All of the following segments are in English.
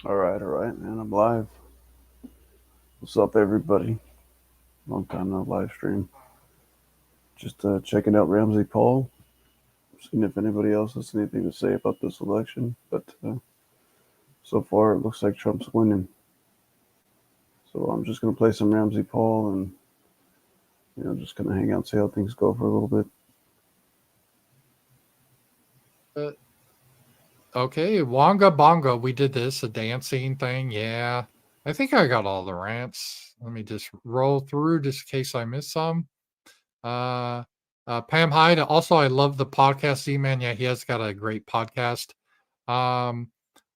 All right, man. I'm live. What's up, everybody? Long time no live stream. Just checking out Ramsey Paul, seeing if anybody else has anything to say about this election. But so far, it looks like Trump's winning. So I'm just gonna play some Ramsey Paul and just gonna hang out, see how things go for a little bit. Uh, okay, Wonga Bonga, we did this, a dancing thing. Yeah. I think I got all the rants. Let me just roll through just in case I miss some. Uh, Pam Hyde. Also, I love the podcast. Z-Man. Yeah, he has got a great podcast. Um,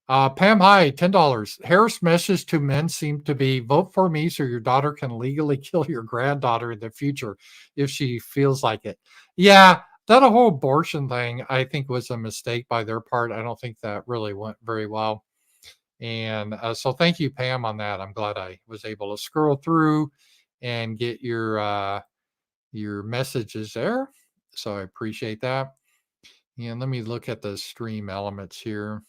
Pam Hyde, $10. Harris' message to men seemed to be vote for me so your daughter can legally kill your granddaughter in the future if she feels like it. Yeah, that whole abortion thing, I think, was a mistake by their part. I don't think that really went very well. And so thank you, Pam, on that. I'm glad I was able to scroll through and get your messages there. So I appreciate that. And let me look at the stream elements here.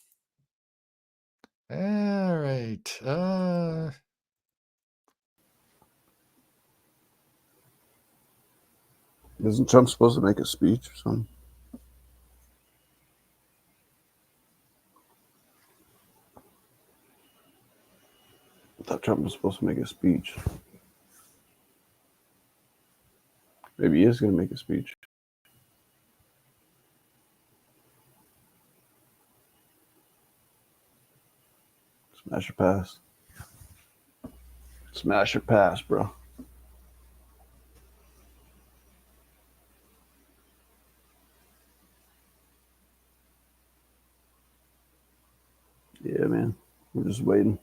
All right. Isn't Trump supposed to make a speech or something? I thought Trump was supposed to make a speech. Maybe he is gonna make a speech. Smash or pass. Smash or pass, bro. Yeah, man. We're just waiting.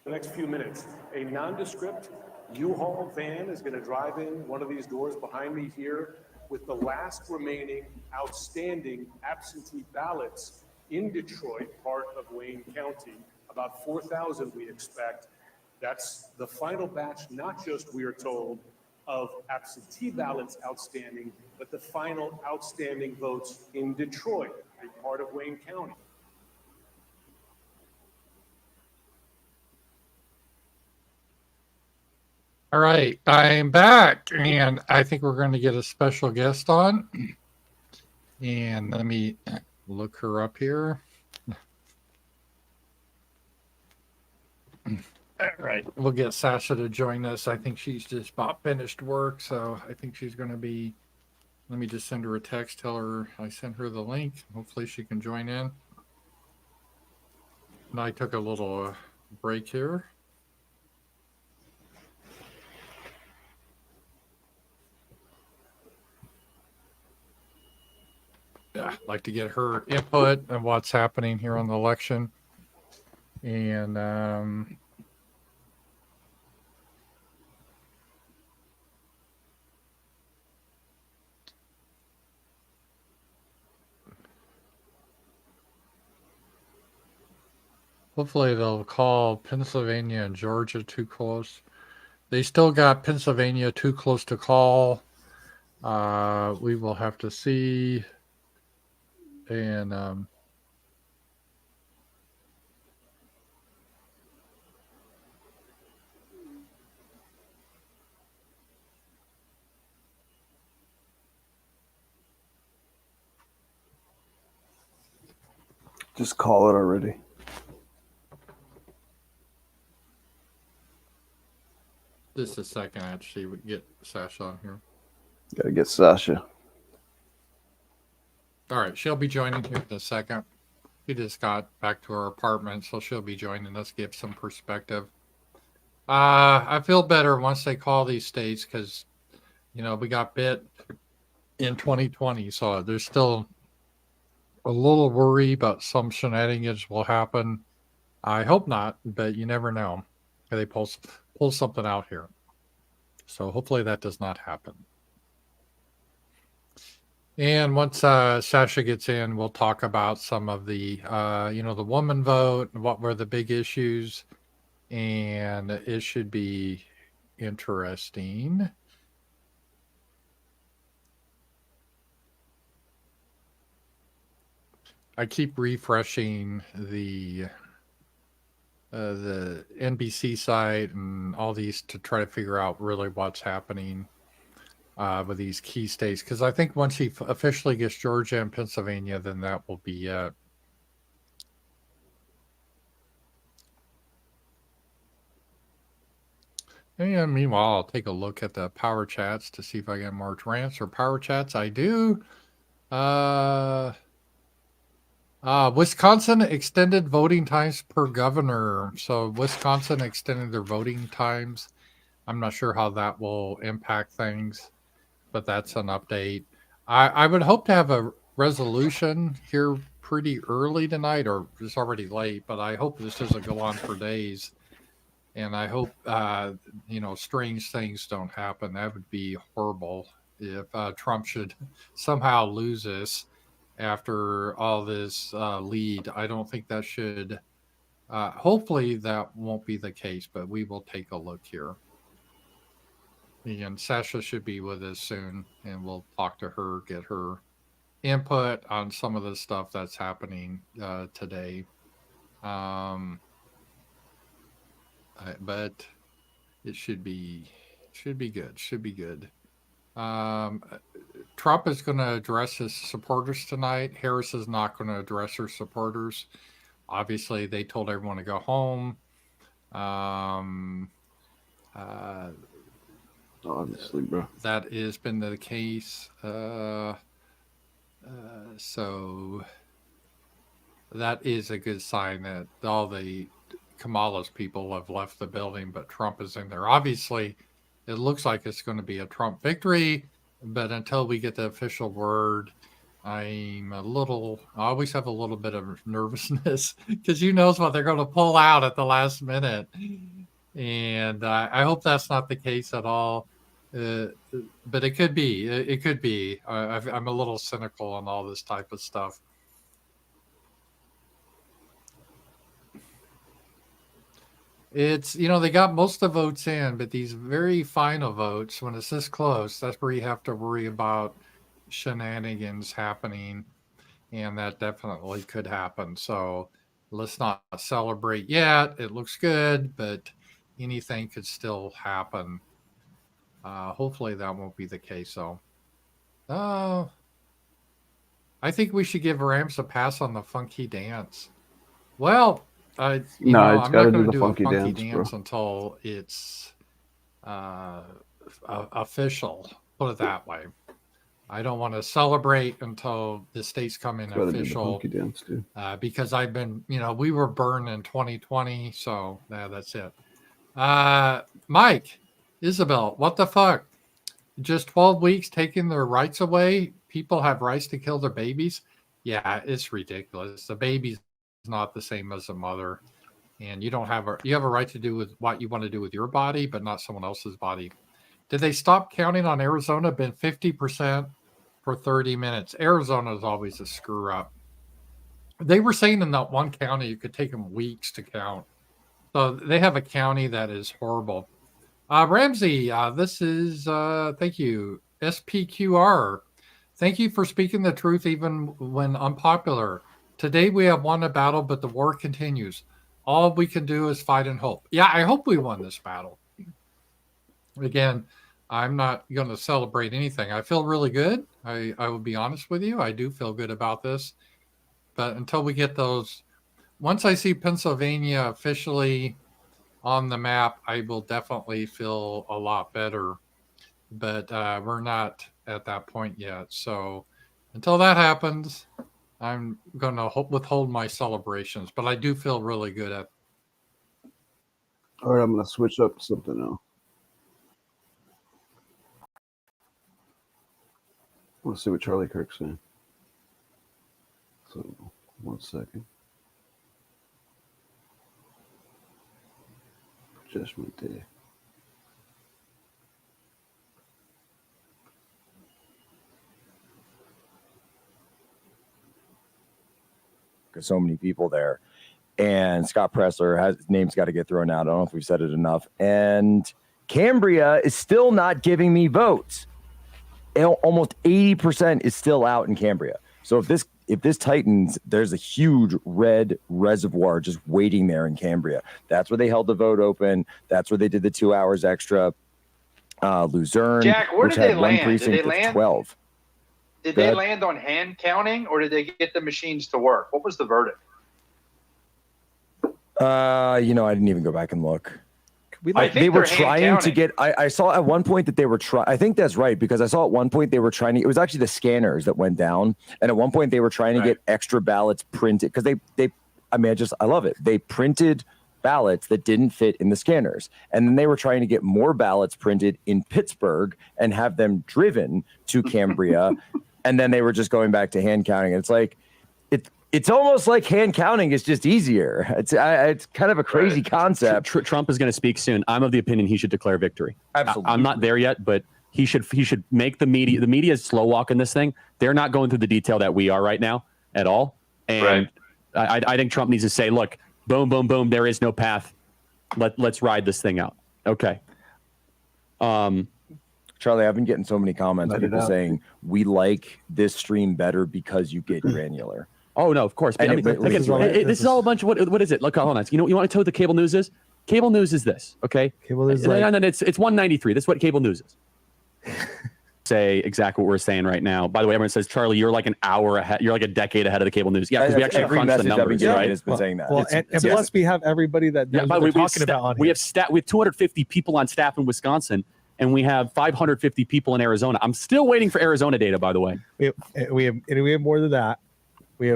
The next few minutes, a nondescript U-Haul van is going to drive in one of these doors behind me here with the last remaining outstanding absentee ballots in Detroit, part of Wayne County. About 4,000 we expect. That's the final batch, not just, we are told, of absentee ballots outstanding, but the final outstanding votes in Detroit, a part of Wayne County. All right, I'm back, and I think we're going to get a special guest on. And let me look her up here. All right, we'll get Sasha to join us. I think she's just about finished work, so I think she's going to be. Let me just send her a text, tell her I sent her the link. Hopefully, she can join in. And I took a little break here. Yeah, I'd like to get her input on what's happening here on the election. And hopefully they'll call Pennsylvania and Georgia too close. They still got Pennsylvania too close to call. We will have to see. And Just call it already. just a second, actually, we get Sasha on here. Gotta get Sasha. All right, she'll be joining here in a second. She just got back to her apartment, so she'll be joining us, give some perspective. I feel better once they call these states because we got bit in 2020, so there's still a little worry about some shenanigans will happen. I hope not, but you never know. They pull something out here, so hopefully that does not happen. And once Sasha gets in, we'll talk about some of the woman vote and what were the big issues, and it should be interesting. I keep refreshing the NBC site and all these to try to figure out really what's happening with these key states, because I think once he officially gets Georgia and Pennsylvania, then that will be it. And meanwhile, I'll take a look at the power chats to see if I get more rants or power chats. I do. Wisconsin extended voting times per governor. So Wisconsin extended their voting times. I'm not sure how that will impact things, but that's an update. I would hope to have a resolution here pretty early tonight, or it's already late, but I hope this doesn't go on for days. And I hope, strange things don't happen. That would be horrible if Trump should somehow lose this after all this lead. I don't think that should. Hopefully, that won't be the case, but we will take a look here. And Sasha should be with us soon, and we'll talk to her, get her input on some of the stuff that's happening today. But it should be good. Should be good. Trump is going to address his supporters tonight. Harris is not going to address her supporters. Obviously, they told everyone to go home. Obviously, bro. That has been the case. So that is a good sign that all the Kamala's people have left the building, but Trump is in there. Obviously, it looks like it's going to be a Trump victory, but until we get the official word, I always have a little bit of nervousness because who knows what they're going to pull out at the last minute. And I hope that's not the case at all. But it could be. It could be. I'm a little cynical on all this type of stuff. It's, they got most of the votes in, but these very final votes, when it's this close, that's where you have to worry about shenanigans happening. And that definitely could happen. So let's not celebrate yet. It looks good, but anything could still happen. Hopefully that won't be the case, though. I think we should give Rams a pass on the funky dance. Well, I'm not going to do a funky dance until it's official. Put it that way. I don't want to celebrate until the states come in official. Funky dance too. Because I've been, we were burned in 2020, so that's it. Mike, Isabel, what the fuck? Just 12 weeks taking their rights away? People have rights to kill their babies? Yeah, it's ridiculous. The baby's not the same as a mother, and you have a right to do with what you want to do with your body, but not someone else's body. Did they stop counting on Arizona? Been 50% for 30 minutes. Arizona is always a screw up. They were saying in that one county it could take them weeks to count. So they have a county that is horrible. Ramsey, this is thank you, SPQR. Thank you for speaking the truth even when unpopular. Today we have won a battle, but the war continues. All we can do is fight and hope. Yeah, I hope we won this battle. Again, I'm not going to celebrate anything. I feel really good. I will be honest with you. I do feel good about this. But until we get those, once I see Pennsylvania officially on the map, I will definitely feel a lot better. But we're not at that point yet. So until that happens, I'm going to withhold my celebrations, but I do feel really good at. All right, I'm going to switch up to something now. I want to see what Charlie Kirk's saying. So, 1 second. Judgment Day. So many people there, and Scott Presler his name's got to get thrown out. I don't know if we've said it enough. And Cambria is still not giving me votes. Almost 80% is still out in Cambria. So if this tightens, there's a huge red reservoir just waiting there in Cambria. That's where they held the vote open. That's where they did the 2 hours extra. Luzerne, Jack, where which did they had one land? Did precinct they of land? 12. Did Go they ahead. land on hand counting, or did they get the machines to work? What was the verdict? I didn't even go back and look. I think They were they're hand trying to counting. get. I saw at one point that they were trying. I think that's right because I saw at one point they were trying to. It was actually the scanners that went down, and at one point they were trying to get extra ballots printed because they. I mean, I love it. They printed ballots that didn't fit in the scanners, and then they were trying to get more ballots printed in Pittsburgh and have them driven to Cambria, and then they were just going back to hand counting. It's like it's almost like hand counting is just easier. It's kind of a crazy concept. Trump is going to speak soon. I'm of the opinion he should declare victory. Absolutely. I'm not there yet, but he should make the media. The media is slow walking this thing. They're not going through the detail that we are right now at all. And I think Trump needs to say, look, boom, boom, boom. There is no path. Let's ride this thing out. Okay. Charlie, I've been getting so many comments, Let it people out. saying we like this stream better because you get granular. Oh no, of course. But, And I mean, it- look, this is all- this is all a bunch of what is it? Look, hold on. You want to tell what the cable news is? Cable news is this, okay? Cable news is and like- then it's 193. This is what cable news is. Say exactly what we're saying right now. By the way, everyone says, Charlie, you're like an hour ahead. You're like a decade ahead of the cable news. Yeah, because we actually Every crunch the message I've been numbers, getting right? has been saying that. Well, It's- and yes. plus we have everybody that knows By what the they're way, talking about on we here. have 250 people on staff in Wisconsin, and we have 550 people in Arizona. I'm still waiting for Arizona data, by the way. we have more than that. We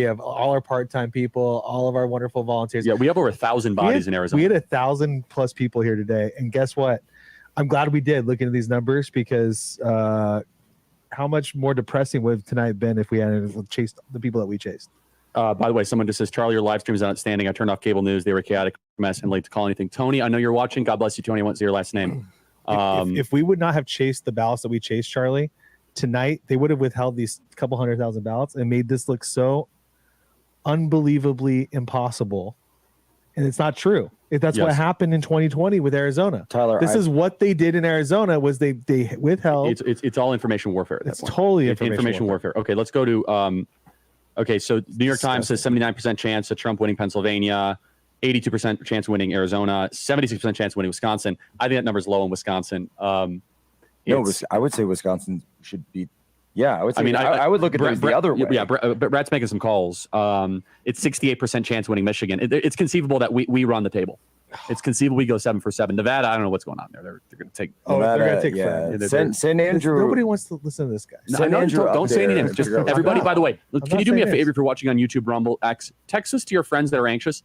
have all our part-time people, all of our wonderful volunteers. Yeah, we have over 1,000 bodies in Arizona. We had 1,000+ people here today, and guess what? I'm glad we did looking at these numbers because how much more depressing would tonight been if we hadn't chased the people that we chased? By the way, someone just says, Charlie, your live stream is outstanding. I turned off cable news. They were chaotic mess and late to call anything. Tony, I know you're watching. God bless you, Tony. I won't say your last name. If we would not have chased the ballots that we chased, Charlie, tonight they would have withheld these couple 100,000 ballots and made this look so unbelievably impossible. And it's not true. That's what Yes. happened in 2020 with Arizona. Tyler, This is what they did in Arizona was they withheld. It's all information warfare at that It's point. totally It's information warfare. Okay, let's go to okay, so New York Times says 79% chance of Trump winning Pennsylvania, 82% chance of winning Arizona, 76% chance of winning Wisconsin. I think that number's low in Wisconsin. No, It's- I would say Wisconsin should be. Yeah, I would say. I mean, I would look at Brett- those the other way. Yeah, but Brett's making some calls. It's 68% chance winning Michigan. It's conceivable that we run the table. It's conceivable we go 7 for 7. Nevada, I don't know what's going on there. They're going to take. Oh, they're Nevada, gonna take yeah. forever. St. Andrew. Nobody wants to listen to this guy. No, Send no, Andrew don't up say there anything. and Just figure out what's everybody. going By the way, I'm can not you do me a saying favor if you're watching on YouTube, Rumble, X? Text this to your friends that are anxious.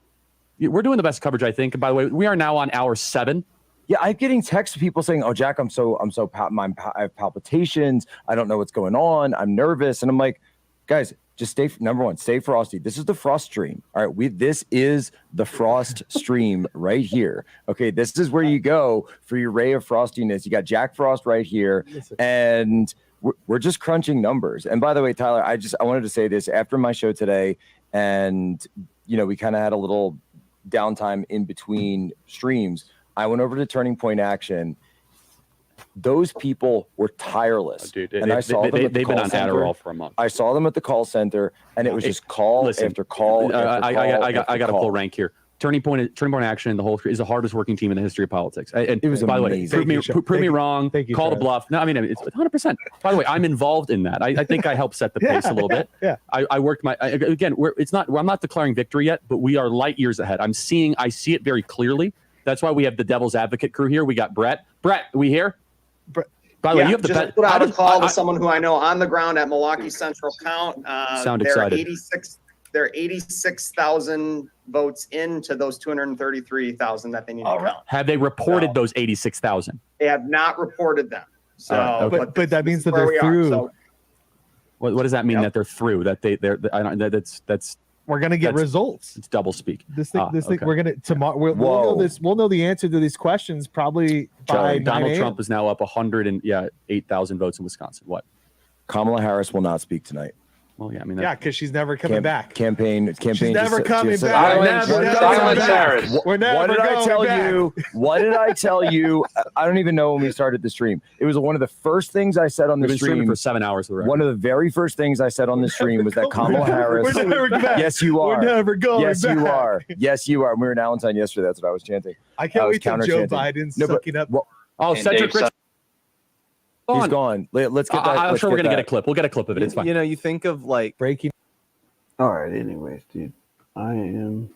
We're doing the best coverage, I think. And by the way, we are now on hour 7. Yeah, I'm getting texts of people saying, "Oh, Jack, I have palpitations. I don't know what's going on. I'm nervous." And I'm like, guys, just stay. Number one, stay frosty. This is the frost stream. All right, this is the frost stream right here. Okay, this is where you go for your ray of frostiness. You got Jack Frost right here, and we're just crunching numbers. And by the way, Tyler, I wanted to say this after my show today, and we kind of had a little downtime in between streams. I went over to Turning Point Action. Those people were tireless. Dude, and I saw them at the they've been call on center. Adderall for a month. I saw them at the call center, and it was just call Listen, after call. I got to call. pull rank here. Turning Point Action, the whole is the hardest working team in the history of politics. And It was by the way, amazing. prove me wrong. Thank you, Call the Charlie. bluff. No, I mean it's 100%. By the way, I'm involved in that. I think I helped set the pace a little bit. Yeah. I worked again. I'm not declaring victory yet, but we are light years ahead. I see it very clearly. That's why we have the devil's advocate crew here. We got Brett. Brett, we here? Brett. By the way, Yeah, you have the just best. put out a call to someone who I know on the ground at Milwaukee Central Count. Sound they're excited. They're 86,000 votes into those 233,000 that they need to count. Have they reported So- those 86,000? They have not reported them. So, okay. But that means that where they're we are. through. So, What does that mean Yep. that they're through? That that's We're gonna get That's- results. it's double speak. This thing, okay. we're gonna tomorrow. We'll know Whoa. this. We'll know the answer to these questions probably by Charlie, 9 Donald a.m. Trump is now up 8,000 votes in Wisconsin. What? Kamala Harris will not speak tonight. Well, yeah, I mean, Yeah, because she's never coming back. Campaign. She's never just- coming just said- back. Silence, We're never silence, going back. Harris. We're never What did I going tell back. you? What did I tell you? I don't even know when we started the stream. It was one of the first things I said on we've the been streaming stream. for 7 hours. One of the very first things I said on the stream was that Kamala Harris. We're never back. Yes, you are. We're never going Yes, back. you are. Yes, you are. We were in Allentown yesterday. That's what I was chanting. I can't I was wait till Joe counter-chanting. Biden's No, but- sucking up. well, Oh, And Cedric Dave Rich. he's gone. Let's get that. I'm let's sure we're get gonna get that. a clip. We'll get a clip of it. It's fine. You know, you think of like Breaking. All right. Anyways, dude, I am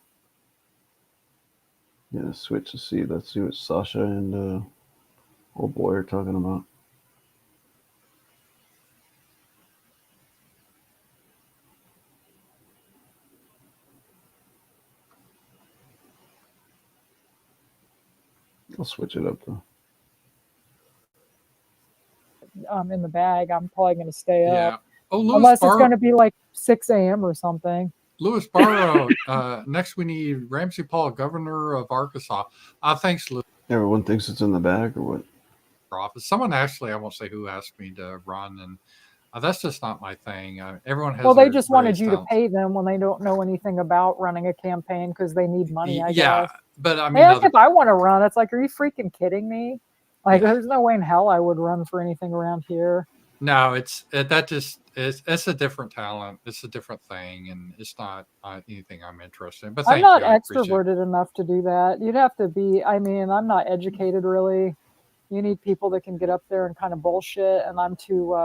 gonna switch to see. Let's see what Sasha and old boy are talking about. I'll switch it up though. In the bag, I'm probably going to stay Yeah. up. Oh, Louis Unless it's Barrow. going to be like 6 a.m. or something. Louis Barrow. Next, we need Ramsey Paul, governor of Arkansas. Thanks, Louis. Everyone thinks it's in the bag or what? for office. Someone actually, I won't say who, asked me to run, and that's just not my thing. Everyone has. Well, they their just wanted various you to talents. pay them when they don't know anything about running a campaign because they need money, I Yeah, guess. but I mean, They ask other- if I want to run. It's like, are you freaking kidding me? Like, there's no way in hell I would run for anything around here. no, it's a different talent. It's a different thing, and it's not anything I'm interested in. But I'm thank not you, I appreciate it. extroverted enough to do that. You'd have to be, I mean, I'm not educated really. You need people that can get up there and kind of bullshit, and I'm too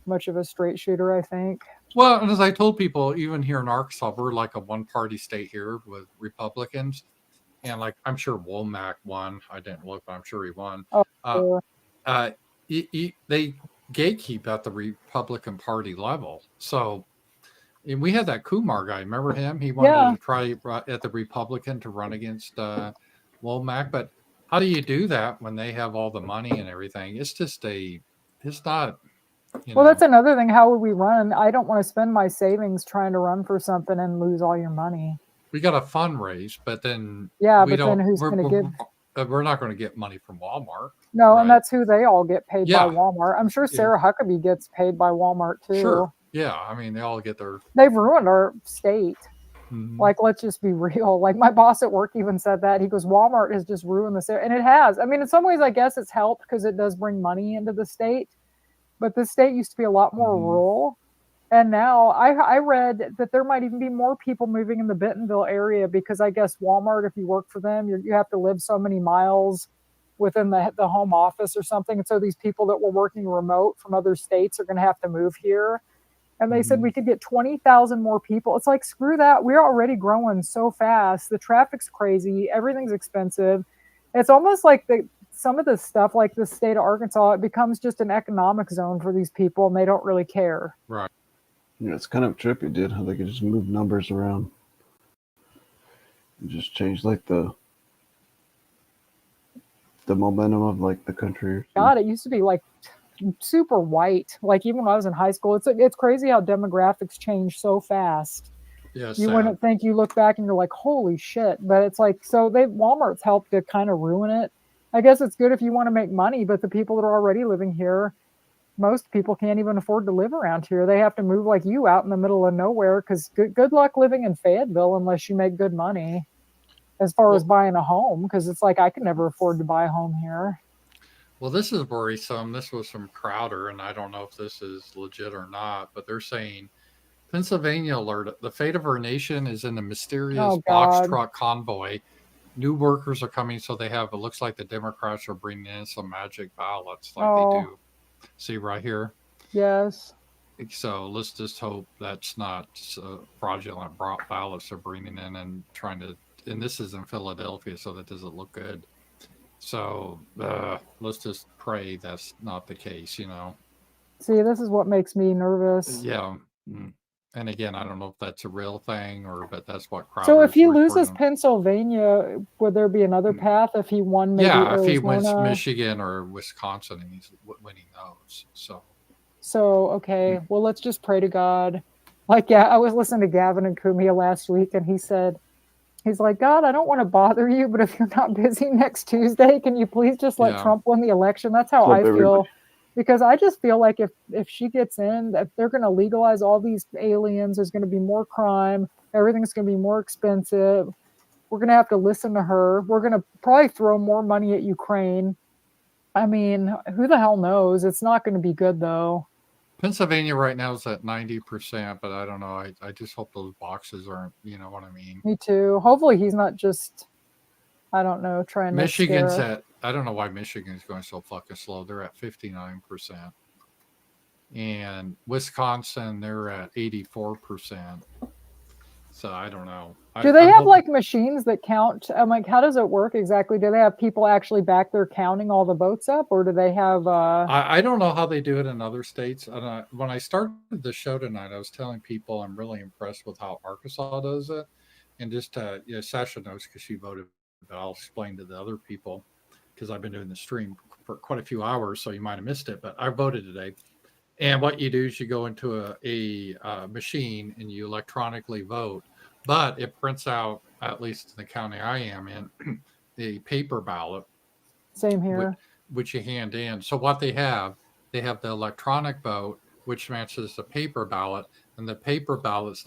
much of a straight shooter, I think. Well, and as I told people, even here in Arkansas, we're like a one-party state here with Republicans, and like I'm sure Womack won. I didn't look, but I'm sure he won. Oh, Uh, sure. They gatekeep at the Republican Party level. So and we had that Kumar guy. Remember him? He wanted Yeah. to try at the Republican to run against Womack. But how do you do that when they have all the money and everything? It's just it's not. You Well, know, that's another thing. How would we run? I don't want to spend my savings trying to run for something and lose all your money. we got a fundraise, but then Yeah, we but don't. then who's going to give? We're not going to get money from Walmart. No, right. and that's who they all get paid Yeah. by Walmart. I'm sure Yeah. Sarah Huckabee gets paid by Walmart too. Sure. Yeah, I mean they all get their. They've ruined our state. Mhm. Like, let's just be real. Like, my boss at work even said that. He goes, Walmart has just ruined this area. And it has. I mean, in some ways, I guess it's helped because it does bring money into the state. But the state used to be a lot more Mhm. rural. And now I read that there might even be more people moving in the Bentonville area because I guess Walmart, if you work for them, you have to live so many miles within the home office or something. And so these people that were working remote from other states are going to have to move here. And they said we could get 20,000 more people. It's like, screw that. We're already growing so fast. The traffic's crazy. Everything's expensive. It's almost like some of this stuff, like the state of Arkansas, it becomes just an economic zone for these people and they don't really care. Right. Yeah, it's kind of trippy, dude, how they could just move numbers around and just change like the momentum of like the country. or something. God, it used to be like super white. Like even when I was in high school, it's crazy how demographics change so fast. Yeah, You sad. wouldn't think. You look back and you're like, holy shit. But it's like, so Walmart's helped to kind of ruin it. I guess it's good if you want to make money, but the people that are already living here, most people can't even afford to live around here. They have to move like you out in the middle of nowhere because good luck living in Fayetteville unless you make good money as far as buying a home, because it's like I could never afford to buy a home here. Well, this is worrisome. This was from Crowder, and I don't know if this is legit or not, but they're saying Pennsylvania alert: the fate of our nation is in the mysterious Oh, box God. truck convoy. New workers are coming, so they have. It looks like the Democrats are bringing in some magic ballots, like Oh. they do. See right here. Yes. So let's just hope that's not fraudulent ballots they're bringing in and trying to. And this is in Philadelphia, so that doesn't look good. So let's just pray that's not the case, you know. See, this is what makes me nervous. Yeah. And again, I don't know if that's a real thing but that's what Crowder's So if he loses reporting. Pennsylvania, would there be another path if he won maybe yeah, Arizona? if he wins Michigan or Wisconsin, he's winning those. So Okay, well, let's just pray to God. Like, yeah, I was listening to Gavin and Kumia last week, and he's like, God, I don't want to bother you, but if you're not busy next Tuesday, can you please just let Yeah. Trump win the election? That's how Flip I feel. everybody. because I just feel like if she gets in, if they're going to legalize all these aliens, there's going to be more crime. Everything's going to be more expensive. We're going to have to listen to her. We're going to probably throw more money at Ukraine. I mean, who the hell knows? It's not going to be good though. Pennsylvania right now is at 90%, but I don't know. I just hope those boxes aren't, you know what I mean? Me too. Hopefully he's not just, I don't know, trying to Michigan's scare. at, I don't know why Michigan's going so fucking slow. They're at 59%. And Wisconsin, they're at 84%. So I don't know. Do they I'm have hoping- like machines that count? I'm like, how does it work exactly? Do they have people actually back there counting all the votes up, or do they have? I don't know how they do it in other states. And when I started the show tonight, I was telling people I'm really impressed with how Arkansas does it. And just Sasha knows because she voted, but I'll explain to the other people because I've been doing the stream for quite a few hours, so you might have missed it. But I voted today. And what you do is you go into a machine and you electronically vote, but it prints out, at least in the county I am in, the paper ballot, Same here. which you hand in. So what they have the electronic vote, which matches the paper ballot, and the paper ballot's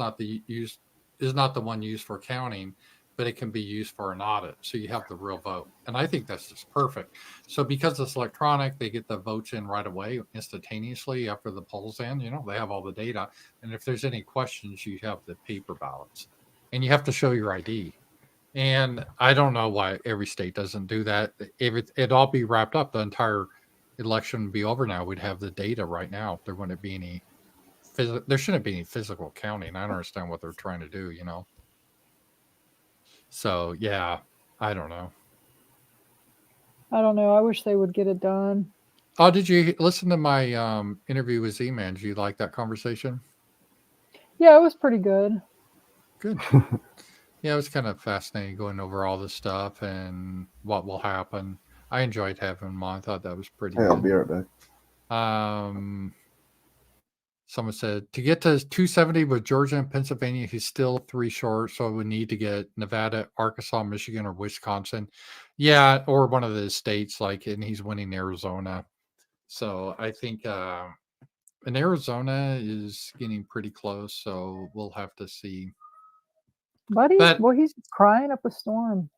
is not the one used for counting, but it can be used for an audit. So you have the real vote. And I think that's just perfect. So because it's electronic, they get the votes in right away, instantaneously after the polls in, they have all the data. And if there's any questions, you have the paper ballots and you have to show your ID. And I don't know why every state doesn't do that. If it'd all be wrapped up, the entire election would be over now. We'd have the data right now. There wouldn't be any there shouldn't be any physical counting. I don't understand what they're trying to do, So yeah, I don't know. I don't know. I wish they would get it done. Oh, did you listen to my interview with Z-Man? Did you like that conversation? Yeah, it was pretty good. Good. Yeah, it was kind of fascinating going over all this stuff and what will happen. I enjoyed having him on. I thought that was pretty Hey, I'll good. be right back. Someone said to get to 270 with Georgia and Pennsylvania, he's still 3 short. So we need to get Nevada, Arkansas, Michigan, or Wisconsin. Yeah, or one of the states and he's winning Arizona. So I think and Arizona is getting pretty close. So we'll have to see. Buddy, But- well, he's crying up a storm.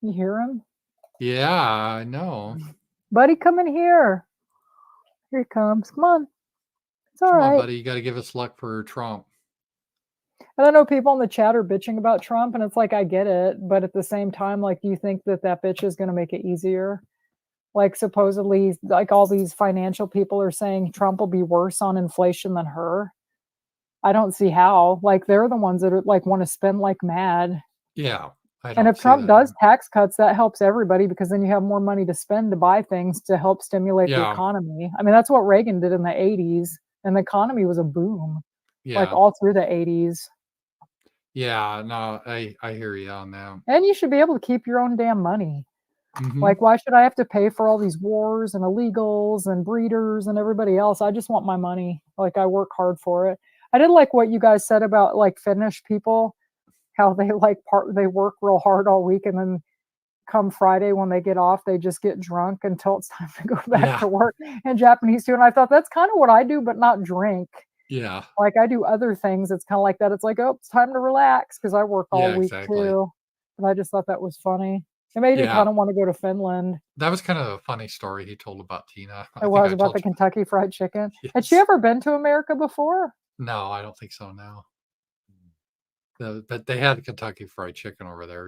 You hear him? Yeah, I know. Buddy, come in here. Here he comes. Come on. It's all Come right. on, buddy. You got to give us luck for Trump. And I know people in the chat are bitching about Trump, and it's like, I get it. But at the same time, do you think that bitch is going to make it easier? Supposedly, all these financial people are saying Trump will be worse on inflation than her. I don't see how. They're the ones that are want to spend like mad. Yeah. And if Trump does tax cuts, that helps everybody because then you have more money to spend to buy things to help stimulate the Yeah. economy. I mean, that's what Reagan did in the 80s, and the economy was a boom, Yeah. all through the 80s. Yeah. No, I hear you on that. And you should be able to keep your own damn money. Mhm. Why should I have to pay for all these wars and illegals and breeders and everybody else? I just want my money. I work hard for it. I did like what you guys said about Finnish people, how they they work real hard all week and then come Friday when they get off, they just get drunk until it's time to go back Yeah. to work. And Japanese too. And I thought that's kind of what I do, but not drink. Yeah. I do other things. It's kind of like that. It's like, oh, it's time to relax because I work all Yeah, week exactly. too. And I just thought that was funny. It made me Yeah. kind of want to go to Finland. That was kind of a funny story he told about Tina. I It think was I about told the you. Kentucky Fried Chicken. Had Yes. she ever been to America before? No, I don't think so. No. But they had Kentucky Fried Chicken over there,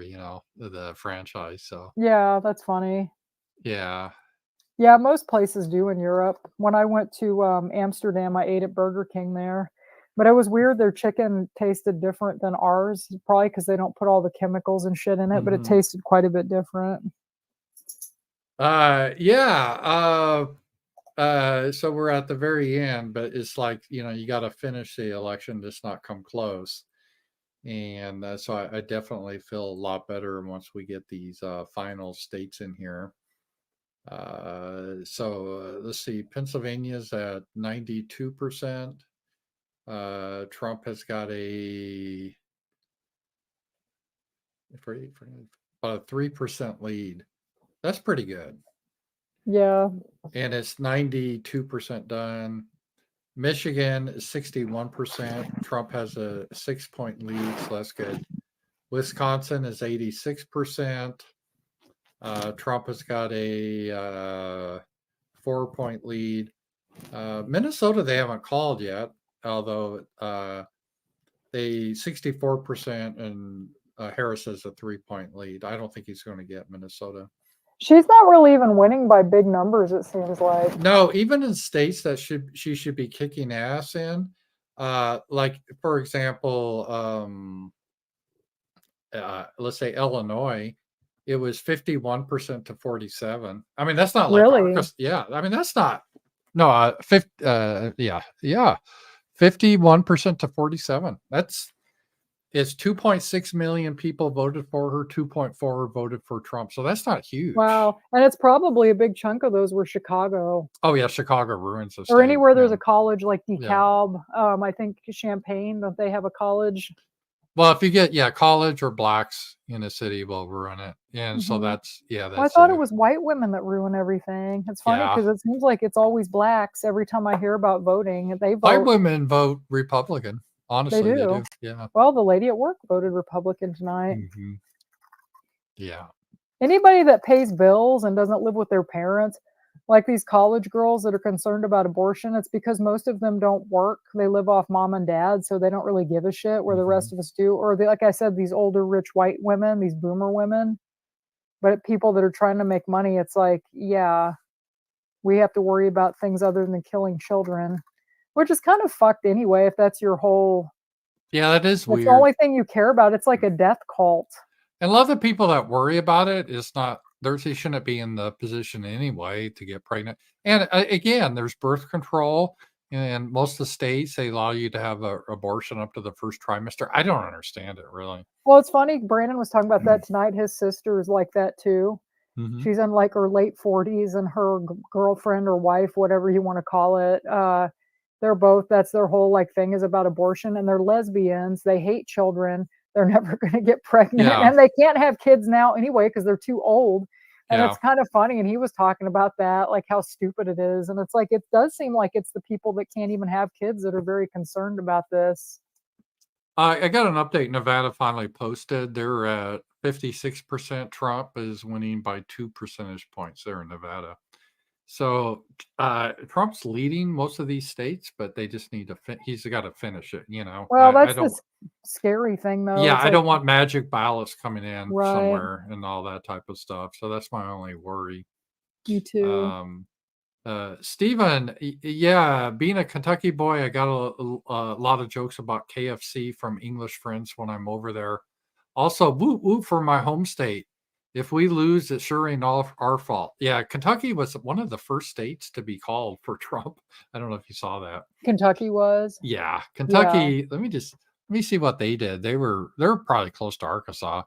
the franchise. So Yeah, that's funny. yeah. Yeah, most places do in Europe. When I went to Amsterdam, I ate at Burger King there. But it was weird. Their chicken tasted different than ours, probably because they don't put all the chemicals and shit in it, but it Mhm. tasted quite a bit different. Yeah. So we're at the very end, but it's you got to finish the election, just not come close. And so I definitely feel a lot better once we get these final states in here. So let's see, Pennsylvania's at 92%. Trump has got about a 3% lead. That's pretty good. Yeah. and it's 92% done. Michigan is 61%. Trump has a 6-point lead, so that's good. Wisconsin is 86%. Trump has got a 4-point lead. Minnesota, they haven't called yet, although they 64% and Harris has a 3-point lead. I don't think he's going to get Minnesota. She's not really even winning by big numbers, it seems like. No, even in states that she should be kicking ass in, like for example, let's say Illinois, it was 51% to 47. I mean, that's not like Really? yeah. I mean, that's not no 51% to 47. It's 2.6 million people voted for her, 2.4 voted for Trump. So that's not huge. Wow. And it's probably a big chunk of those were Chicago. Oh yeah, Chicago ruins the Or state. anywhere there's yeah. a college like Yeah. DeKalb. I think Champaign, don't they have a college? Well, if you get college or blacks in a city will ruin it. And so Mhm. that's Well, I that's thought it was white women that ruin everything. It's funny Yeah. because it seems like it's always blacks every time I hear about voting. They white vote. women vote Republican. Honestly, they do. do. Yeah. Well, the lady at work voted Republican tonight. Mhm. Yeah. Anybody that pays bills and doesn't live with their parents, like these college girls that are concerned about abortion, it's because most of them don't work. They live off mom and dad, so they don't really give a shit where the rest of us do. Or they, like I said, these older rich white women, these boomer women. But people that are trying to make money, it's like, yeah, we have to worry about things other than killing children, which is kind of fucked anyway. If that's your whole, Yeah, that is that's weird. the only thing you care about. It's like a death cult. And a lot of the people that worry about it is not they shouldn't be in the position anyway to get pregnant. And again, there's birth control, and most of the states they allow you to have an abortion up to the first trimester. I don't understand it really. Well, it's funny. Brandon was talking about that tonight. His sister is like that too. Mhm. She's in like her late 40s, and her girlfriend or wife, whatever you want to call it, they're both, that's their whole like thing is about abortion, and they're lesbians. They hate children. They're never going to get pregnant, Yeah. and they can't have kids now anyway because they're too old. And Yeah. it's kind of funny. And he was talking about that, like how stupid it is. And it's like, it does seem like it's the people that can't even have kids that are very concerned about this. I got an update. Nevada finally posted. They're at 56%. Trump is winning by 2 percentage points there in Nevada. So Trump's leading most of these states, but they just need to. He's got to finish it. Well, I that's don't. the scary thing, though. Yeah, It's I like, don't want magic ballots coming in Right. somewhere and all that type of stuff. So that's my only worry. Me too. Stephen, yeah, being a Kentucky boy, I got a lot of jokes about KFC from English friends when I'm over there. Also, woo woo for my home state. If we lose, it sure ain't all our fault. Yeah, Kentucky was one of the first states to be called for Trump. I don't know if you saw that. Kentucky was. Yeah, Kentucky. Let me see what they did. They're probably close to Arkansas.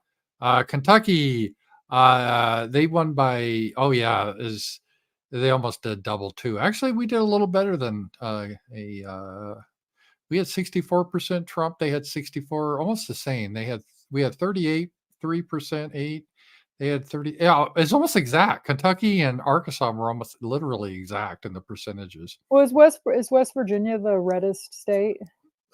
Kentucky, they won by they almost did double too. Actually, we did a little better than we had 64% Trump. They had 64, almost the same. We had 38, 3%, 8. They had 30. Yeah, it's almost exact. Kentucky and Arkansas were almost literally exact in the percentages. Well, is West Virginia the reddest state?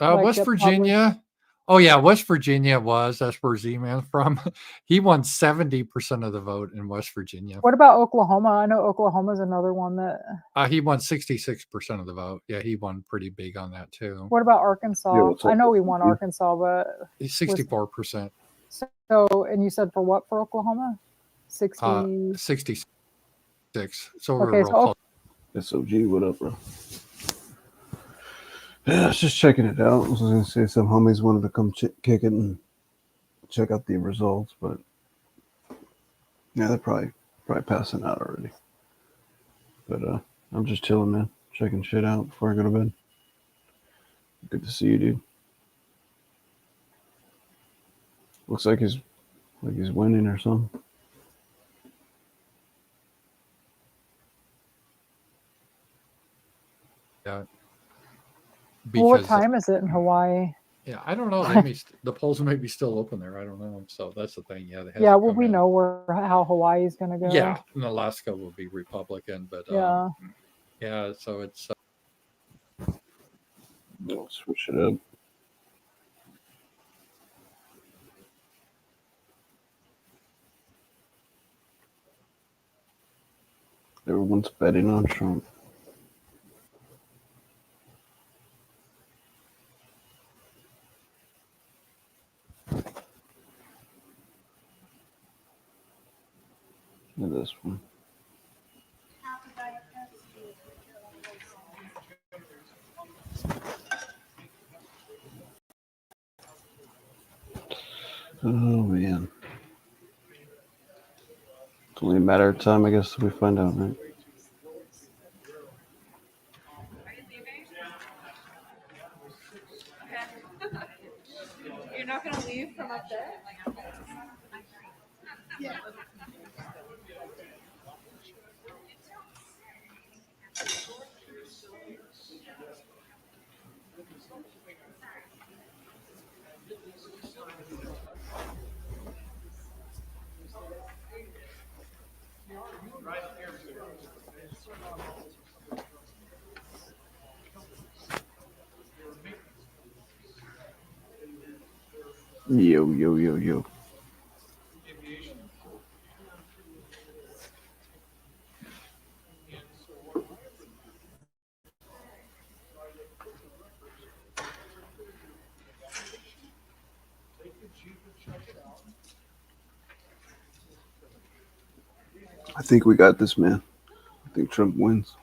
Like West the Virginia. Oh yeah, West Virginia that's where Z-Man's from. He won 70% of the vote in West Virginia. What about Oklahoma? I know Oklahoma's another one that. He won 66% of the vote. Yeah, he won pretty big on that too. What about Arkansas? what's up, I know we won Steve? Arkansas, but He's 64%. so, and you said for what for Oklahoma? 60. 66. So we're Okay, real so close. SOG, what up, bro? Yeah, I was just checking it out. I was gonna say some homies wanted to come kick it and check out the results, but yeah, they're probably passing out already. But I'm just chilling, man, checking shit out before I go to bed. Good to see you, dude. Looks like he's winning or something. Yeah. well, what Because time is it in Hawaii? Yeah, I don't know. They may the polls may be still open there. I don't know. So that's the thing. Yeah, it Yeah, hasn't well, come we in. know how Hawaii's going to go. Yeah, and Alaska will be Republican, but Yeah. yeah. So it's I'll switch it up. Everyone's betting on Trump. Look at this one. Oh man. It's only a matter of time, I guess, till we find out, right? You're not going to leave from up there? Yeah. Yo, yo, yo, yo. I think we got this, man. I think Trump wins.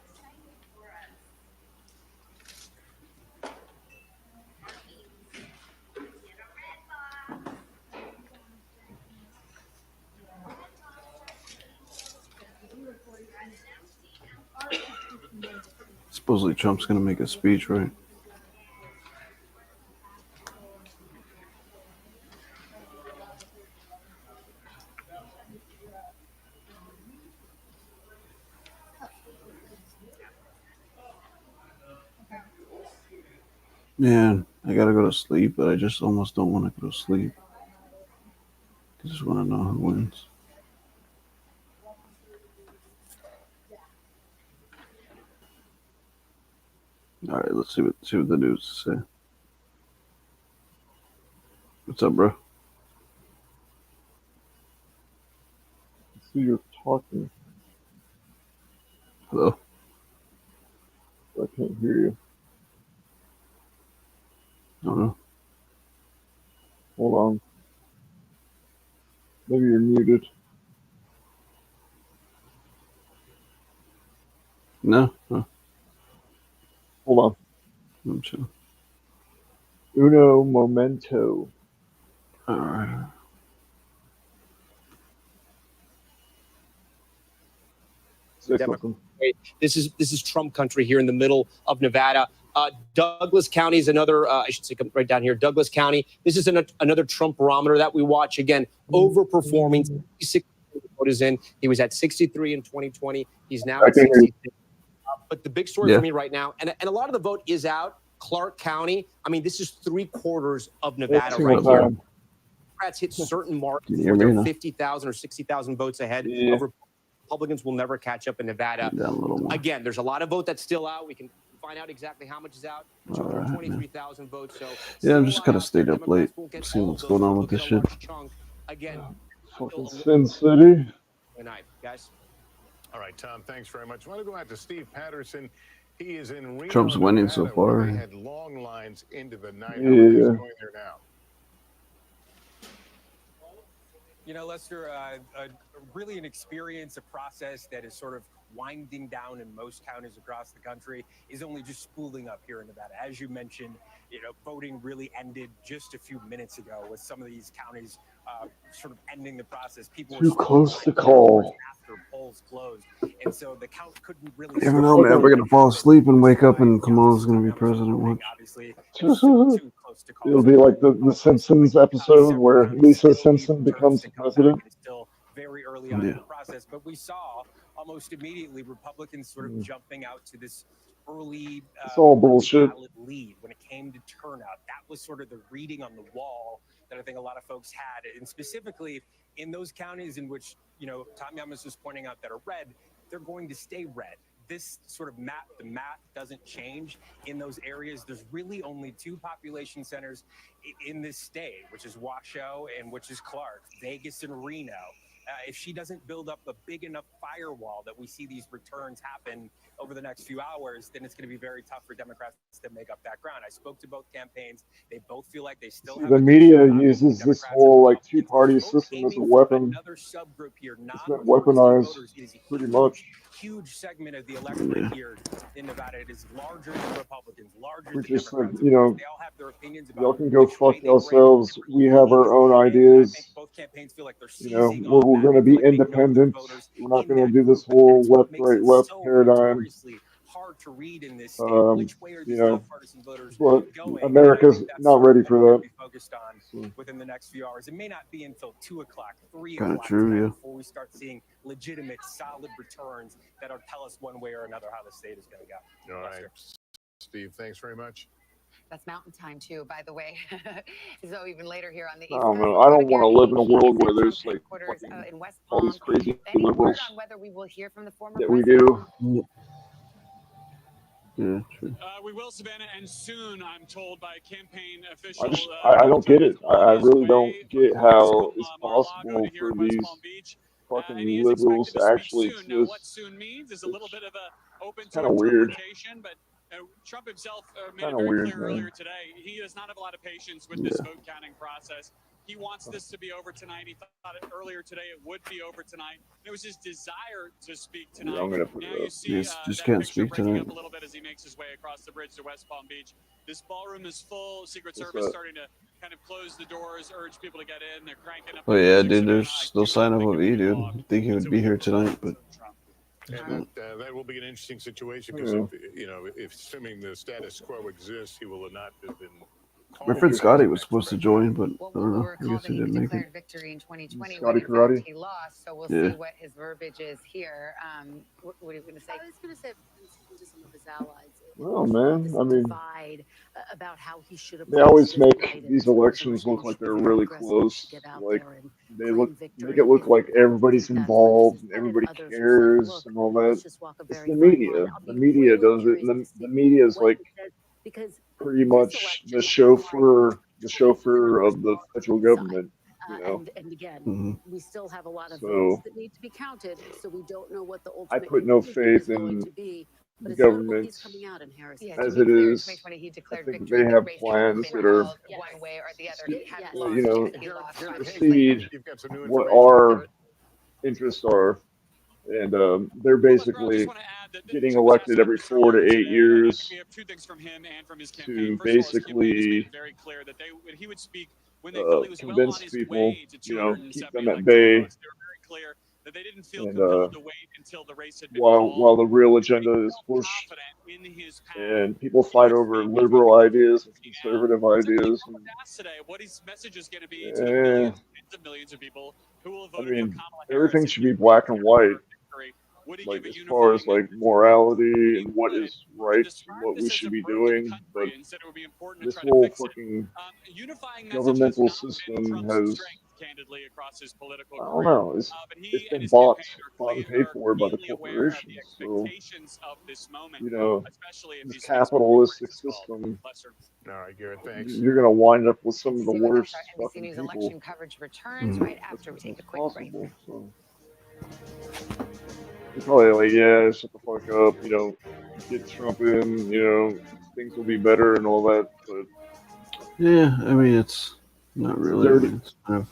Supposedly Trump's going to make a speech, right? Man, I gotta go to sleep, but I just almost don't want to go to sleep. I just want to know who wins. All right, let's see what the news say. What's up, bro? So you're talking. Hello? I can't hear you. I don't know. Hold on. Maybe you're muted. No? Oh, Hold on. I'm chill. Uno momento. All right. Say Democrat. something. This is Trump country here in the middle of Nevada. Douglas County is another, I should say, right down here, Douglas County. This is another Trump barometer that we watch. Again, overperforming. 66 vote is in. He was at 63 in 2020. He's now at 66. But the big story for me right now, and a lot of the vote is out, Clark County. I mean, this is 3/4 of Nevada right here. Democrats hit certain marks where they're 50,000 or 60,000 votes ahead. Republicans will never catch up in Nevada. Again, there's a lot of vote that's still out. We can find out exactly how much is out. 223,000 votes. So yeah, I'm just kind of stayed up late, seeing what's going on with this shit. Again, fucking Sin City. Good night, guys. All right, Tom, thanks very much. I want to go out to Steve Patterson. He is in Reno, Trump's winning Nevada, so where far. They had long lines into the night. Yeah. He's going there now. You know, Lester, really an experience, a process that is sort of winding down in most counties across the country is only just spooling up here in Nevada. As you mentioned, you know, voting really ended just a few minutes ago with some of these counties sort of ending the process. People Too close to call. After polls closed. And so the count couldn't really... You never know, man. We're going to fall asleep and wake up and Kamala's going to be president. Watch. Obviously, It'll be like the Simpsons episode where Lisa Simpson becomes president. It's still very early on in the process, but we saw almost immediately Republicans sort of jumping out to this early It's all early bullshit. ballot lead when it came to turnout. That was sort of the reading on the wall that I think a lot of folks had, and specifically in those counties in which, you know, Tom Yamas was pointing out that are red, they're going to stay red. This sort of map, the math doesn't change in those areas. There's really only two population centers in this state, which is Washoe and which is Clark, Vegas and Reno. If she doesn't build up a big enough firewall that we see these returns happen over the next few hours, then it's going to be very tough for Democrats to make up that ground. I spoke to both campaigns. They both feel like they still have The media uses this whole like two-party system as a weapon. another subgroup here. It's been weaponized pretty much. Huge segment of the electorate here in Nevada. It is larger than Republicans, larger We than just Democrats. said, you know, They all have their opinions y'all about can go fuck yourselves. We have our own ideas. both campaigns feel like they're You know, seizing we're going to be independent. We're not going to do this whole left, right, left paradigm. hard to read in this state. Which way are You these know, nonpartisan voters but going? America's And I think that's not ready for what we're that. be focused on within the next few hours. It may not be until 2 o'clock, 3 Kinda o'clock true, tonight yeah. before we start seeing legitimate, solid returns that'll tell us one way or another how the state is going to go. All right. Steve, thanks very much. That's mountain time too, by the way. So even later here on the I East don't Coast, know. I don't want to Gary live in a world is where at there's Trump like headquarters, fucking in West all Palm. these crazy Any word liberals on whether we will hear from the former that we president? do. Yeah, true. We will, Savannah, and soon, I'm told by campaign I officials. just, I don't get it. I really don't get how it's possible for these fucking liberals to actually What exist. soon means is a little bit of a open It's to kind of weird. interpretation, but Trump himself made Kinda it very weird, clear man. earlier today. He does not have a lot of patience with this vote counting process. He wants this to be over tonight. He thought it earlier today it would be over tonight. It was his desire to speak tonight. I'm gonna put now it you up. see Yes, just that can't picture speak breaking tonight. up a little bit as he makes his way across the bridge to West Palm Beach. This ballroom is full. Secret What's Service up? starting to kind of close the doors, urge people to get in. They're cranking up. Oh the yeah, music, dude. Savannah. There's no sign of a E, dude. I think he would be here tonight, but And that will be an interesting situation because, if assuming the status quo exists, he will not have been. my friend Scotty was supposed to join, but I Well, don't know. we're I called guess that he he didn't make it. declared victory in 2020 Scotty when in fact Karate? he lost. So we'll Yeah. see what his verbiage is here. What are you going to say? I was going to say to some of his allies. Oh man, I mean, Divide about how he should they always make these elections look like they're really close. Like they make it look like everybody's involved and everybody cares and all that. It's the media. The media does it, and the media is like pretty much the chauffeur of the federal government. You know. And again, Mhm. we still have a lot of So, votes that need to be counted, so we don't know what the I ultimate put no conclusion is faith going in to be. But the it's notable government he's coming out in Harris. Yeah, as to it be clear, in is. 2020 he I declared think victory. they The have race plans hasn't that are called one way or the other. He had lost. you know, He lost Jared, five Jared, years later. proceed You've got some new what information. our interests are, and they're basically getting elected every 4 to 8 years We have two things from him and from his to campaign. First of all, his campaign has basically made it very clear that he would speak when they felt he was well on convince his people, way to you know, 270 keep them at electoral bay, votes. They were very clear that they didn't feel and compelled to wait until the race had been while called. the real agenda is pushed, Confident in his path. and people fight over liberal ideas and conservative ideas, and Asked today what his message is going to be to the eh, millions, tens of millions of people who will have I voted mean, for Kamala everything Harris. should be black and white. Victory. Would he Like give a as far as unifying like morality and what is right and what we should be doing, but and said it would be important to this try to whole fix it? fucking Unifying governmental message has not been system Trump's has, strength, candidly, across his political I don't career. know, it's been bought and paid for by the corporations. So, Expectations of this moment, you know, especially if this these capitalistic system, lesser. All right, Garrett, thanks. you're going to wind up with some of the See when worst NBC fucking News people. election coverage returns right after we take a quick break. Possible. So. You're probably like, yeah, shut the fuck up, you know, get Trump in, you know, things will be better and all that, but Yeah, I mean it's not really. I dirty. mean, it's kind of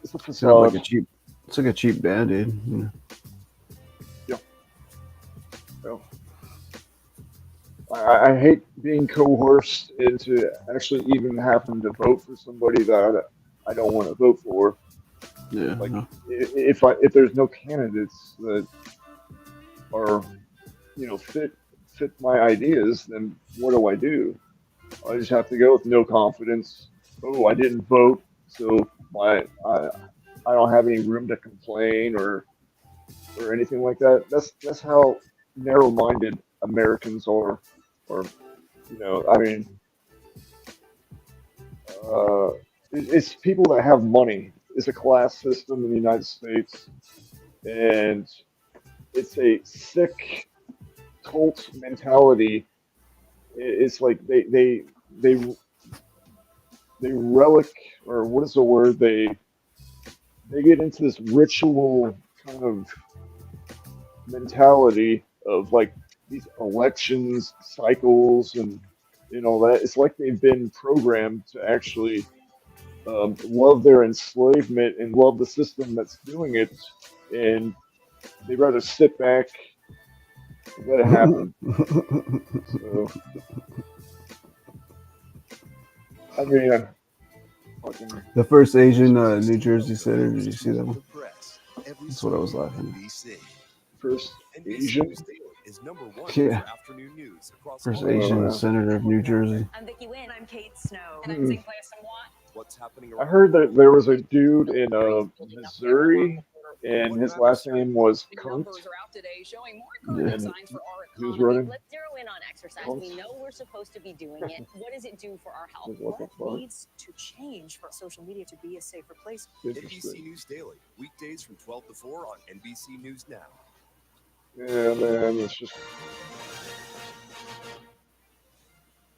It's a like a facade. cheap. It's like a cheap Band-Aid. You know. Yeah. I hate being coerced into actually even having to vote for somebody that I don't want to vote for. Yeah. Like no. if there's no candidates that are, you know, fit my ideas, then what do? I just have to go with no confidence. Oh, I didn't vote, so I don't have any room to complain or anything like that. That's how narrow-minded Americans are, or I mean, it's people that have money. It's a class system in the United States, and it's a sick cult mentality. It's like they relic, or what is the word? They get into this ritual kind of mentality of like these elections cycles and that. It's like they've been programmed to actually love their enslavement and love the system that's doing it, and they'd rather sit back and let it happen. So, I mean, fucking The first Asian New Jersey senator. Did you see that one? That's what I was laughing at. first Asian. Yeah. First Asian senator of New Jersey. I'm Vicky Wynn. I'm Kate Snow. Hmm. And I'm Zing Watt. What's happening I heard that there was a dude in Missouri, and his last name was Kunt. And he was running. Let's zero in on exercise. Kunt. We know we're supposed to be doing it. What does it do for our health? What the fuck? needs to change for social media to be a safer place? Interesting. NBC News Daily, weekdays from 12 to 4 on NBC News Now. Yeah, man, it's just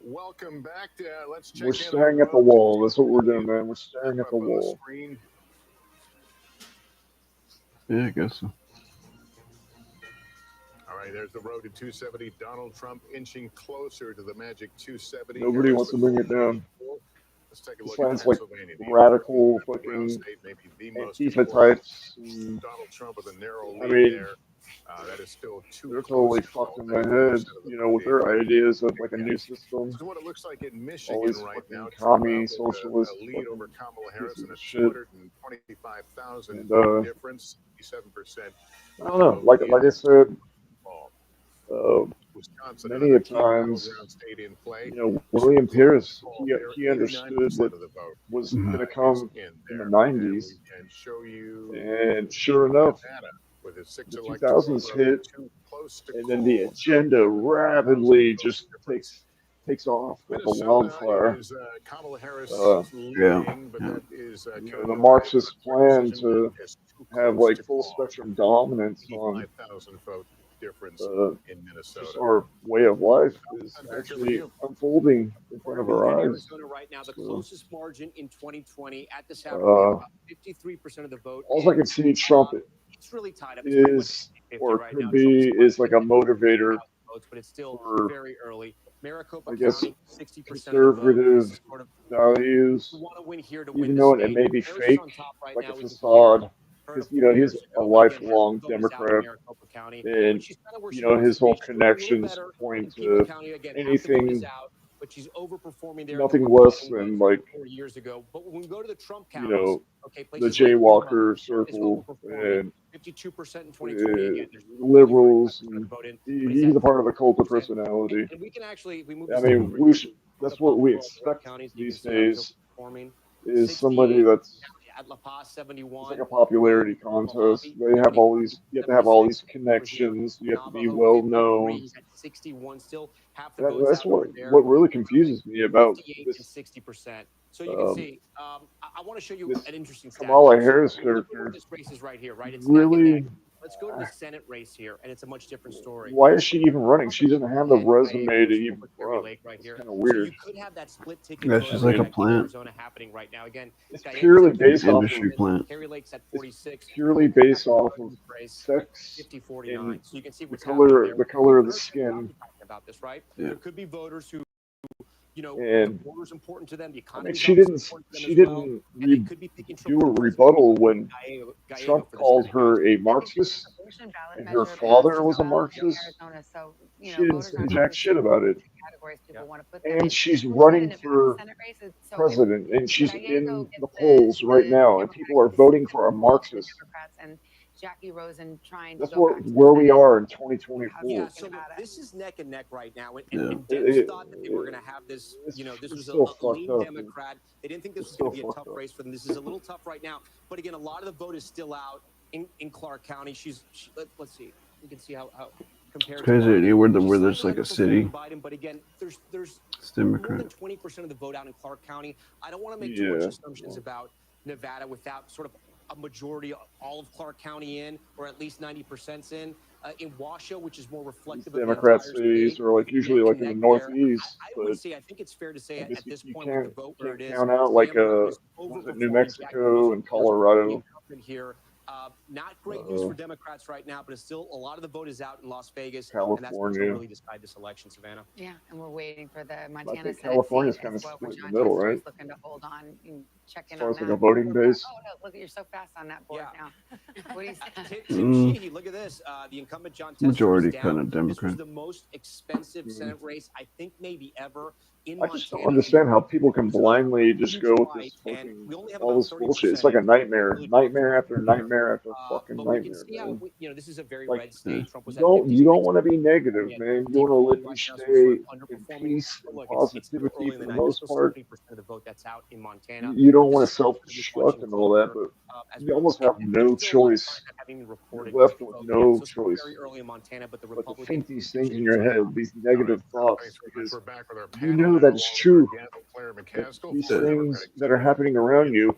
Welcome back to let's check we're in staring at the wall. That's what we're doing, man. We're staring at the on the wall. screen. Yeah, I guess so. All right, there's the road to 270. Donald Trump inching closer to the magic 270. Nobody wants to bring it down. Let's take a This look at sounds like Pennsylvania. radical Brown fucking state, maybe the most Antifa important. types. Donald Trump with a narrow I lead mean, there. That is still too they're close totally to fucked in all the 90% head, of the with their vote. ideas of like a new system. This is what it looks like in All Michigan these right fucking now. Trump commie out with socialist a lead over fucking Kamala Harris pieces and a of shit. 225,000 And difference, 57%. I don't know. Like I said, Wisconsin, many another of key times, battleground state in play. William Pierce, There, he understood 89% what of the vote was Mhm. going to come in in the there. 90s, And show you and sure enough, Nevada with his 6 the electoral 2000s vote, hit, too close to and then the call. agenda rapidly just takes off like a Minnesota wildfire. is Kamala Harris leading, Yeah. but Yeah. that is The Marxist plan to have like full spectrum dominance on 85,000 vote difference in just Minnesota. our way of life is actually unfolding in front of our In eyes. Arizona right now, the So, closest margin in 2020 at the South, about 53% of the vote. all I can see Trump It's really tied up. is, or right could now. be, is like a motivator Votes, but it's still for, very early. Maricopa I guess, County, 60% of the vote. conservative Sort of, values, we want to win here to win even the though state. it may be Harris is fake, on top right like now. a We can facade, her because, to 4 he's years a ago. Again, lifelong her vote is out in Democrat, Maricopa County, and, but she's kind of where she his wants to whole be. She's doing a little connections better point in People to County. Again, half the vote is anything, out, but she's overperforming there. nothing compared less to what than she was like, 4 years ago. But when we go to the Trump you counties, know, okay, the places like jaywalker is circle overperforming. and 52% in 2020. Again, there's liberals, the and vote in, but he's a part of the cult of personality. and we can actually, if we move I this mean, over, that's what we expect counties, you can these see how it's days, overperforming. is somebody that's, At La Paz, it's 71. like a popularity contest. They have all these, you have to have all these connections, you have to be well known. 61, still half the votes That's out over there. what really confuses me about 58 this and 60%. So you can um, see, I want to show you this an interesting stat. Kamala So Harris look at where character. this race is right here, right? It's neck and Really, neck. Let's go to the Senate race here, and it's a much different story. why is she even running? She doesn't have the resume to even Kerry run. Lake right It's here. kind of So you weird. could have that split ticket Yeah, vote she's in like a plant. Arizona happening right now. Again, It's Diane's purely at based off Industry of, plant. Kerry Lake's at 46. purely based off of sex 50-49. and So you can see the what's happening color, there. the color of the There's skin. talking about this, right? Yeah. There could be voters who, you know, And, the border's important to them. The I economy mean, is she obviously didn't, important to them she as well. didn't And they could be picking do a Trump for rebuttal when Gallego Trump for this called Senate her race. a Marxist Abortion ballot and her measure father passed was a in Marxist. Arizona, so She didn't voters say aren't jack always shit about it. categories people want to put them in. And she's Who's running in the for Senate races? So if president, and she's Gallego in gets the polls right now, and people are voting for a the Marxist. Democrats and Jackie Rosen trying to That's go back to where the we Senate. are in Yeah, 2024. so look, this is neck and neck right now, and, Yeah. and Dems thought that they were going to have this. You know, this It's was still a fucked lean up. Democrat. They didn't think this It's was going to still be a fucked tough up. race for them. This is a little tough right now, but again, a lot of the vote is still out in Clark County. Let's see. You can see how compared crazy to anywhere Biden. where She's there's slightly like a underperforming city. Biden, but again, there's It's more Democrat. than 20% of the vote out in Clark County. I don't want to make too much assumptions about Nevada without sort of a majority, all of Clark County in, or at least 90% in Washoe, which is more reflective of the Democrat entire cities state. are like usually like in the Connect there. Northeast, I but would say I think it's fair to say I guess at this you point with the vote where can't it is, count out like Sam Rhodes was it New overperformed Jack Mexico and Nicholson, Colorado. the incumbent here. Not great news for Democrats right now, but it's still a lot of the vote is out in Las Vegas, and that's what's going to California. really decide this election, Savannah. Yeah, and we're waiting for the I Montana think Senate California's seat kind as of well, where split in John the middle, Tester right? is looking to hold on. You can check As in far on as like that. a voting base. Oh no, look, you're so fast on that board now. What do you say? Tim Sheehy, look at this. The incumbent John Tester Majority is down. kind of This was Democrat. the most expensive Senate race, I think, maybe ever in I just don't Montana. understand how people can blindly just go with this And fucking we only have all about this bullshit. 30% It's like a in. nightmare, Really nightmare after nightmare after fucking but we can nightmare, see how, man. this is a very Like red state. Trump was at you don't 56. want to be negative, man. You want to let these Right now, so stay we're sort of in underperforming. peace But and look, it's still positivity early in for the the night. There's most still part. 70% of the vote that's out in Montana. You don't want This to is something we're just self-destruct watching and all that, closer, but as you we almost have and no there's still a lot of signs choice. that haven't even You're reported left the with vote no yet. So still choice very early in Montana, but the but to Republicans think these things in continue your to head, these negative thoughts, because We're back with our you panel know now, that it's true. again, Claire That McCaskill, these former things Democratic that are happening around you,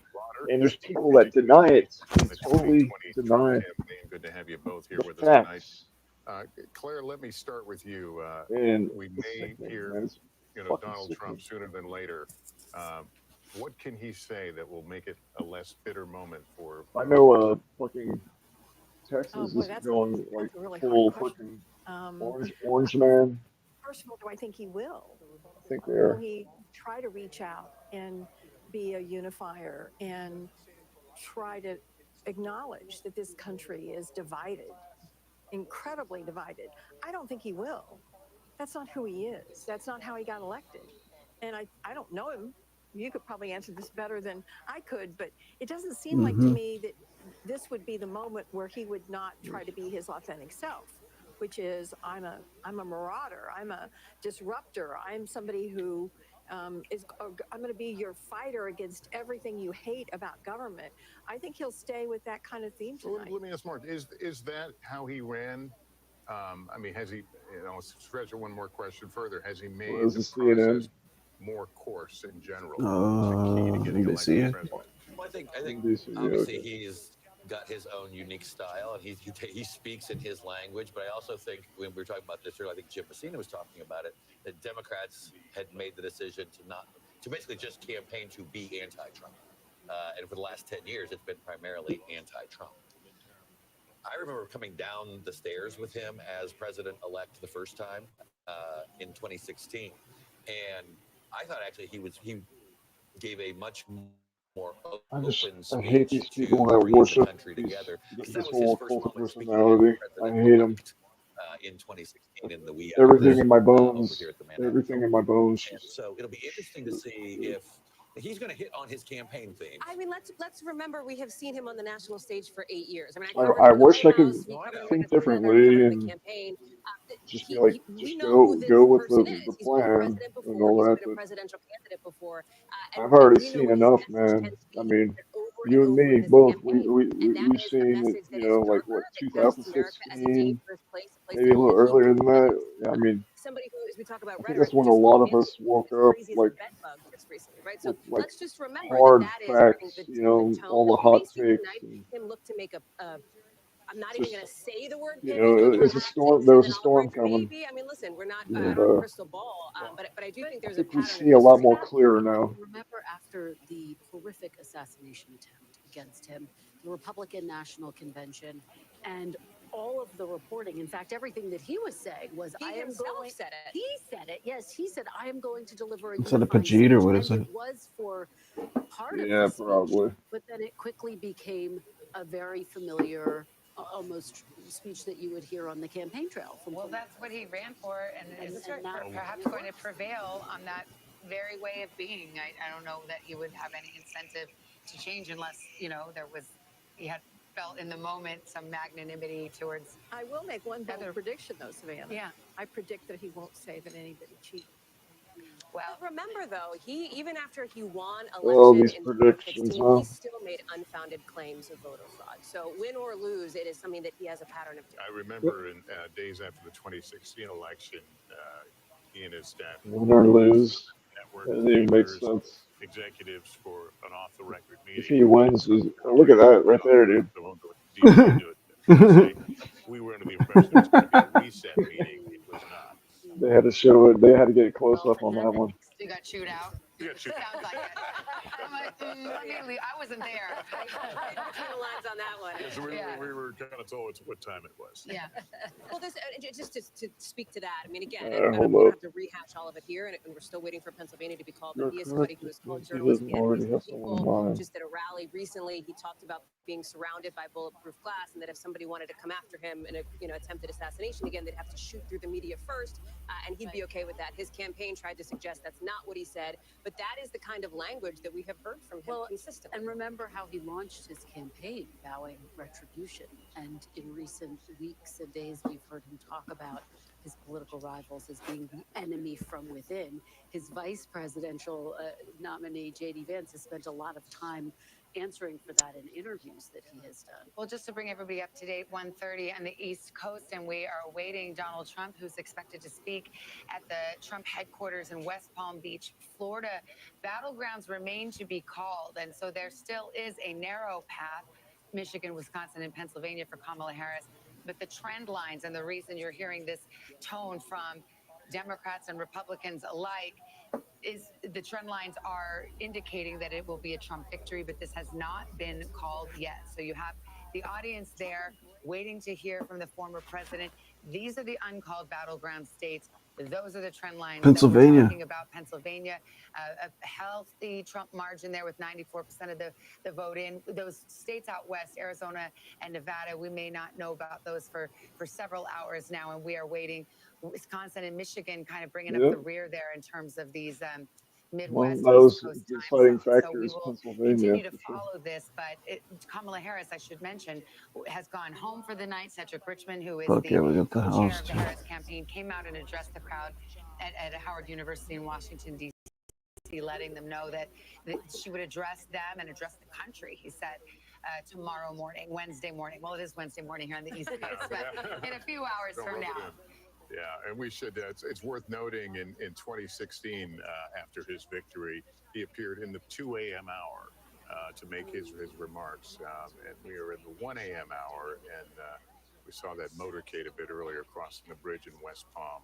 and there's people that deny it and the totally 2020 deny campaign. Good to have you both here the with us tonight. facts. Claire, let me start with you. And We it's may sickening, hear, man. It's fucking Donald sickening. Trump sooner than later. What can he say that will make it a less bitter moment for? I know fucking Oh, Texas boy, is going like a really full hard question. fucking orange man. First of all, do I think he will? I think they Will are. he try to reach out and be a unifier and try to acknowledge that this country is divided, incredibly divided? I don't think he will. That's not who he is. That's not how he got elected. And I don't know him. You could probably answer this better than I could, but it doesn't seem like to me that this would be the moment where he would not try to be his authentic self, which is I'm a marauder, I'm a disruptor, I'm somebody who I'm going to be your fighter against everything you hate about government. I think he'll stay with that kind of theme tonight. Let me ask Mark, is that how he ran? I mean, has he, stretch it one more question further, has he made Well, this the is CNN. process more coarse in general? Key to getting elected NBC. president? Well, I think NBC, obviously okay. he's got his own unique style and he speaks in his language. But I also think when we were talking about this earlier, I think Jim Messina was talking about it, that Democrats had made the decision to basically just campaign to be anti-Trump. And for the last 10 years, it's been primarily anti-Trump. I remember coming down the stairs with him as president-elect the first time in 2016. And I thought actually he gave a much more open I hate these speech people to that bring the worship country these, together. this That was his whole first cult of moment speaking as personality. I hate them. in 2016 in the wee Everything hours in my over bones, here at the Manhattan everything Film in my bones. and so it'll be interesting to see if he's going to hit on his campaign themes. I mean, let's remember we have seen him on the national stage for 8 years. I mean, I wish I could think differently and campaign. just be like, We just know who go this with person the is. He's been plan president and before. all He's that. been a But presidential candidate before. I've already we know seen what his enough, message man. tends to be. I mean, Over you and over in me his both. campaign. And that We've is a seen, message that you is know, like what darker, that goes to America as a 2016, dangerous place, a place maybe a that little will keep earlier than that. dividing. I mean, Somebody who, as we talk about I think rhetoric, that's when a just lot called of us Nancy woke as up crazy as like a bed bug just recently, right? So with like let's just remember hard that is, I think, facts, the you know, tone all that the we may hot see takes. tonight. And Him look to make I'm not even just, going to say the word you pivot. know, it's a storm. There was a storm coming. Maybe. I mean, listen, we're not. I And don't have a crystal ball, but I do think I there's a think we pattern see in a lot history. more clearer now. Remember, after the horrific assassination attempt against him, the Republican National Convention, and all of the reporting, in fact, everything that he was saying was, He I am himself going. said it. He said it. Yes, he said, I am going to deliver a Is that a unifying Pajit or speech. what is And it? it was for part of Yeah, the speech, probably. but then it quickly became a very familiar, almost speech that you would hear on the campaign trail. Well, that's what he ran for, and is now perhaps going to prevail on that very way of being. I don't know that he would have any incentive to change unless, he had felt in the moment some magnanimity towards. I will make one bold prediction, though, Savannah. Yeah. I predict that he won't say that anybody cheated. Well, remember though, he even after he won All election these in predictions, 2016, huh? he still made unfounded claims of voter fraud. So win or lose, it is something that he has a pattern of doing. I remember in days after the 2016 election, he and his staff Win or lose. network Doesn't even make sense. executives for an off-the-record If meeting. he wins, look at that right there, dude. I won't go deeply into it. Say, we were under the impression it was going to be a reset meeting. It was not. They had to show it. They had to get close up on that one. you got chewed out. We got chewed Sounds like it. I'm like, let me leave. I wasn't there. Between the lines on that one. Yeah, so we were kind of told what time it was. Yeah. Well, this just to speak to that. I mean, again, Yeah, I don't hold want to up. have to rehash all of it here, and we're still waiting for Pennsylvania to be called. You're But he is somebody correct. who has called He journalists doesn't already have people. someone in mind. Just at a rally recently, he talked about being surrounded by bulletproof glass, and that if somebody wanted to come after him in a attempted assassination again, they'd have to shoot through the media first, and he'd be okay with that. His campaign tried to suggest that's not what he said, but that is the kind of language that we have heard from him consistently. And remember how he launched his campaign vowing retribution. And in recent weeks and days, we've heard him talk about his political rivals as being the enemy from within. His vice presidential nominee, J.D. Vance, has spent a lot of time answering for that in interviews that he has done. Well, just to bring everybody up to date, 1:30 on the East Coast, and we are awaiting Donald Trump, who's expected to speak at the Trump headquarters in West Palm Beach, Florida. Battlegrounds remain to be called, and so there still is a narrow path, Michigan, Wisconsin, and Pennsylvania for Kamala Harris. But the trend lines and the reason you're hearing this tone from Democrats and Republicans alike is the trend lines are indicating that it will be a Trump victory, but this has not been called yet. So you have the audience there waiting to hear from the former president. These are the uncalled battleground states. Those are the trend lines. Pennsylvania. That we're talking about Pennsylvania, a healthy Trump margin there with 94% of the vote in. Those states out west, Arizona and Nevada, we may not know about those for several hours now, and we are waiting. Wisconsin and Michigan kind of bringing up the rear there in terms of these Midwest. One of those East Coast deciding time zones. So we factors, will Pennsylvania. continue to for sure. follow this, but Kamala Harris, I should mention, has gone home for the night. Cedric Richmond, who is Fuck yeah, we got the co-chair house of the too. Harris campaign, came out and addressed the crowd at Howard University in Washington, D.C., letting them know that she would address them and address the country, he said, tomorrow morning, Wednesday morning. Well, it is Wednesday morning here on the East Coast, but in a few hours Don't from rub it now. in. Yeah, and we should. It's worth noting in 2016, after his victory, he appeared in the 2 a.m. hour to make his remarks, and we are in the 1 a.m. hour, and we saw that motorcade a bit earlier crossing the bridge in West Palm.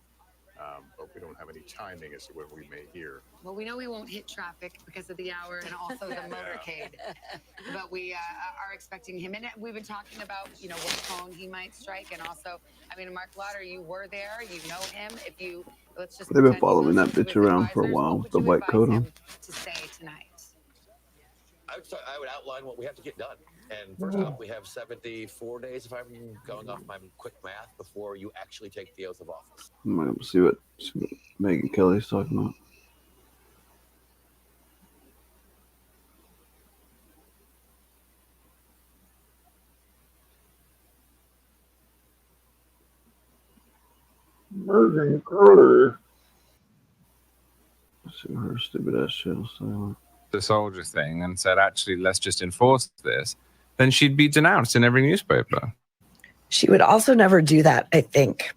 But we don't have any timing as to when we may hear. Well, we know we won't hit traffic because of the hour and also the motorcade, but we are expecting him. And we've been talking about, what tone he might strike. And also, Mark Lauder, you were there, you know him. Let's just They've been pretend you following that listened bitch to his around for a advisors. while What with the would you white coat advise on. him to say tonight? I would outline what we have to get done. And first off, we have 74 days, if I'm going off my quick math, before you actually take the oath of office. I'm gonna see what Megyn Kelly's talking about. Merging Carter. Let's see what her stupid ass shit will say. The soldier thing and said, actually, let's just enforce this, then she'd be denounced in every newspaper. She would also never do that, I think.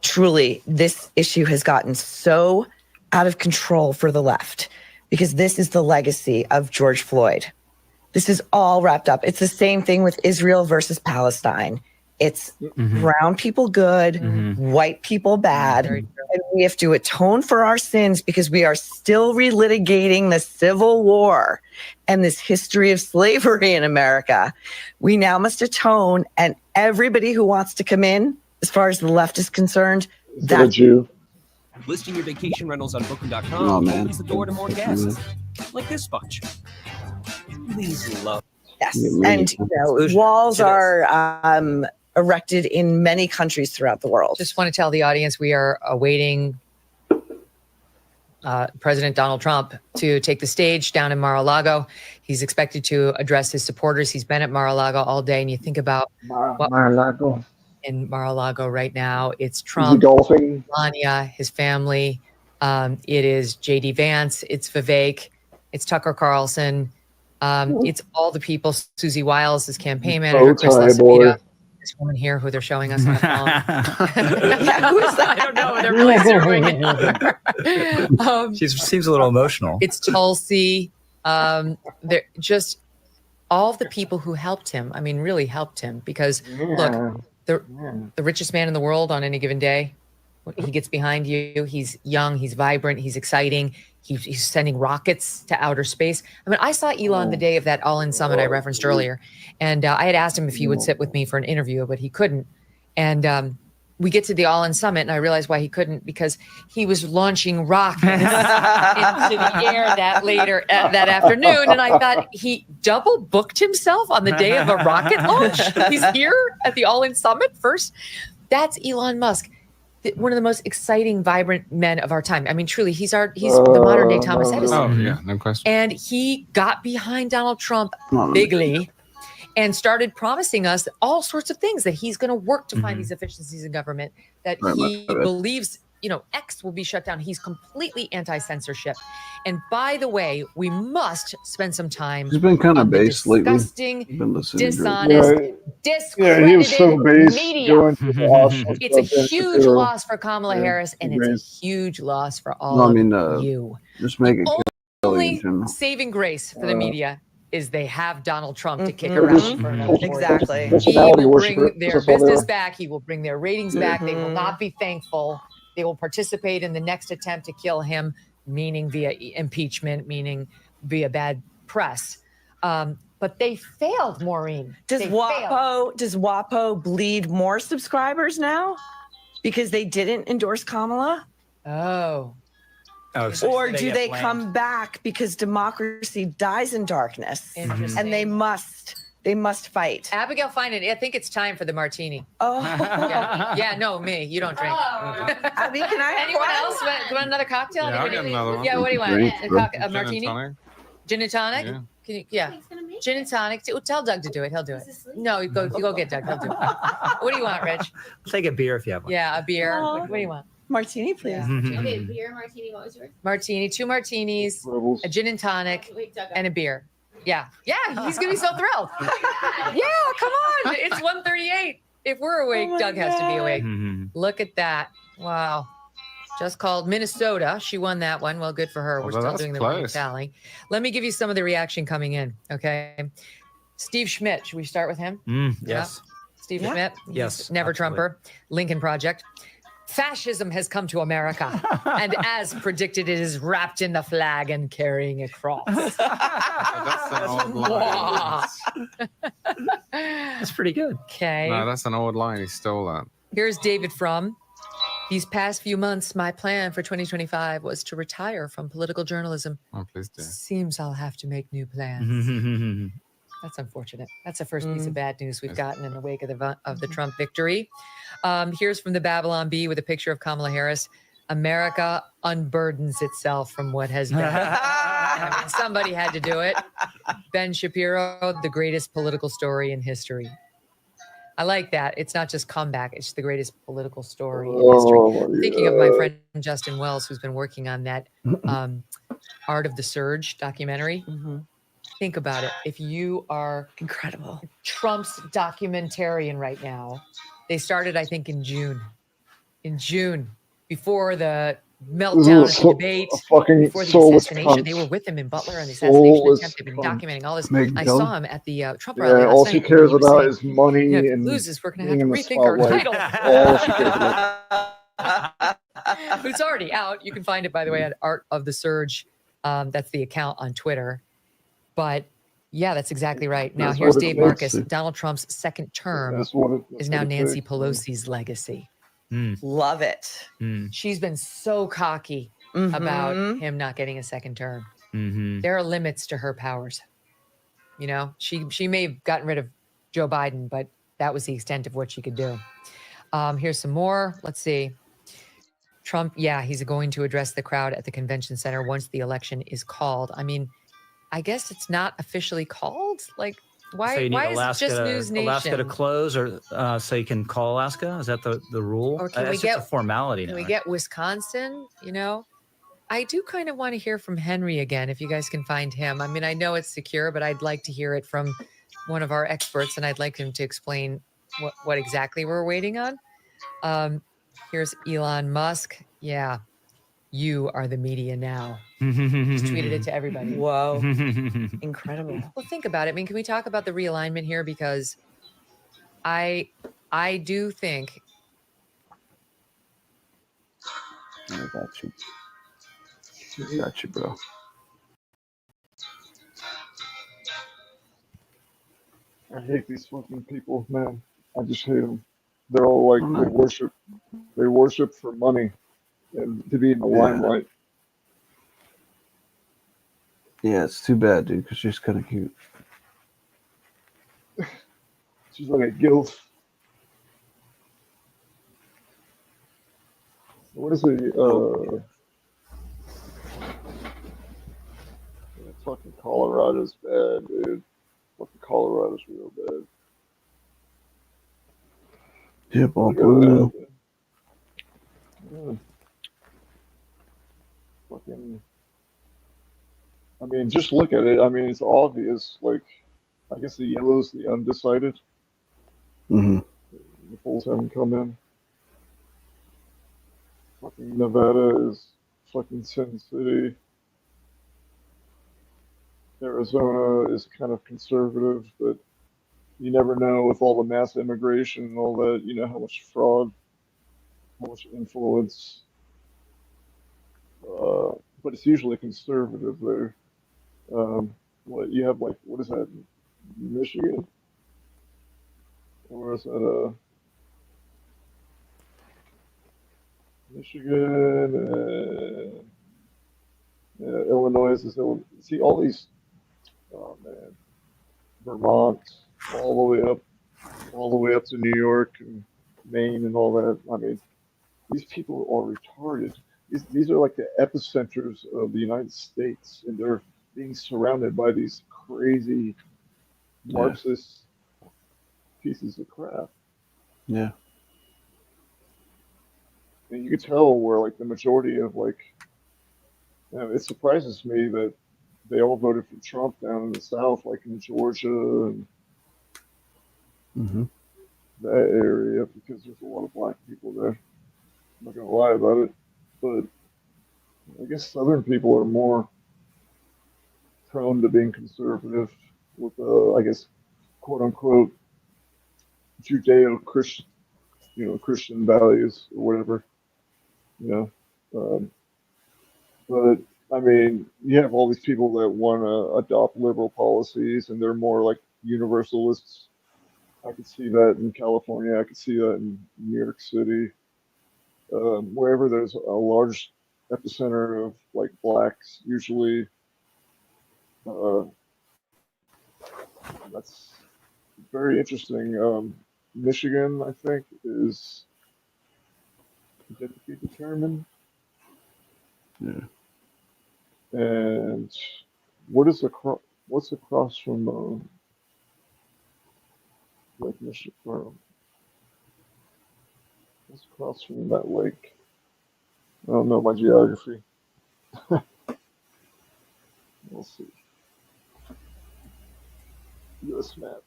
Truly, this issue has gotten so out of control for the left because this is the legacy of George Floyd. This is all wrapped up. It's the same thing with Israel versus Palestine. It's brown people good, white people bad. And we have to atone for our sins because we are still relitigating the Civil War and this history of slavery in America. We now must atone, and everybody who wants to come in, as far as the left is concerned, that's you. Listing your vacation rentals on Booking.com Oh, man. opens the door to more guests, like this bunch. Please love. yes. And walls are erected in many countries throughout the world. Just want to tell the audience we are awaiting President Donald Trump to take the stage down in Mar-a-Lago. He's expected to address his supporters. He's been at Mar-a-Lago all day, and you think about what Mar-a-Lago. in Mar-a-Lago right now. It's Trump, golfing. Melania, his family, It is JD Vance. It's Vivek. It's Tucker Carlson. It's all the people. Susie Wiles, his campaign manager. Chris Lasavita. This woman here who they're showing us on the phone. Yeah, who is that? I don't know. They're really zeroing in on her. She seems a little emotional. It's Tulsi. They're just all of the people who helped him. I mean, really helped him because look, the richest man in the world on any given day, he gets behind you. He's young. He's vibrant. He's exciting. He's sending rockets to outer space. I mean, I saw Elon the day of that All-In Summit I referenced earlier, and I had asked him if he would sit with me for an interview, but he couldn't. And we get to the All-In Summit, and I realized why he couldn't, because he was launching rockets into the air that afternoon. And I thought he double booked himself on the day of a rocket launch. He's here at the All-In Summit first. That's Elon Musk. One of the most exciting, vibrant men of our time. I mean, truly, he's the modern day Thomas Edison. Oh, yeah, no question. And he got behind Donald Trump bigly and started promising us all sorts of things, that he's going to work to find these efficiencies in government, that he believes, X will be shut down. He's completely anti-censorship. And by the way, we must spend some time. He's been kind of base lately. Disgusting, Been listening to dishonest, discredited he was so base media. going to the Oscars It's a stuff huge yesterday. loss for Kamala Harris, and it's a huge loss for all of you. Just make it Kelly in Only general. saving grace for the media is they have Donald Trump to kick around for another 4 years. Exactly. He Personality will worshiper. bring their That's all they business are. back. He will bring their ratings back. They will not be thankful. They will participate in the next attempt to kill him, meaning via impeachment, meaning via bad press. But they failed, Maureen. Does They failed. WAPO bleed more subscribers now because they didn't endorse Kamala? Oh. So Or do get they blamed. come back because democracy dies in darkness Interesting. and they must fight? Abigail Finan, I think it's time for the martini. Oh, Yeah, no, me. You don't drink. Abby, can I have Anyone one? else want another cocktail? Yeah, I'll Anybody- get another one. Yeah, what do you want? Drink, A Gin martini? and tonic? Gin and tonic? Yeah. Can you, yeah. Gin and tonic. Tell Doug to do it. He'll do it. No, you go get Doug. He'll do it. What do you want, Rich? I'll take a beer if you have one. Yeah, a beer. Aw. What do you want? Martini, please. Okay, beer, martini. What was yours? Martini, 2 martinis, Rebels. a gin and tonic, Wait, Doug. and a beer. Yeah, he's gonna be so thrilled. Yeah, come on. It's 1:38. If we're awake, Oh my Doug has to be God. awake. Mhm. Look at that. Wow. Just called Minnesota. She won that one. Well, good for her. We're Although still that's doing the close. winning tally. Let me give you some of the reaction coming in. Okay. Steve Schmidt. Should we start with him? Yes. Steve Yeah. Schmidt. Yes, He's Never absolutely. Trumper. Lincoln Project. Fascism has come to America. And as predicted, it is wrapped in the flag and carrying a cross. That's an old line. That's pretty good. Okay. No, that's an old line. He stole that. Here's David Frum. These past few months, my plan for 2025 was to retire from political journalism. Oh, please do. Seems I'll have to make new plans. That's unfortunate. That's the first piece of bad news we've gotten in the wake of the Trump victory. Here's from the Babylon Bee with a picture of Kamala Harris. America unburdens itself from what has been. I mean, somebody had to do it. Ben Shapiro, the greatest political story in history. I like that. It's not just comeback. It's the greatest political story in history. Thinking of my friend Justin Wells, who's been working on that Art of the Surge documentary. Think about it. If you are Incredible. Trump's documentarian right now, they started, I think, in June. In June, before the meltdown of the debate, fucking before the soulless assassination. They cunt. were with him in Butler on the assassination Soulless attempt. They've been cunt. documenting all this. Megan I Kelly? saw him at the Trump rally. Yeah, last all night, she and cares he was about saying, is money "You know, if it and loses, we're going to being have in to the rethink our spotlight. title." All she cares about. But it's already out. You can find it, by the way, at Art of the Surge. That's the account on Twitter. But yeah, that's exactly right. Now, That's here's what it Dave makes Marcus. it. Donald Trump's second term That's what it is now what it Nancy takes. Pelosi's legacy. Love it. She's been so cocky about him not getting a second term. There are limits to her powers. You know, she may have gotten rid of Joe Biden, but that was the extent of what she could do. Here's some more. Let's see. Trump, yeah, he's going to address the crowd at the convention center once the election is called. I mean, I guess it's not officially called. Like, why? So you need Why Alaska, is it just News Nation? Alaska to close, or so you can call Alaska? Is that the rule? Or can That's we just get a formality Can now. we get Wisconsin? You know, I do kind of want to hear from Henry again, if you guys can find him. I mean, I know it's secure, but I'd like to hear it from one of our experts, and I'd like him to explain what exactly we're waiting on. Here's Elon Musk. Yeah, you are the media now. Just tweeted it to everybody. Whoa. Incredible. Well, think about it. I mean, can we talk about the realignment here? Because I do think I got you. Got you, bro. I hate these fucking people, man. I just hate them. They're all like they worship for money and to be in the limelight. Yeah, it's too bad, dude, because she's kind of cute. She's like a gilf. What is it? Fucking Colorado's bad, dude. Fucking Colorado's real bad. Yep, all Look at blue. that. Yeah. Fucking. I mean, just look at it. I mean, it's obvious. Like, I guess the yellow's the undecided. Mm-hmm. The polls haven't come in. Fucking Nevada is fucking Sin City. Arizona is kind of conservative, but you never know with all the mass immigration and all that, you know, how much fraud, how much influence. But it's usually conservative there. What you have, like, what is that, Michigan? Or is that Michigan? Illinois is Illinois. See all these, oh man, Vermont, all the way up to New York and Maine and all that. I mean, these people are retarded. These are like the epicenters of the United States, and they're being surrounded by these crazy Marxist pieces of crap. Yeah. And you can tell where like the majority of like, you know, it surprises me that they all voted for Trump down in the South, like in Georgia and that area, because there's a lot of black people there. I'm not gonna lie about it, but I guess Southern people are more prone to being conservative with, I guess, quote unquote, Judeo-Christian, Christian values or whatever, but I mean, you have all these people that want to adopt liberal policies, and they're more like universalists. I could see that in California. I could see that in New York City. Wherever there's a large epicenter of like blacks, usually that's very interesting. Michigan, I think, is yet to be determined. Yeah. And what's across from Lake Michigan? What's across from that lake? I don't know my geography. We'll see. U.S. map.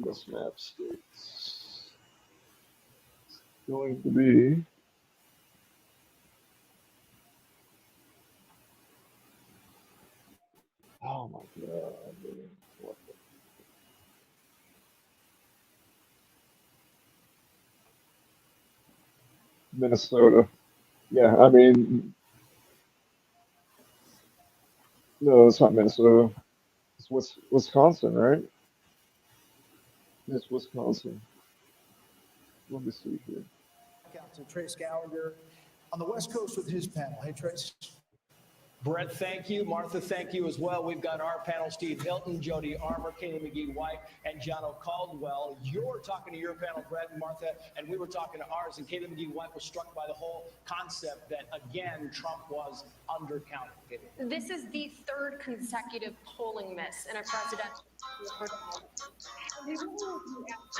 U.S. map states. It's going to be oh my god. What the... Minnesota. Yeah, I mean, no, it's not Minnesota. It's Wisconsin, right? It's Wisconsin. Let me see here. Out to Trace Gallagher on the West Coast with his panel. Hey, Trace. Brett, thank you. Martha, thank you as well. We've got our panel, Steve Hilton, Jody Armour, Katie McGee-White, and Jono Caldwell. You're talking to your panel, Brett and Martha, and we were talking to ours, and Katie McGee-White was struck by the whole concept that, again, Trump was undercounted. This is the third consecutive polling miss in a presidential.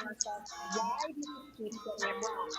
ourselves, why do you keep getting it wrong?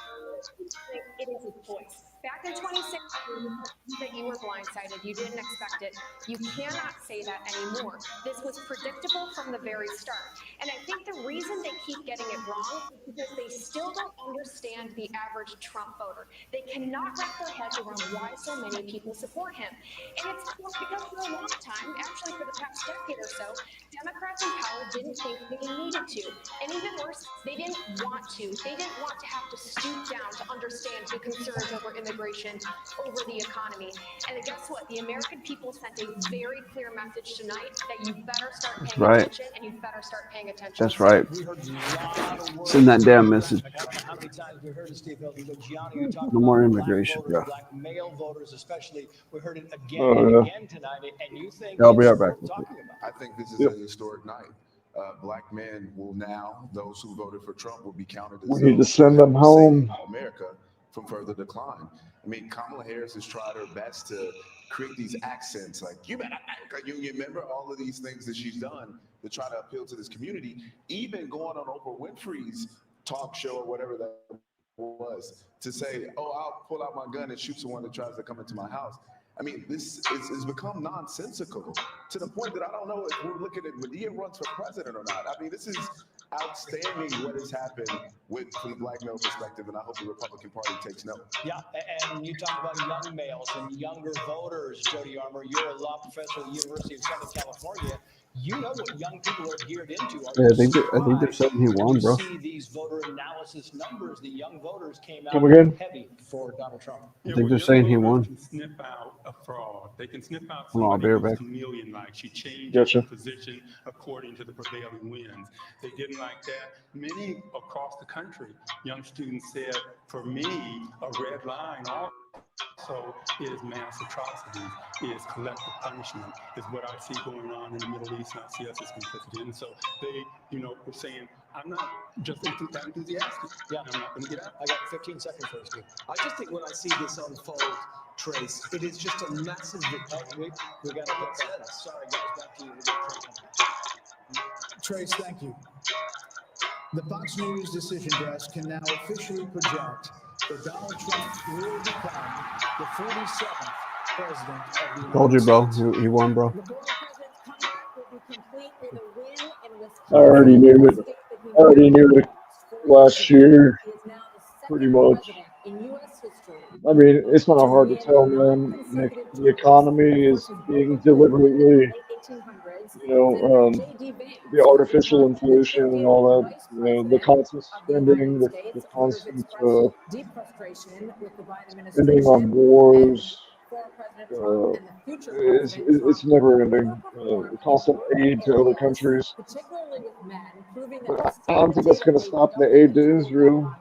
It is a choice. Back in 2016, that you were blindsided, you didn't expect it. You cannot say that anymore. This was predictable from the very start. And I think the reason they keep getting it wrong is because they still don't understand the average Trump voter. They cannot wrap their heads around why so many people support him. And it's because for a long time, actually for the past decade or so, Democrats in power didn't think they needed to. And even worse, they didn't want to. They didn't want to have to stoop down to understand the concerns over immigration, over the economy. And guess what? The American people sent a very clear message tonight that you better start paying right. attention, and you better start paying attention. That's right. Send that damn message. How many times we heard it, Steve Hilton, but Gianni, you're talking No more about immigration, black voters, bro. black male voters especially. We heard it again Oh, and yeah. again tonight, and you think I'll be it's right back. worth talking about. I think this is Yep. a historic night. Black men will now, those who voted for Trump will be counted as We need to those send them who home. saved America from further decline. I mean, Kamala Harris has tried her best to create these accents like, you better thank a union member, all of these things that she's done to try to appeal to this community, even going on Oprah Winfrey's talk show or whatever that was to say, oh, I'll pull out my gun and shoot someone that tries to come into my house. I mean, this is become nonsensical to the point that I don't know if we're looking at Medea runs for president or not. I mean, this is outstanding what has happened from the black male perspective, and I hope the Republican Party takes note. Yeah, and you talk about young males and younger voters, Jody Armour. You're a law professor at the University of Southern California. You know what young people are geared into. Are Yeah, I you think they're surprised saying he won, to bro. see these voter analysis numbers? The young voters came out Come again? heavy for Donald Trump. I think they're saying he won. Can sniff out a fraud. They can sniff out Hold on, I'll be somebody right who's back. chameleon-like. She changed Gotcha. her position according to the prevailing winds. They didn't like that. Many across the country, young students said, for me, a red line also is mass atrocities, is collective punishment, is what I see going on in the Middle East, and I see us as complicit in. So they, were saying, I'm not just enthusiastic. Yeah. I'm not going to get out. I got 15 seconds first. I just think when I see this unfold, Trace, it is just a massive victory. We got to get that. Sorry, guys, back to you. Trace, thank you. The Fox News decision desk can now officially project that Donald Trump will become the 47th president of the United Told you, bro. States. He won, bro. The Florida president's comeback will be complete with a win in Wisconsin. I already knew it. I already knew it last year, He is now the pretty second much. president in U.S. history. I mean, it's not hard to tell, man. The economy is being deliberately, the artificial inflation and all that, the constant spending, the constant Deep frustration with the Biden spending on administration. wars. Former President Trump and the future President It's never ending. Constant aid to other countries. particularly with men, proving But that I don't think that's going to stop the aid to Israel.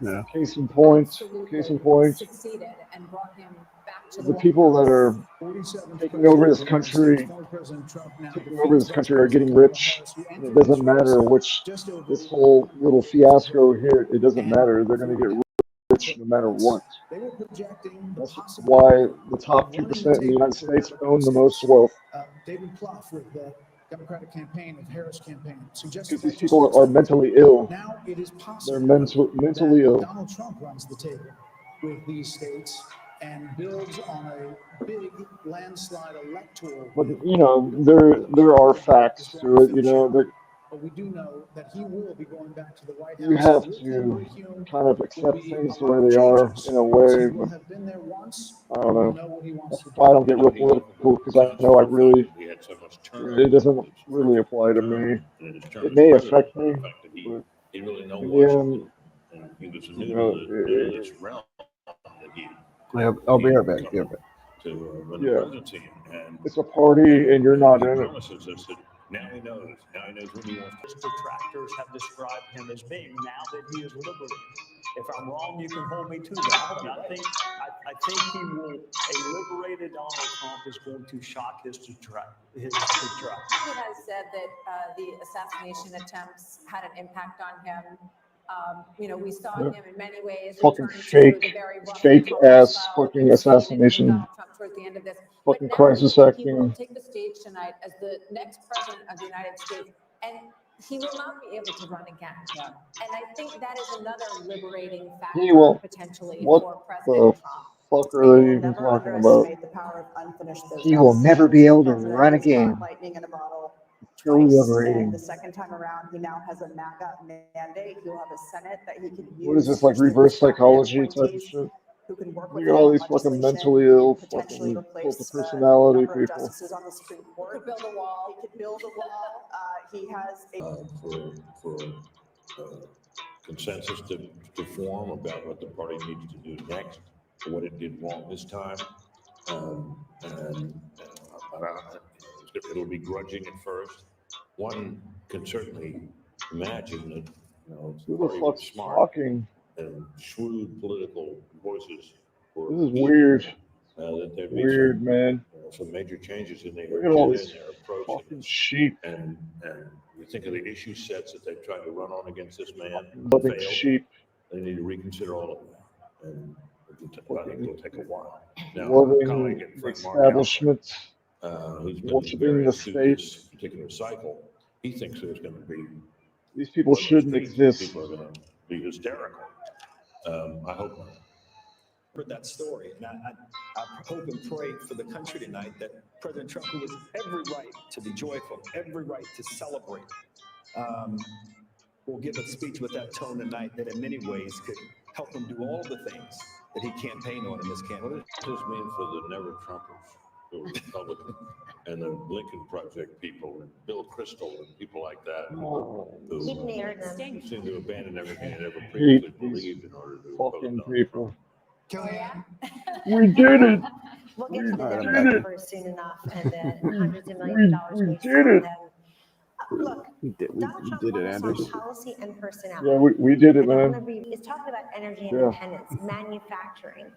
Yeah. Case in point, succeeded and brought him back to the people that are taking over this country, are getting rich. And it doesn't matter which, this whole little fiasco here, it doesn't matter. They're going to get rich no matter what. That's why the top 2% in the United States own the most wealth. David Plouffe with the Democratic campaign of Harris campaign suggested Because these people are mentally ill. now it is They're possible mentally ill. Donald Trump runs the table with these states and builds on a big landslide electoral. But there are facts to it. But we do know that he will be going back to the White House. You have to kind of accept things the way they are in a way. But Have been there once. I don't know. Know what he wants to That's why I don't get real political, because I know it doesn't really apply to me. It may affect me, but in the end, I'll be right back. Yeah. It's a party and you're not in it. Now he knows. Now he knows what he wants. His detractors have described him as being, now that he is liberated. If I'm wrong, you can hold me to that. But I think he will. A liberated Donald Trump is going to shock his detractors. He has said that the assassination attempts had an impact on him. We saw him in many ways. Fucking fake ass fucking assassination. Towards the end of this. Fucking crisis He will acting. take the stage tonight as the next president of the United States. And he will not be able to run again. And I think that is another liberating factor He will. potentially What for the President Trump. fuck are they even talking about? The power of unfinished business. He will never be able to run President has again. caught lightning in a bottle So twice, liberating. and the second time around, he now has a MAGA mandate. He'll have a Senate that he can use. What is this, like reverse psychology type of shit? Who can work Look with at all him these on fucking legislation, mentally ill, potentially fucking replace cult of personality number of people. justices on the Supreme Court. He could build a wall. He could build a wall. He has a for consensus to form about what the party needs to do next, what it did wrong this time. It'll be grudging at first. One can certainly imagine that, Who the very fuck's smart talking? and shrewd political voices were This is weird. that there'd be Weird, man. some major changes in their Look at all agenda these and their approach. fucking sheep. And you think of the issue sets that they've tried to run on against this man. Loving failed. sheep. They need to reconsider all of that. And I think it'll take a while. Now, Loving colleague at Frank Mark establishment. who's been Worshiping very the astute in this state. particular cycle, he thinks there's going to be These people shouldn't exist. people are going to be hysterical. I hope not. Heard that story, and I hope and pray for the country tonight that President Trump, who has every right to be joyful, every right to celebrate, will give a speech with that tone tonight that in many ways could help him do all the things that he campaigned on in this campaign. What does this mean for the Never Trumpers, the Republican, and the Lincoln Project people, and Bill Kristol, and people like that, who seem to abandon everything they ever previously believed in order to Fucking people. Kellyanne? We did it. We'll get We to the did Democrat it. numbers soon enough, and then hundreds of millions of dollars We wasted did on it. them. We did it, Anders. On policy and personality. Yeah, we did it, And I man. wanna it's talking about energy Yeah. independence, manufacturing,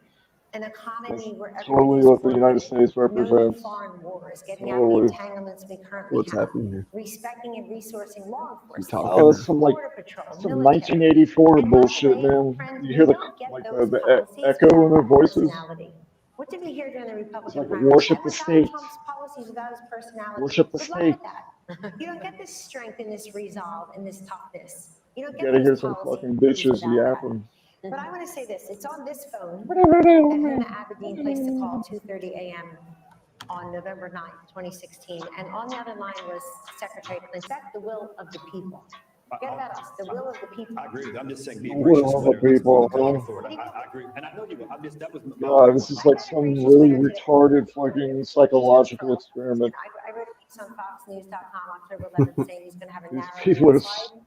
an economy where Totally what the United States no represents. foreign wars, getting out of the Totally. entanglements we currently What's have, happening here? respecting and resourcing law enforcement, talking Oh, it's some like border patrol, some military. 1984 bullshit, man. You hear the like the echo in their voices. Personality. What did we hear during the Republican It's like primary? worship the Donald state. Trump's policies without his personality. Worship the Good luck state. with that. You don't get this strength and this resolve and this toughness. You don't You get gotta hear those some policies fucking bitches without that. yapping. But I want to say this, it's on this phone Whatever it is, that man. Hannah Aberdeen placed a call 2:30 a.m. on November 9th, 2016. And on the other line was Secretary Clinton. That's the will of the people. Forget about us, the will of the people. I agree with you. I'm just saying, be The gracious will of the with it. people, Call huh? for it. I agree, and I know you will. I'm just, that was. God, this is like some really retarded fucking psychological experiment. I wrote a piece on FoxNews.com October 11th saying he's going to have a These narrow people are. landslide.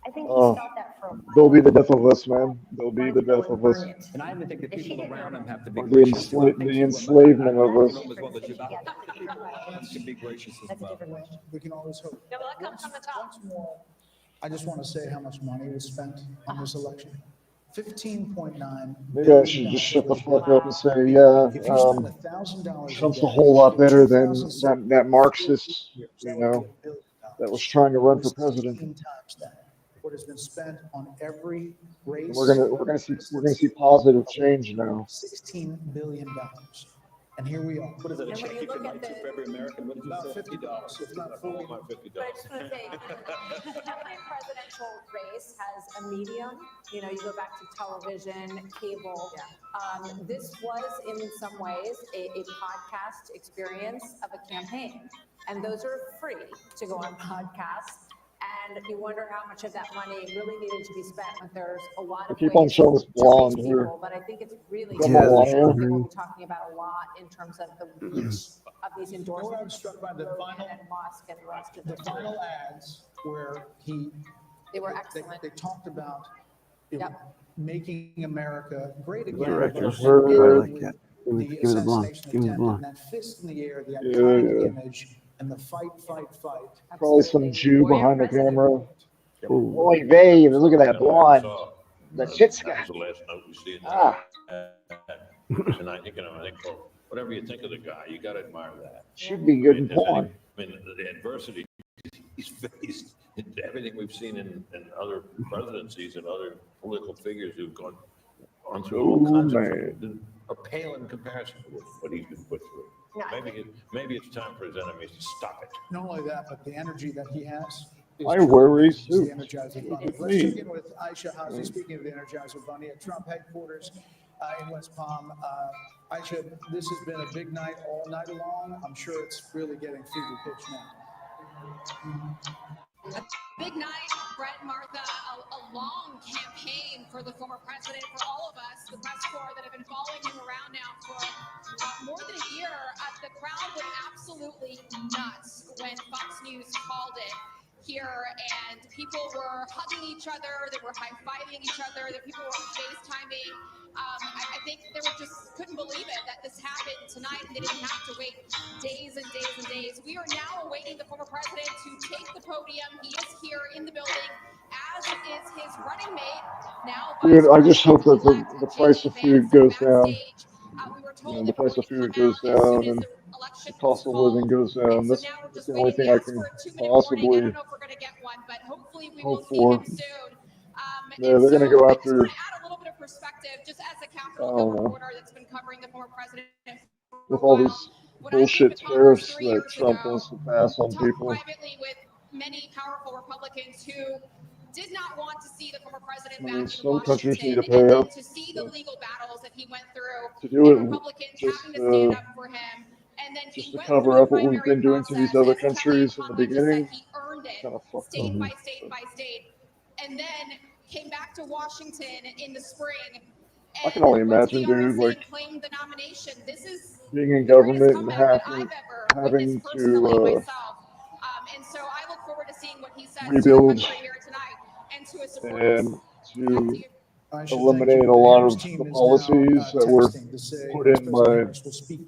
I think he's Oh, felt that for a while. they'll be the death of us, man. They'll be the death of us. And I even think the people around him have to be Or gracious. too. I think the he will. enslavement of us. I know as well that you should be gracious as well. We can always hope. Yeah, well, that comes from the top. Once more, I just want to say how much money was spent on this election. 15.9. Maybe I should just shut the fuck up and say, yeah, If you spend $1,000 Trump's a whole lot better than that Marxist, you know, that was trying to run for president. 16 times that. What has been spent on every race. We're gonna see positive change now. $16 billion. And here we are. What is it, a And when check you you look can at write to the- for every American? What did you About say? $50, if not $40. My $50. But I just want to say, every presidential race has a medium. You know, you go back to television, cable. This was, in some ways, a podcast experience of a campaign. And those are free to go on podcasts. And you wonder how much of that money really needed to be spent, but there's a lot of Keep ways on showing us to blonde reach here. people, but I think it's really Come on, something man. we'll be talking about a lot in terms of the reach of these You know what I'm endorsements. struck by the final, And Musk and the rest of the them. final ads where They were they excellent. talked about you know, Yep. making America great again. Directors. but I ending like with that. Give me the the blonde. assassination Give me the attempt blonde. and that fist in the air, the Yeah, iconic yeah. image, and the fight. Probably some Jew behind the camera. Ooh. Oy vey, look at that blonde. The That Chitska. was the last note we see in there. Ah. And I think, well, whatever you think of the guy, you got to admire that. Should be good in porn. I mean, the adversity he's faced, everything we've seen in other presidencies and other political figures who've gone on through all Oh, kinds man. are pale in comparison with what he's been put through. No, I Maybe it's time for his enemies to stop it. Not only that, but the energy that he has, is I Trump. wear a It's the suit. Energizer Look Bunny. at Let's me. check in with Aisha Hazi. Speaking of the Energizer Bunny at Trump headquarters in West Palm. Aisha, this has been a big night all night long. I'm sure it's really getting fever pitch now. Big night, Brett, Martha, a long campaign for the former president, for all of us, the press corps that have been following him around now for more than a year. The crowd went absolutely nuts when Fox News called it here, and people were hugging each other, they were high-fiving each other, the people were FaceTiming. I think they were just couldn't believe it that this happened tonight, and they didn't have to wait days and days and days. We are now awaiting the former president to take the podium. He is here in the building, as is his running mate. Now, Dude, I just hope that the price of food goes down. The price of food goes down and the cost of living goes down. That's the only thing I can possibly hope for. Yeah, they're going to go after, I don't know, with all these bullshit tariffs that Trump wants to pass on people. With many powerful Republicans who did not want to see the former president I back mean, in some countries need Washington, to pay and up then to see the legal battles that he went through, to do and it Republicans just having to stand up for him, and then just he to went cover through up what we've been doing to these other countries in the beginning. he earned it Kind of fucked state up. by state by state, and then came back to Washington in the spring. I can only And imagine, the dude, RNC like claimed the nomination. This is being in the greatest government and comeback that I've ever having witnessed personally to myself. And so I look forward to seeing what he says to the rebuild country here tonight and to his supporters. and to eliminate a lot of the policies that were put in by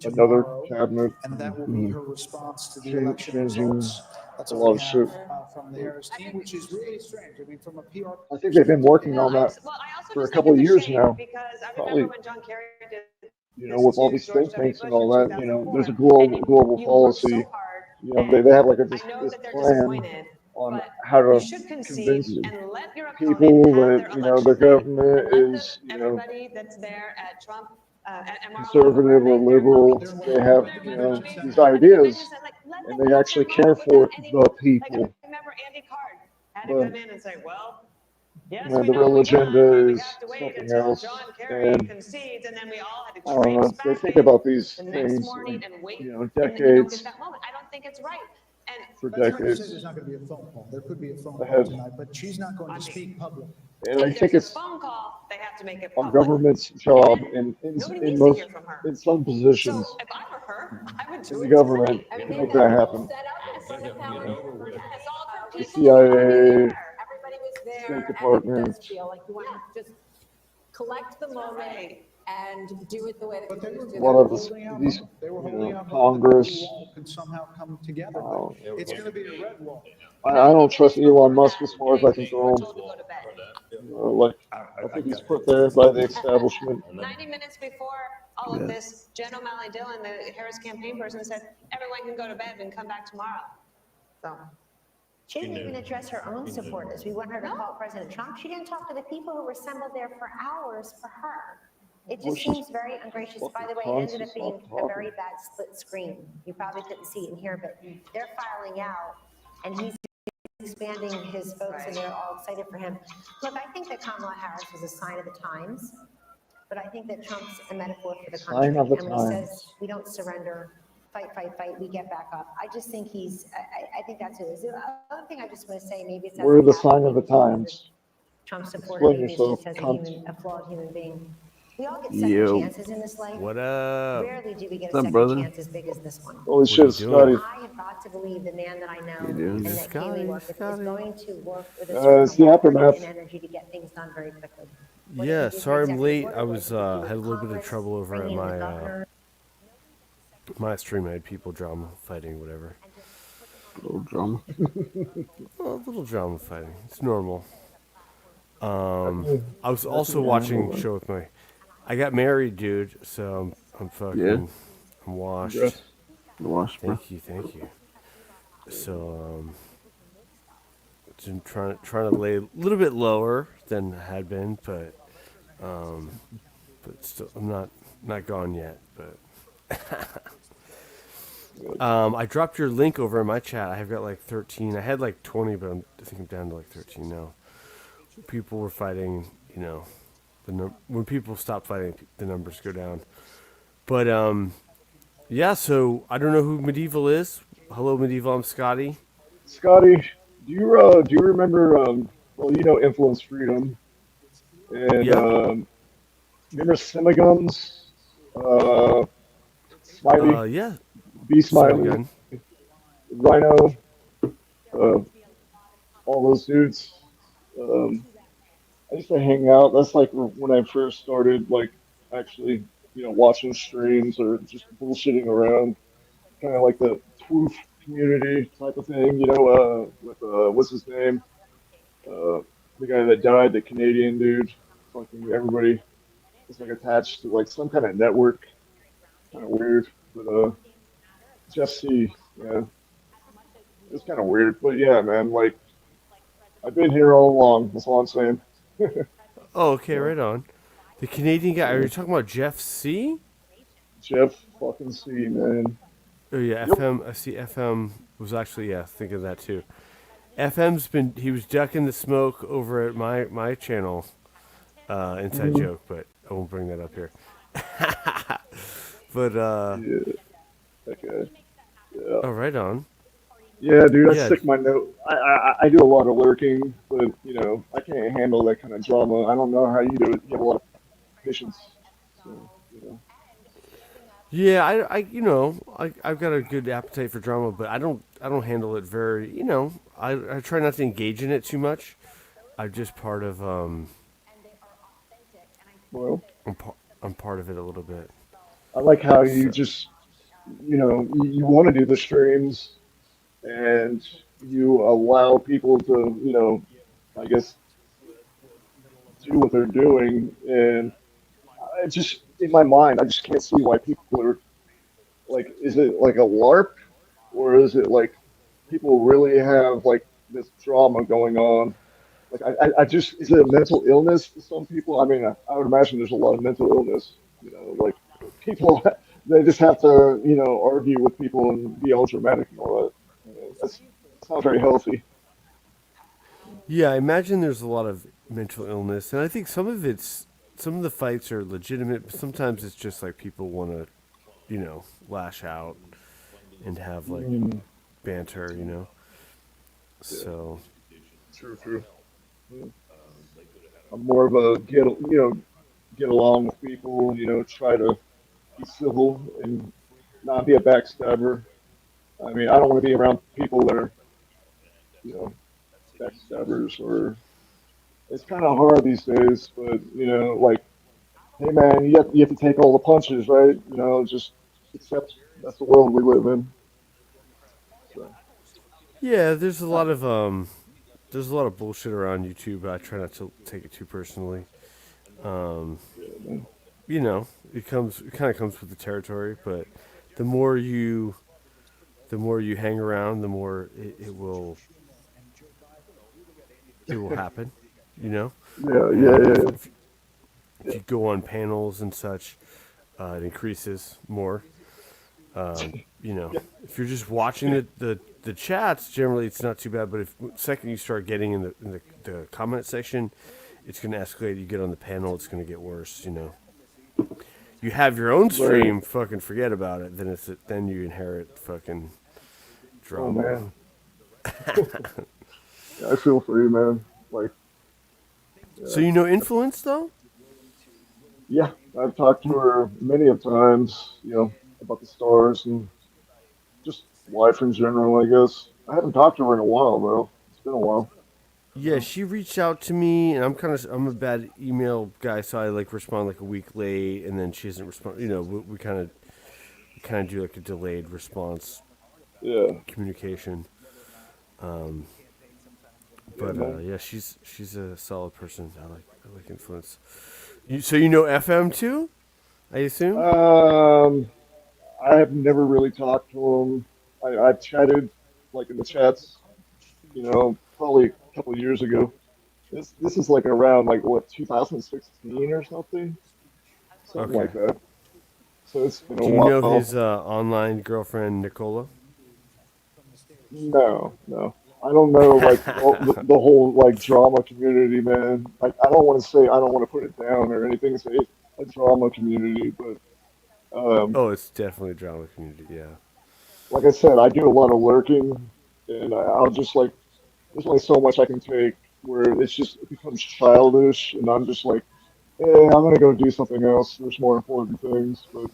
another cabinet, And that will be her response to the election changing results. That's a all lot we of have shit. from the Harris team, which is really strange. I mean, from a PR. I think they've been working on that for a couple of years now. Probably, you know, with all these think tanks and all that, you know, there's a global policy. You know, they have like this plan on how to convince people that, you know, the government is, you know, that's there at Trump. conservative or liberal. They have, you know, these ideas, and they actually care for the people. Remember Andy Card had to But, come in and say, well, yes, you know, we the know real we won, agenda but we is have to wait something until else. John Kerry And concedes, and then we all had to I don't traipse know, they back think in about these the next things, morning and wait, you know, and then you don't decades. get that moment. I don't think it's right. And For That's not to say decades. there's not going to be a phone call. There could be a phone Ahead. call tonight, but she's not going to speak publicly. And I if think there's it's a phone call, they have to make it on public. government's job Nobody in needs to most, hear from her. in some positions So if I were her, I would in do the it government tonight. to make that happen. It's all for The people CIA, everybody was there, State and it Department. does feel like you want to just collect the moment and do it the way that we used a to. lot of this, these, They were you holding know, out hope that the Congress. wall could somehow come together, but it's going to be a red wall. I don't trust Elon Musk as far as I can throw him. Like, I think he's put there by the establishment. 90 minutes before all of Yeah. this, Jen O'Malley Dillon, the Harris campaign person, said everyone can go to bed and come back tomorrow. So She didn't even address her own supporters. We want her to call President Trump. She didn't talk to the people who were assembled there for hours for her. It Well, just she's seems very ungracious. By the way, fucking it ended up being constant a very bad split screen. You probably couldn't see it in here, but they're filing out, and he's expanding his folks, and they're all excited for him. Look, I think that Kamala Harris is a sign of the times, but I think that Trump's a metaphor for the country. Sign of the And when he times. says, we don't surrender, fight, fight, fight, we get back up. I just think I think that's who it is. The other thing I just want to say, maybe it's. We're the sign of the times. Trump supporter, Explain maybe it's yourself, just as cunt. a flawed human being. We all get second Yo. chances in this life. What up? Rarely do we get What's up, a second brother? chance as big as this one. Holy shit, Scotty. I have got to believe the man that I know You doing? and that Scotty, Kaylee worked with is going to work with a It's the certain amount of aftermath. and energy to get things done very quickly. Yeah, sorry I'm late. I was had a little bit of trouble over at bringing the my governor. my stream. I had people drama fighting, whatever. Little drama. Well, a little drama fighting. It's normal. I was also watching a show with my. I got married, dude. So I'm fucking. Yeah. I'm washed. Congrats. You're washed, bro. Thank you. So been trying to lay a little bit lower than I had been, but still I'm not gone yet. But I dropped your link over in my chat. I've got like 13. I had like 20, but I think I'm down to like 13 now. People were fighting, you know, when people stop fighting, the numbers go down. But yeah. So I don't know who Medieval is. Hello, Medieval. I'm Scotty. Scotty, do you remember? Well, you know, Influence Freedom, and Yeah. remember Semigums? Smiley. Yeah. B Smiley. Semigun. Rhino. All those dudes. I used to hang out. That's like when I first started, like actually, you know, watching streams or just bullshitting around, kind of like the twoof community type of thing. You know, with what's his name? The guy that died, the Canadian dude. Fucking everybody is like attached to like some kind of network. Kind of weird, but Jeff C. Yeah, it's kind of weird, but yeah, man. Like I've been here all along. That's all I'm saying. Oh, okay, right on. The Canadian guy. Are you talking about Jeff C? Jeff fucking C, man. Oh yeah, Yep. FM. I see. FM was actually thinking of that too. FM's been. He was ducking the smoke over at my channel. Inside Mhm. joke, but I won't bring that up here. But Yeah. Okay. Yeah. oh, right on. Yeah, dude, I Yeah. stick my note. I do a lot of lurking, but you know, I can't handle that kind of drama. I don't know how you do it. You have a lot of patience. So, you know. Yeah, I've got a good appetite for drama, but I don't handle it very. You know, I try not to engage in it too much. I'm just part of Well, I'm part of it a little bit. I like how you just, you know, you want to do the streams, and you allow people to, you know, I guess, do what they're doing, and I just, in my mind, I just can't see why people are, like, is it like a LARP, or is it like people really have like this drama going on? Like, I just, is it a mental illness for some people? I mean, I would imagine there's a lot of mental illness, you know, like people, they just have to, you know, argue with people and be all dramatic and all that. You know, that's not very healthy. Yeah, I imagine there's a lot of mental illness, and I think some of the fights are legitimate, but sometimes it's just like people want to, you know, lash out and have like Mm. banter, you know. So True. I'm more of a get along with people, you know, try to be civil and not be a backstabber. I mean, I don't want to be around people that are, you know, backstabbers, or it's kind of hard these days, but you know, like, hey man, you have to take all the punches, right? You know, just accept that's the world we live in. So, yeah, there's a lot of bullshit around YouTube, but I try not to take it too personally. You know, it kind of comes with the territory, but the more you hang around, the more it will happen, you know. Yeah. If you go on panels and such, it increases more. You know, if you're just watching the chats, generally it's not too bad. But if second you start getting in the comment section, it's going to escalate. You get on the panel, it's going to get worse. You know, you have your own stream, fucking forget about it. Then you inherit fucking drama. Oh man. Yeah, I feel for you, man. Like, So you know Influence though? yeah, I've talked to her many of times, you know, about the stars and just life in general, I guess. I haven't talked to her in a while, though. It's been a while. Yeah, she reached out to me, and I'm a bad email guy, so I like respond like a week late, and then she doesn't respond. You know, we kind of do like a delayed response. Yeah. Communication. Yeah, she's a solid person. I like Influence. So you know FM too, I assume. I have never really talked to him. I've chatted like in the chats, you know, probably a couple of years ago. This is like around like what 2016 or something, like that. So it's been a Do you while. know his online girlfriend, Nicola? No. I don't know, like, the whole, like, drama community, man. Like, I don't want to put it down or anything, say it's a drama community, but, Oh, it's definitely a drama community, yeah. like I said, I do a lot of lurking, and I'll just, like, there's only so much I can take where it becomes childish, and I'm just like, I'm gonna go do something else. There's more important things, but,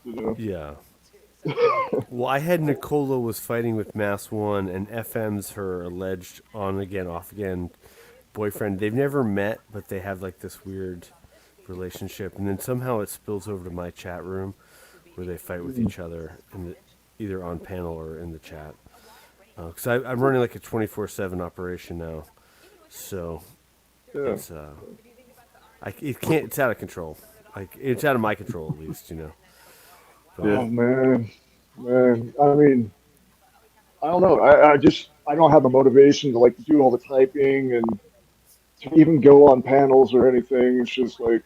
you know. Yeah. Well, I had Nicola was fighting with Mass One, and FM's her alleged on again, off again boyfriend. They've never met, but they have like this weird relationship, and then somehow it spills over to my chat room, where they fight with each other, either on panel or in the chat. Because I'm running like a 24/7 operation now, so it's it's out of control. Like it's out of my control at least, you know. But, Oh man. I mean, I don't know. I don't have the motivation to like do all the typing and to even go on panels or anything. It's just like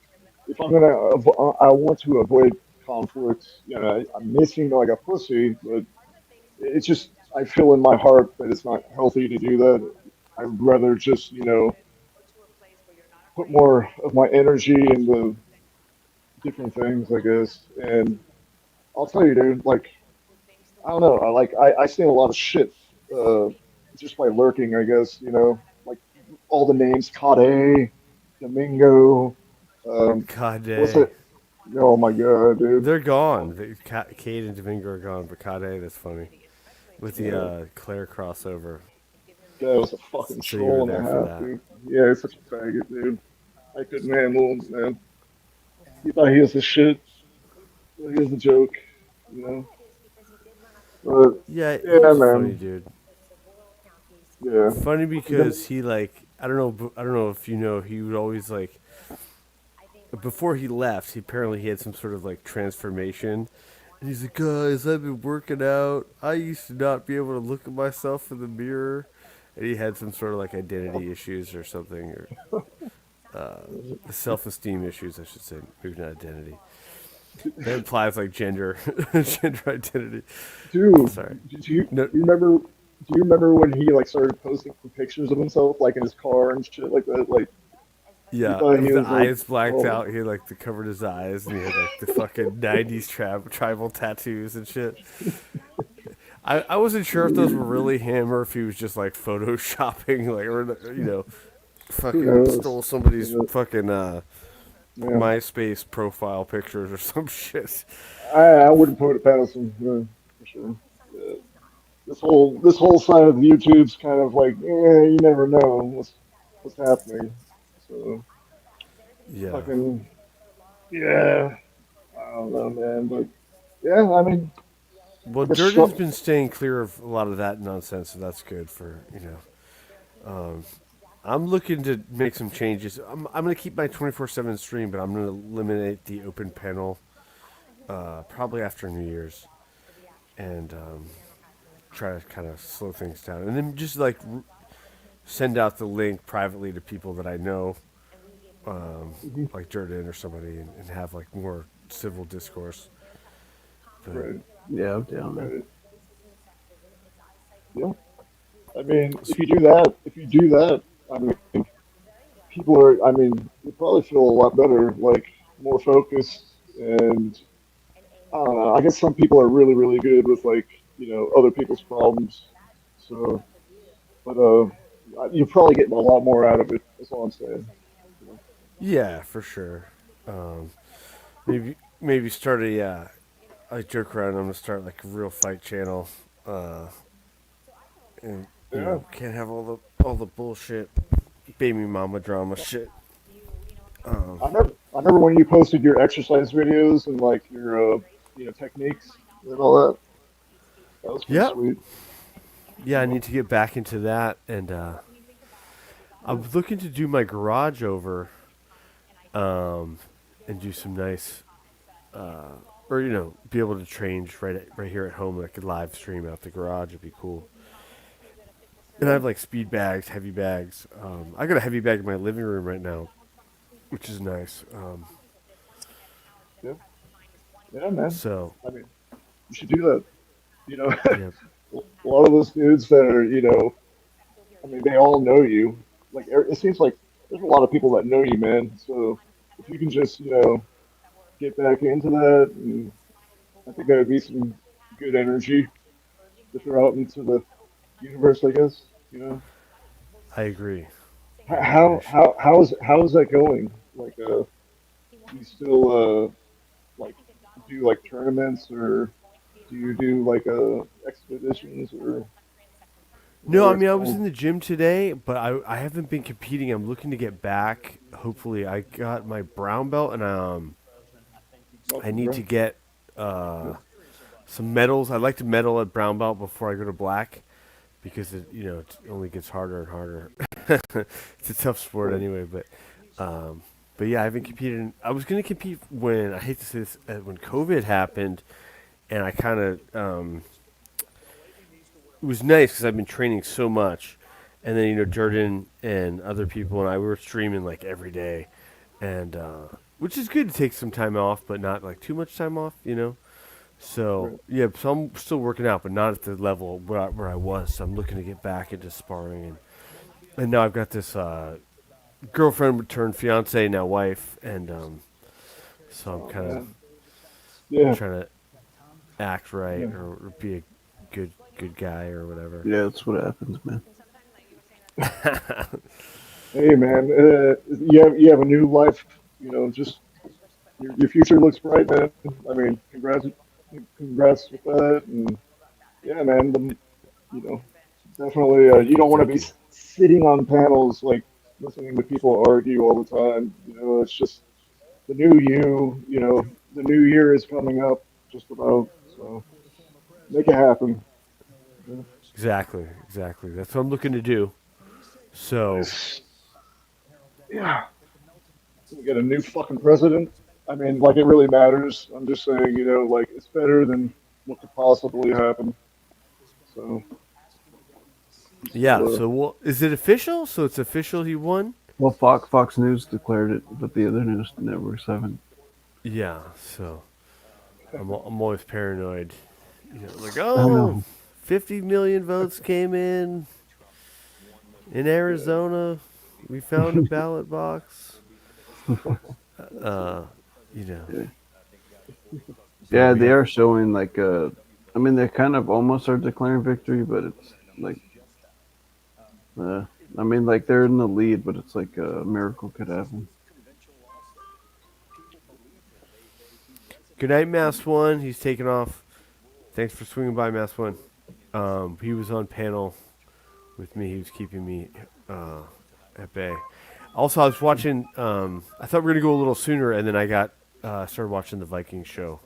if I want to avoid conflict. You know, I'm missing like a pussy, but it's just I feel in my heart that it's not healthy to do that. I'd rather just put more of my energy into different things, I guess. And I'll tell you, dude, like. I don't know. I seen a lot of shit just by lurking, I guess. You know, like all the names: Kade, Domingo. Kade. What's it? Oh my god, dude. They're gone. Cade and Domingo are gone, but Kade, that's funny. With the Claire crossover. That was a fucking So you were troll and a there for half, that. dude. Yeah, he's such a faggot, dude. I couldn't handle him, man. He thought he was the shit. He was the joke, you know. But, Yeah, yeah, he's man. funny, dude. Yeah. Funny because he like I don't know if you know, he would always like before he left, he had some sort of like transformation. And he's like, guys, I've been working out. I used to not be able to look at myself in the mirror. And he had some sort of like identity issues or something, or self-esteem issues, I should say. Maybe not identity. That implies like gender identity. Dude, Sorry. do you remember when he like started posting pictures of himself like in his car and shit like that? Like, Yeah, thought he the was, like, eyes blacked oh. out. He had like covered his eyes, and he had like the fucking 90s tribal tattoos and shit. I wasn't sure if those were really him or if he was just like photoshopping, like, or you know, fucking knows? stole somebody's Yeah. fucking MySpace profile pictures or some shit. I wouldn't put it past him, for sure. Yeah. This whole side of YouTube's kind of like, you never know what's happening. So Yeah. fucking yeah, I don't know, man, but yeah, I mean, Well, it's Durden's str- been staying clear of a lot of that nonsense, so that's good for, you know. I'm looking to make some changes. I'm going to keep my 24/7 stream, but I'm going to eliminate the open panel probably after New Year's and try to kind of slow things down. And then just like send out the link privately to people that I know, like Durden or somebody, and have like more civil discourse. But, Right. Yeah, I'm down there. Right. Yeah. I mean, if you do that, I mean, people are, I mean, you probably feel a lot better, like more focused, and I don't know. I guess some people are really, really good with like, other people's problems. So, but you're probably getting a lot more out of it. That's all I'm saying. yeah, for sure. Maybe start I joke around. I'm gonna start like a real fight channel, and you Yeah. know, can't have all the bullshit, baby mama drama shit. I remember when you posted your exercise videos and like your, techniques and all that. That was pretty Yep. sweet. Yeah, I need to get back into that, and I'm looking to do my garage over, and do some nice, or be able to train right here at home, like a live stream out the garage. It'd be cool. And I have like speed bags, heavy bags. I got a heavy bag in my living room right now, which is nice. Yeah. Yeah, man. So I mean, you should do that. You know, yeah, a lot of those dudes that are, I mean, they all know you. Like, it seems like there's a lot of people that know you, man. So if you can just, get back into that, and I think that would be some good energy to throw out into the universe, I guess. I agree. How is that going? Like, do you still like do like tournaments, or do you do like expeditions, or No, I whatever it's mean I was called? in the gym today, but I haven't been competing. I'm looking to get back. Hopefully, I got my brown belt, and I need to get some medals. I'd like to medal at brown belt before I go to black, because it only gets harder and harder. It's a tough sport anyway, but yeah, I haven't competed. I was going to compete when, I hate to say this, when COVID happened, and I kind of it was nice because I've been training so much, and then Jordan and other people and I were streaming like every day, and which is good to take some time off, but not like too much time off. So yeah, so I'm still working out, but not at the level where I was. So I'm looking to get back into sparring, and now I've got this girlfriend turned fiance, now wife, and so I'm kind of trying to act right or be a good guy or whatever. Yeah, that's what happens, man. Hey, man, you have a new life. Just your future looks bright, man. I mean, congrats with that, and yeah, man. Definitely. You don't want to be sitting on panels like listening to people argue all the time. It's just the new you. The new year is coming up just about. So make it happen. Exactly. That's what I'm looking to do. So yeah, we get a new fucking president. I mean, like, it really matters. I'm just saying, like, it's better than what could possibly happen. So yeah. So is it official? So it's official. He won. Well, Fox News declared it, but the other news networks haven't. Yeah. So I'm always paranoid. Like, I know. 50 million votes came in Arizona. We found a ballot box. Yeah, they are showing like I mean, they kind of almost are declaring victory, but it's like, I mean, like they're in the lead, but it's like a miracle could happen. Good night, Mass One. He's taking off. Thanks for swinging by, Mass One. He was on panel with me. He was keeping me at bay. Also, I was watching. I thought we were gonna go a little sooner, and then I got started watching the Vikings show.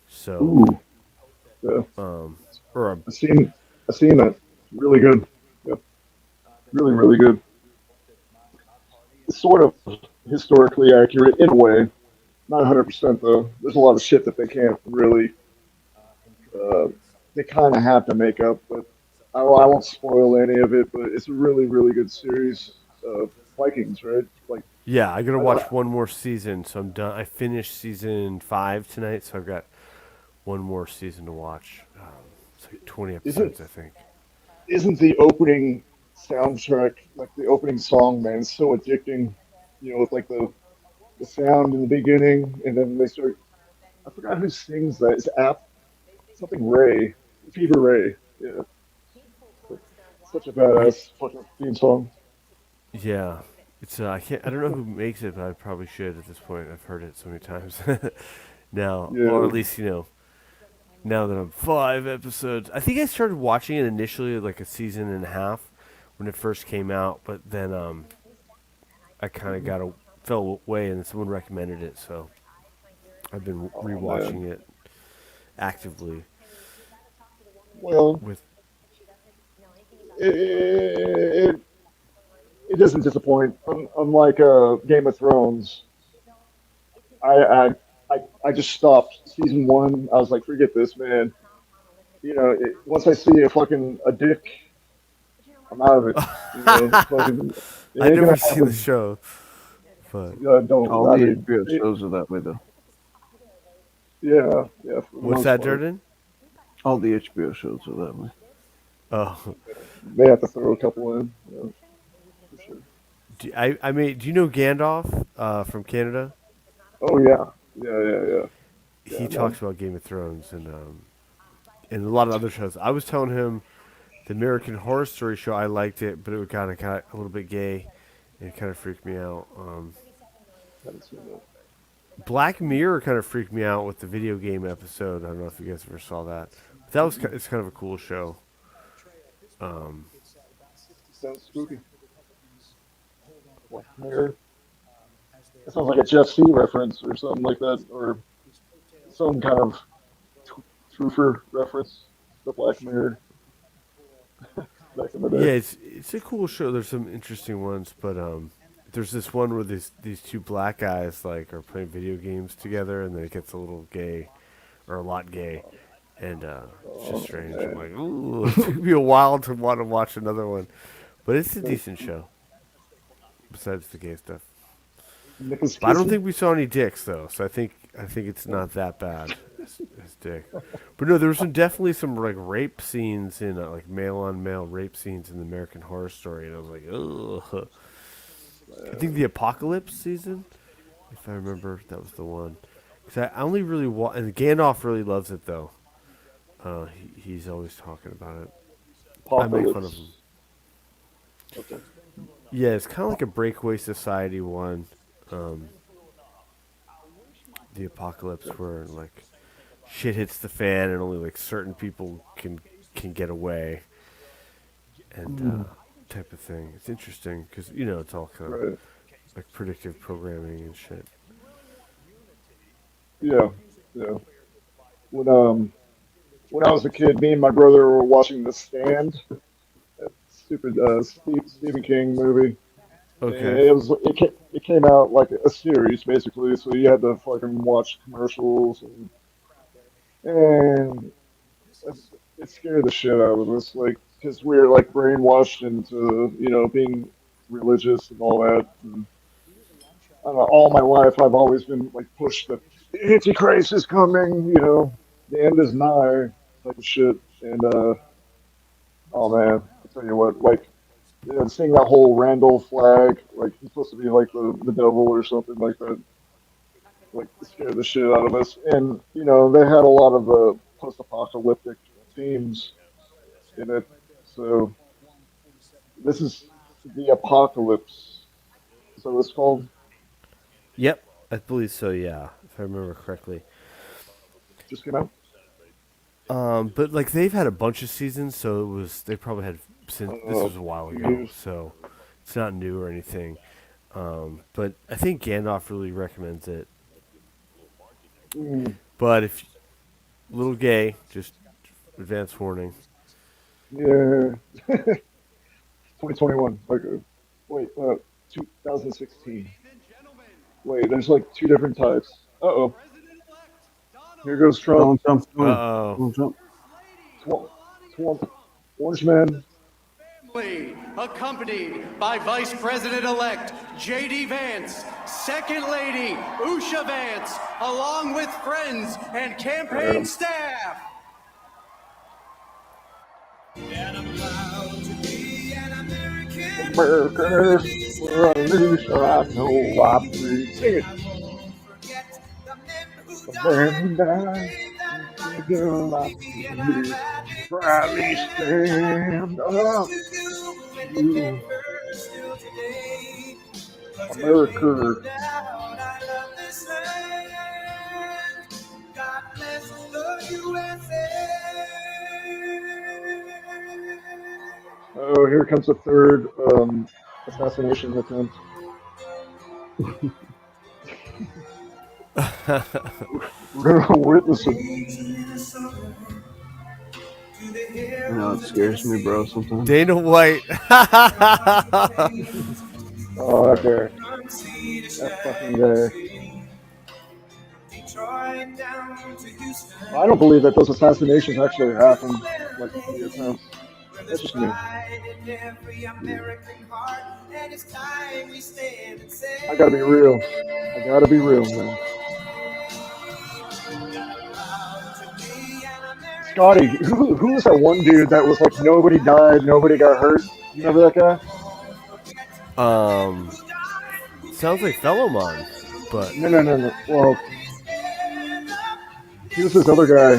So, I seen that. Really good. Yeah. Really, really good. It's sort of historically accurate in a way. Not 100% though. There's a lot of shit that they can't really. They kind of have to make up, but I won't spoil any of it. But it's a really, really good series. Vikings, right? Like, yeah, I gotta watch one more season, so I'm done. I finished season 5 tonight, so I've got one more season to watch. It's like 20 episodes, I think. Isn't the opening soundtrack, like the opening song, man, so addicting? With like the sound in the beginning, and then they start. I forgot who sings that. It's something Ray, Fever Ray. Yeah, such a badass fucking theme song. Yeah, it's I don't know who makes it, but I probably should at this point. I've heard it so many times now, or at least now that I'm 5 episodes. I think I started watching it initially like a season and a half when it first came out, but then I kind of fell away, and someone recommended it, so I've been rewatching it actively. Well, it doesn't disappoint. Unlike Game of Thrones, I just stopped season 1. I was like, forget this, man. Once I see a dick, I'm out of it. I've never seen the show, but don't. All the HBO shows are that way, though. Yeah, yeah. For the What's most that, part. Jordan? All the HBO shows are that way. Oh, They have to throw a couple in. Yeah, for sure. Do you know Gandalf from Canada? Oh yeah, yeah. He Yeah, talks about Game of Thrones and a lot of other shows. I was telling him the American Horror Story show. I liked it, but it got a little bit gay, and it kind of freaked me out. Haven't seen that. Black Mirror kind of freaked me out with the video game episode. I don't know if you guys ever saw that. But that was it's kind of a cool show. Sounds spooky. Black Mirror. It sounds like a Jeff C. reference or something like that, or some kind of truther reference to Black Mirror. Back in the day. Yeah, it's a cool show. There's some interesting ones, but there's this one where these two black guys like are playing video games together, and then it gets a little gay, or a lot gay, and it's just strange. I'm like, ooh, it took me a while to want to watch another one, but it's a decent show. Besides the gay stuff, but I don't think we saw any dicks though, so I think it's not that bad as dick. But no, there was definitely some like rape scenes in like male on male rape scenes in the American Horror Story, and I was like, ugh. I think the Apocalypse season, if I remember, that was the one. Because I only really and Gandalf really loves it though. He's always talking about it. I make fun of him. Okay. Yeah, it's kind of like a Breakaway Society one. The Apocalypse, where like shit hits the fan and only like certain people can get away, and type of thing. It's interesting because it's all kind of like predictive programming and shit. Yeah. When I was a kid, me and my brother were watching The Stand, that stupid Stephen King movie. Okay. And it came out like a series basically, so you had to fucking watch commercials and it scared the shit out of us, like, because we were like brainwashed into being religious and all that. And, I don't know, all my life I've always been like pushed that the Antichrist is coming, the end is nigh type of shit. And oh man, I tell you what, like, seeing that whole Randall flag, like he's supposed to be like the devil or something like that, like scared the shit out of us. And they had a lot of post-apocalyptic themes in it. So this is the Apocalypse. Is that what it's called? Yep, I believe so. Yeah, if I remember correctly. Just came out. But like they've had a bunch of seasons, so they probably had since this was a while ago, so it's not new or anything. But I think Gandalf really recommends it. But if little gay, just advance warning. Yeah. 2021. Okay. Wait, 2016. Wait, there's like two different types. Uh-oh. Here goes Trump. Uh-oh. Trump. Orange man. Accompanied by Vice President-elect J.D. Vance, Second Lady Usha Vance, along with friends and campaign staff. America, where I lose, I know I'm free. Sing it. The man who died, the girl I believe, proudly stand up. You, America. Oh, here comes the third assassination attempt. We're gonna witness it. It scares me, bro, sometimes. Dana White. Oh, that guy. That fucking guy. I don't believe that those assassinations actually happened. Like the attempts. That's just me. I gotta be real. Man. Scotty, who was that one dude that was like nobody died, nobody got hurt? You remember that guy? Sounds like Fellowmon, but No. Well, he was this other guy.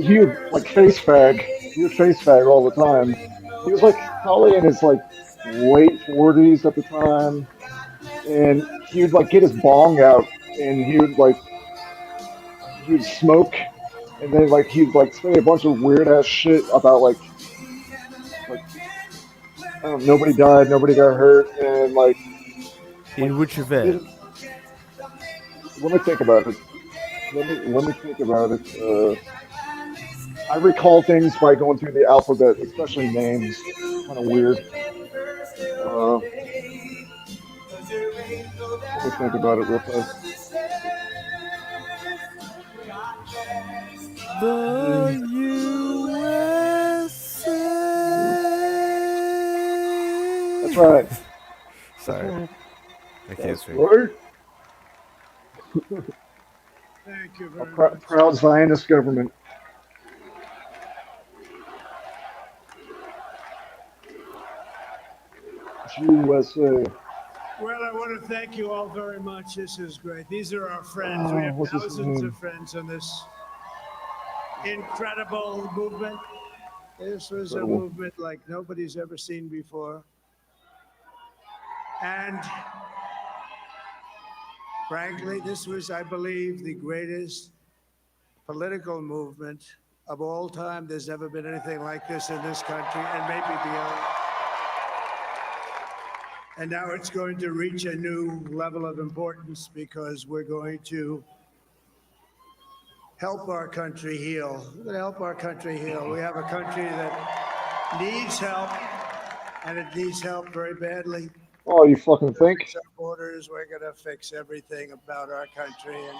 He was like face fag. He was face fag all the time. He was like probably in his like late 40s at the time, and he would like get his bong out, and he would smoke, and then like he'd like say a bunch of weird ass shit about like nobody died, nobody got hurt, and like. In which event? Let me think about it. Let me think about it. I recall things by going through the alphabet, especially names. Kind of weird. Let me think about it real fast. The USA. That's right. Sorry. I can't That's sing. right. Thank you A very much. proud Zionist government. USA. Well, I want to thank you all very much. This is great. These are our friends. We have What's his thousands name? of friends on this incredible movement. This was a Incredible. movement like nobody's ever seen before. And frankly, this was, I believe, the greatest political movement of all time. There's never been anything like this in this country and maybe beyond. And now it's going to reach a new level of importance because we're going to help our country heal. We're going to help our country heal. We have a country that needs help, and it needs help very badly. Oh, you fucking think? Fix our borders. We're going to fix everything about our country. And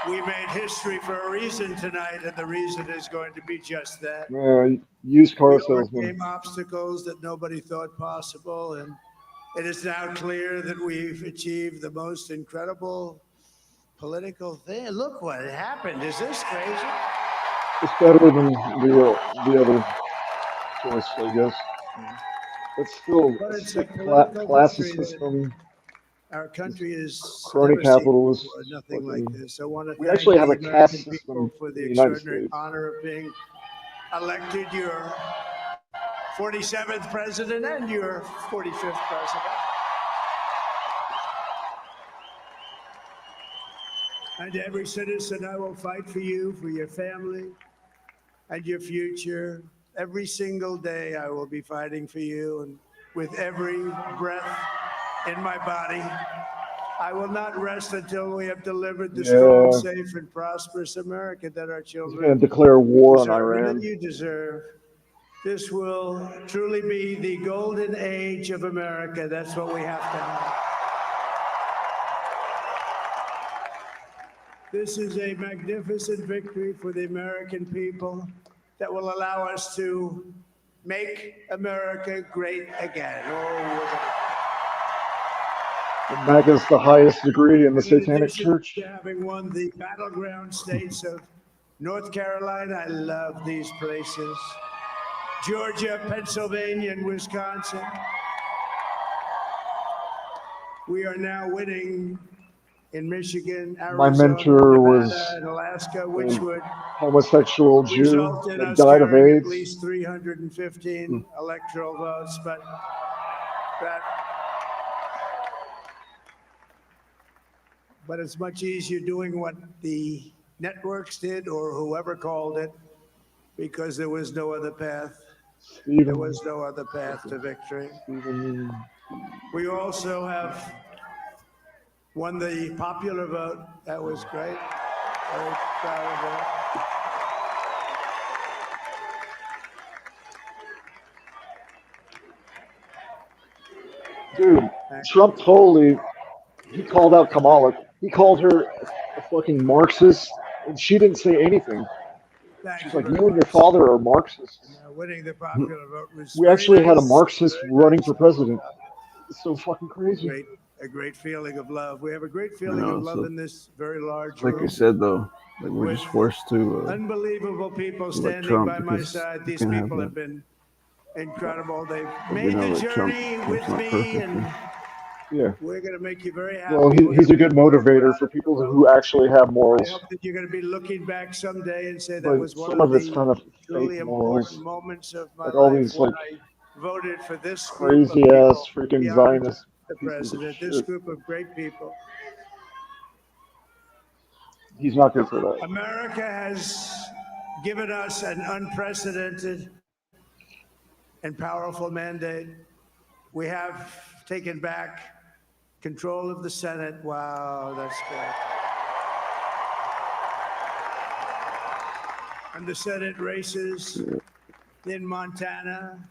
we made history for a reason tonight, and the reason is going to be just that. Used car We salesman. overcame obstacles that nobody thought possible, and it is now clear that we've achieved the most incredible political thing. Look what happened. Is this crazy? It's better than the other choice, I guess. It's still But it's a a political class victory that system. Our country is Crony never seen capitalist. before, nothing like this. I want to We thank actually have the a caste American system people for the in the United extraordinary States. honor of being elected your 47th president and your 45th president. And every citizen, I will fight for you, for your family, and your future. Every single day, I will be fighting for you, and with every breath in my body, I will not rest until we have delivered the strong, Yeah. safe, and prosperous America that our He's children going to declare war on deserve and Iran. that you deserve. This will truly be the golden age of America. That's what we have to have. This is a magnificent victory for the American people that will allow us to make America great again. MAGA is the highest degree in the In Satanic addition Church. to having won the battleground states of North Carolina, I love these places. Georgia, Pennsylvania, and Wisconsin. We are now winning in Michigan, Arizona, My mentor was Nevada, and Alaska, a which would homosexual Jew result in that us died of carrying at AIDS. least 315 electoral votes, but it's much easier doing what the networks did or whoever called it, because there was no other path. There was no other path to victory. We also have won the popular vote. That was great. Very proud of that. Dude, Trump totally, he called out Kamala. He called her a fucking Marxist, and she didn't say anything. She's like, you and your father are Marxists. Winning the popular vote was We very actually had a nice. Marxist running for president. It's so fucking crazy. A great feeling of love. We have a great feeling know, of love so- in this very large Like I room. said though, Like we're just forced to. Unbelievable people like standing Trump by my because side. you These can have people that. have been incredible. They've But we made know the that Trump- journey Trump's with not me, perfect, and and- Yeah. we're going to make you very happy. Well, he's a good motivator for people who actually have I morals. hope that you're going to be looking back someday and say that But was one some of of it's the kind of truly fake morals. important moments of my Like all life these when like I voted for this group of crazy people ass freaking beyond Zionist the pieces of president. This shit. group of great people. He's not good for that. America has given us an unprecedented and powerful mandate. We have taken back control of the Senate. Wow, that's great. And the Senate races in Montana,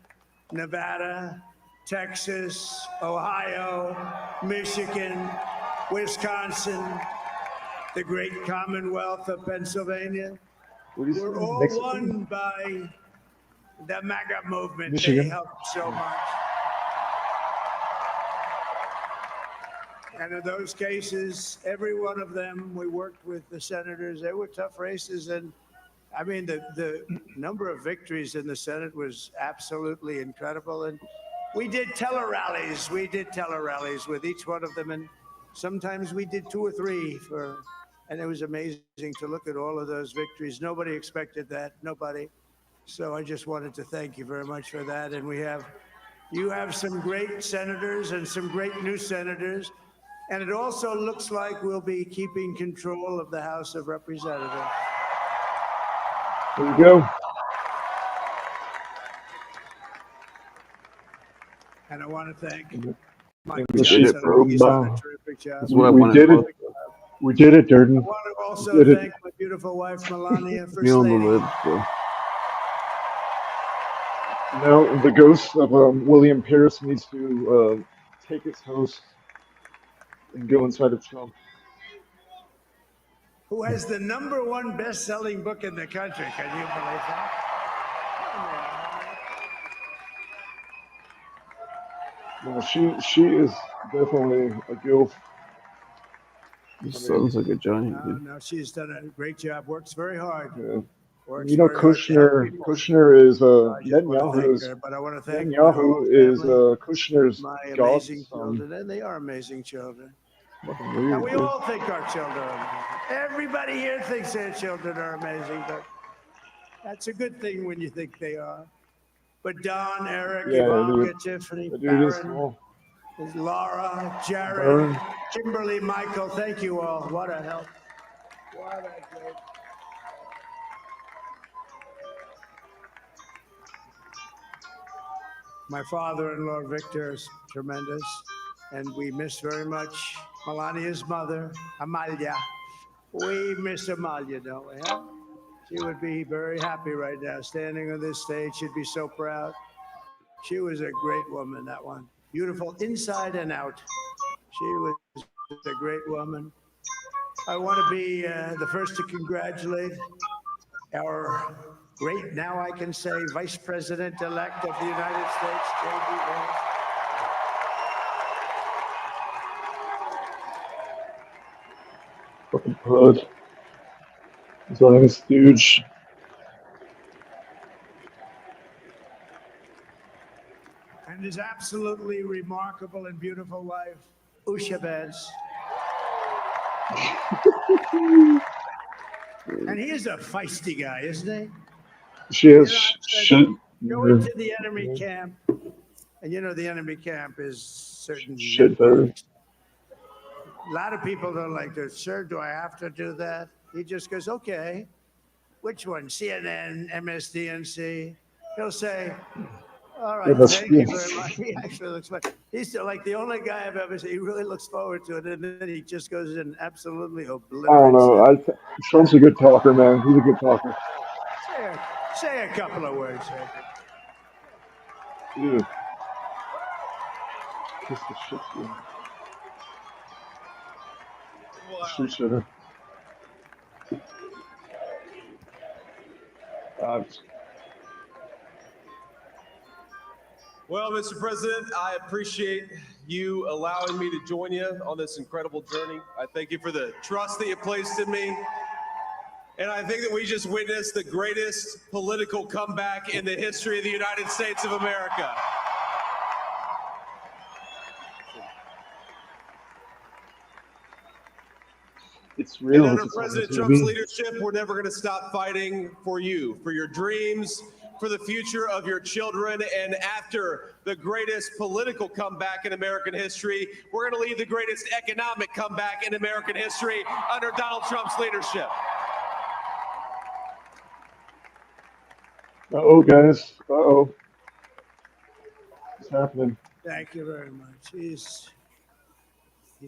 Nevada, Texas, Ohio, Michigan, Wisconsin, the great Commonwealth of Pennsylvania. We're all Mexican? won by the MAGA movement. They Michigan. helped so much. And in those cases, every one of them, we worked with the senators. They were tough races. And I mean, the number of victories in the Senate was absolutely incredible. And we did tele-rallies. We did tele-rallies with each one of them. And sometimes we did 2 or 3 and it was amazing to look at all of those victories. Nobody expected that. Nobody. So I just wanted to thank you very much for that. And you have some great senators and some great new senators. And it also looks like we'll be keeping control of the House of Representatives. There you go. And I want to thank my We Johnson. did it, bro. He's done a terrific job. That's what I We wanted did to it. We did it, Durden. I want to We also did it. thank my beautiful wife, Melania, Me on the First Lady. lips, bro. Now the ghost of William Pierce needs to take its host and go inside of Trump. Who has the #1 best-selling book in the country. Can you believe that? No, she is definitely a gilf. He sounds like a giant, dude. No, she's done a great job. Works very hard. Yeah. Works You know, very hard to help people. Kushner is I just want to Netanyahu thank is her, but I want to thank my Netanyahu whole is family, Kushner's my amazing godson. children, and they are amazing children. Fucking And weird, we dude. all think our children are amazing. Everybody here thinks their children are amazing, but that's a good thing when you think they are. But Don, Eric, Yeah, Ivanka, dude. Tiffany, The dude is Barron, cool. Laura, Jared, Barron. Kimberly, Michael, thank you all. What a help. What a great. My father-in-law, Victor, is tremendous, and we miss very much Melania's mother, Amalia. We miss Amalia, don't we? Huh? She would be very happy right now, standing on this stage. She'd be so proud. She was a great woman, that one. Beautiful inside and out. She was a great woman. I want to be the first to congratulate our great, now I can say, Vice President-elect of the United States, J.D. Vance. Fucking pud. Zionist stooge. And his absolutely remarkable and beautiful wife, Usha Vance. And he is a feisty guy, isn't he? She has shit. Go into the enemy camp, and you know the enemy camp is certain Shit better. A lot of people don't like this. Sir, do I have to do that? He just goes, okay. Which one? CNN, MSDNC? He'll say, all right, thank you very much. He actually looks like, he's like the only guy I've ever seen. He really looks forward to it. And then he just goes in absolutely obliterates. I don't know. Trump's a good talker, man. He's a good talker. Say a couple of words. Ew. Kiss the shit, dude. Shoot shitter. Well, Mr. President, I appreciate you allowing me to join you on this incredible journey. I thank you for the trust that you placed in me. And I think that we just witnessed the greatest political comeback in the history of the United States of America. It's real. And under It's on President TV. Trump's leadership, we're never going to stop fighting for you, for your dreams, for the future of your children. And after the greatest political comeback in American history, we're going to lead the greatest economic comeback in American history under Donald Trump's leadership. Uh-oh, guys. Uh-oh. What's happening? Thank you very much. He's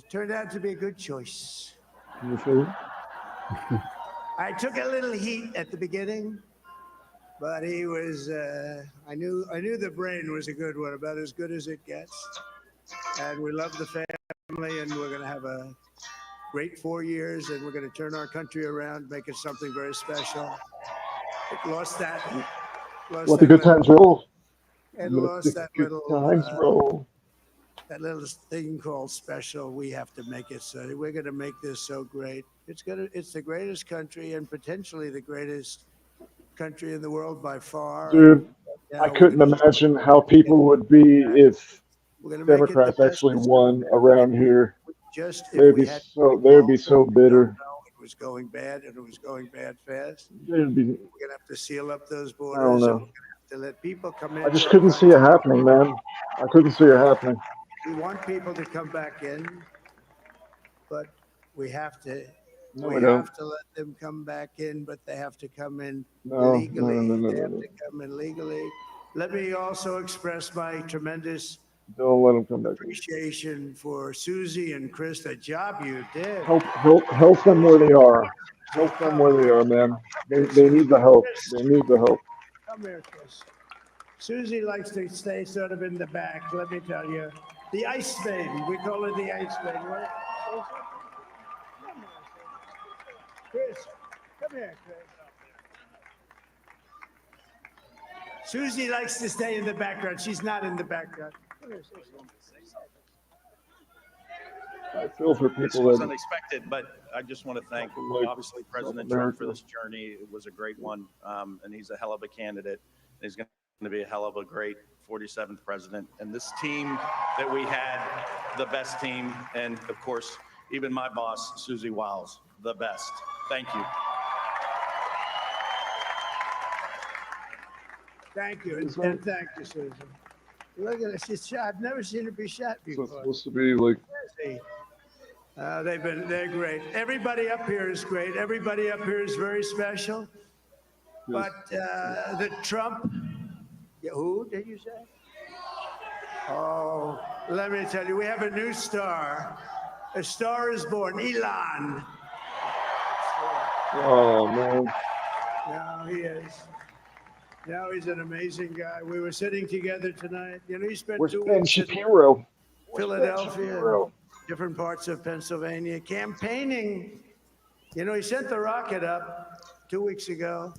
turned out to be a good choice. You feel? I took a little heat at the beginning, but he was. I knew the brain was a good one, about as good as it gets. And we love the family, and we're going to have a great 4 years, and we're going to turn our country around, make it something very special. It lost that. Let the good times roll. It Let lost the that good little. times roll. That little thing called special. We have to make it so. We're going to make this so great. It's the greatest country and potentially the greatest country in the world by far. Dude, Yeah, I couldn't imagine how people would be if Democrats actually won around here. Just if They'd we be had so bitter. it was going bad and it was going bad fast. They'd be, We're going to have to seal up those borders. I don't and know. we're going to have to let people come in. I just couldn't see it happening, man. I couldn't see it happening. We want people to come back in, but we have to. No, we we don't. have to let them come back in, but they have to come in No, legally. no. They have to come in legally. Let me also express my tremendous Don't let them come back. appreciation for Susie and Chris, the job you did. Help them where they are. Help them where they are, man. They need the help. They need the help. Come here, Chris. Susie likes to stay sort of in the back, let me tell you. The Ice Maiden, we call her the Ice Maiden. What? Chris, come here, Chris. Susie likes to stay in the background. She's not in the background. Come here, Susie. I feel for This people was that unexpected, but I just want to thank, like obviously, President South Trump for America. this journey. It was a great one, and he's a hell of a candidate. He's going to be a hell of a great 47th president. And this team that we had, the best team, and of course, even my boss, Susie Wiles, the best. Thank you. Thank you, and thank you, Susan. Look at her, she's shot. I've never seen her be shot so it's before. supposed to be like They're great. Everybody up here is great. Everybody up here is very special. Yes. But the Trump, who did you say? Oh, let me tell you, we have a new star. A star is born, Elon. oh man. No, he is. No, he's an amazing guy. We were sitting together tonight. You know, he spent Where's 2 Ben weeks in Shapiro? Philadelphia, Shapiro? different parts of Pennsylvania, campaigning. You know, he sent the rocket up 2 weeks ago,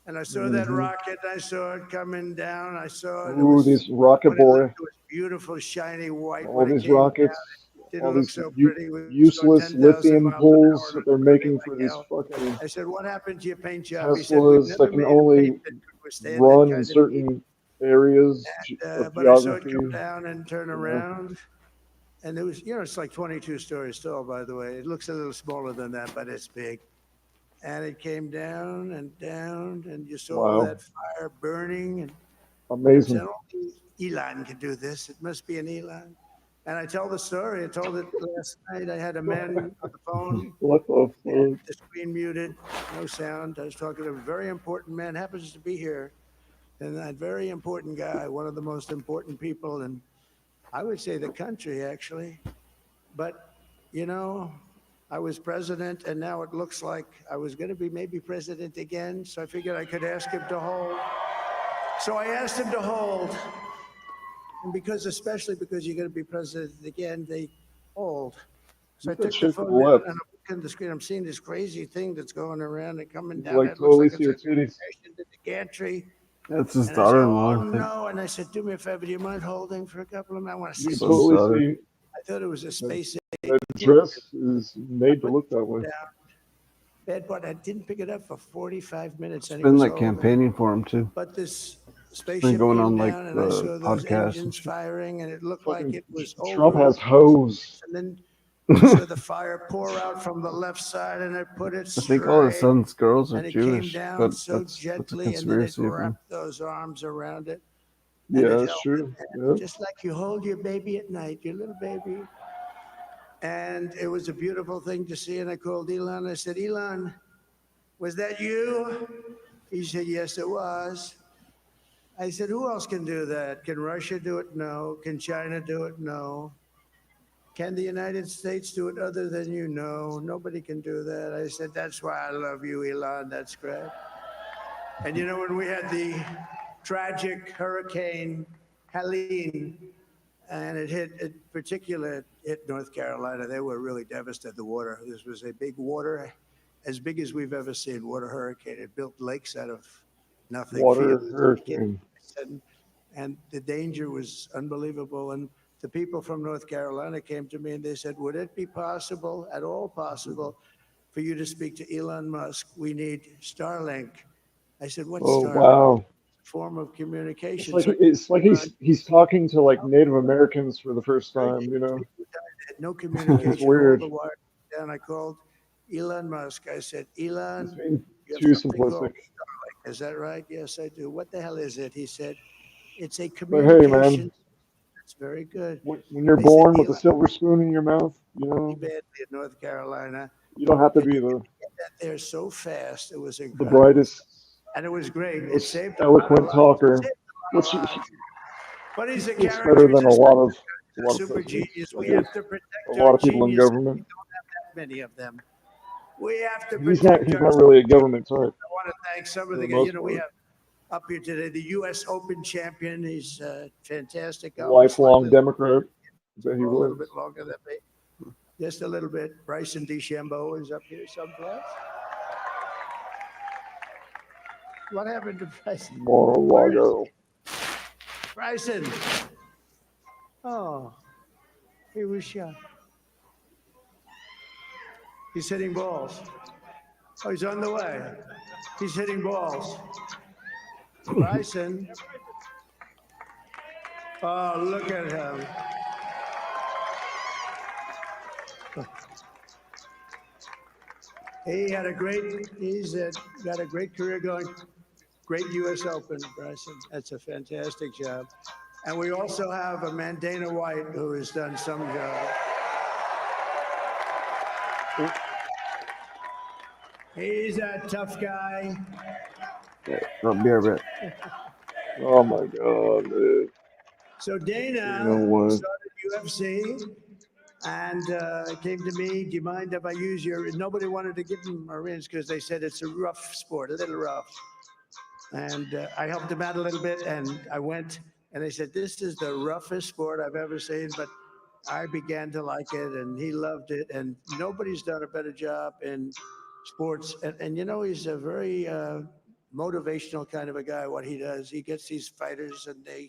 and I saw that Mhm. rocket. I saw it coming down. I saw it. It Ooh, was, this rocket when it boy. looked, it was beautiful, shiny white. All When it these came rockets, down, it didn't all look these so pretty. We saw useless 10,000 lithium miles an pools hour that they're making for these hell. fucking I said, "What happened to your paint job?" He said, "We've Teslas never that can made a only paint that could withstand that run kind in of heat." certain areas of But I saw it geography. come down and turn Yeah. around. And it was, you know, it's like 22 stories tall, by the way. It looks a little smaller than that, but it's big. And it came down, and you saw Wow. that fire burning. And Amazing. I said, only Elon could do this. It must be an Elon. And I tell the story. I told it last night. I had a man on the phone. What the fuck? The screen muted, no sound. I was talking to a very important man, happens to be here. And that very important guy, one of the most important people in, I would say, the country, actually. But, you know, I was president, and now it looks like I was going to be maybe president again. So I figured I could ask him to hold. So I asked him to hold. And especially because you're going to be president again, they hold. So I Look at took the shit to phone the down left. and I'm looking at the screen. I'm seeing this crazy thing that's going around and coming You down. like It looks totally like see her it's a titties. patient in the gantry. That's his And I said, daughter-in-law. "Oh I think. no!" And I said, "Do me a favor. Do you mind holding for a couple of minutes? I want to see You this." totally daughter. see I thought it was a space. that dress is made to look that way. Down. Bad part, I didn't pick it up for 45 minutes. It's and it been was like over. campaigning for him too. But this It's spaceship been going came on like down and I saw those podcasts and engines shit. firing and it looked like Fucking it was Trump over. has hose. And then I saw the fire pour out from the left side and it put it I think all his straight. son's girls are And it came Jewish, down but so that's a gently and then it conspiracy of him. wrapped those arms around it. Yeah, And it that's held true. it, Yeah. just like you hold your baby at night, your little baby. And it was a beautiful thing to see. And I called Elon. I said, Elon, was that you? He said, yes, it was. I said, who else can do that? Can Russia do it? No. Can China do it? No. Can the United States do it other than you? No. Nobody can do that. I said, that's why I love you, Elon. That's great. And you know, when we had the tragic Hurricane Helene, and it hit North Carolina, they were really devastated. The water, this was a big water, as big as we've ever seen, water hurricane. It built lakes out of nothing. Water fields, hurricane. and the danger was unbelievable. And the people from North Carolina came to me and they said, would it be possible, at all possible, for you to speak to Elon Musk? We need Starlink. I said, what's Oh, Starlink? wow. Form of communication. It's like he's talking to like Native Americans for the first time, you know. Had no communication. It's weird. All the wire down. I called Elon Musk. I said, Elon, It's being you have too something called simplistic. Starlink. Is that right? Yes, I do. What the hell is it? He said, it's a But hey, communication. man, It's very good. when you're I said, born with a Elon, silver spoon in your mouth, you know, badly in North Carolina. you don't have to be the They're so fast. It was the incredible. brightest, And it was great. It most saved a lot of eloquent lives. talker. It saved a lot of lives. But he's a It's character. better He's than a lot of super presidents. genius. I We guess. have to protect A lot our of people in geniuses. government. We don't have that many of them. We have to He's protect not our. really a government type I want to thank some of for the the guys. most You know, we part. have up here today the U.S. Open champion. He's fantastic. Lifelong Democrat. That he A little was. bit longer than me. Just a little bit. Bryson DeChambeau is up here someplace. What happened to Bryson? Mar-a-Lago. Bryson. Oh, he was shot. He's hitting balls. Oh, he's on the way. He's hitting balls. Bryson. Oh, look at him. He's got a great career going. Great U.S. Open, Bryson. That's a fantastic job. And we also have a man, Dana White, who has done some job. He's a tough guy. I'll be right back. Oh my God, dude. So Dana You know what? started UFC and came to me, do you mind if I use your, nobody wanted to give him a rinse because they said it's a rough sport, a little rough. And I helped him out a little bit and I went and they said, this is the roughest sport I've ever seen, but I began to like it and he loved it and nobody's done a better job in sports. And you know, he's a very motivational kind of a guy, what he does. He gets these fighters and they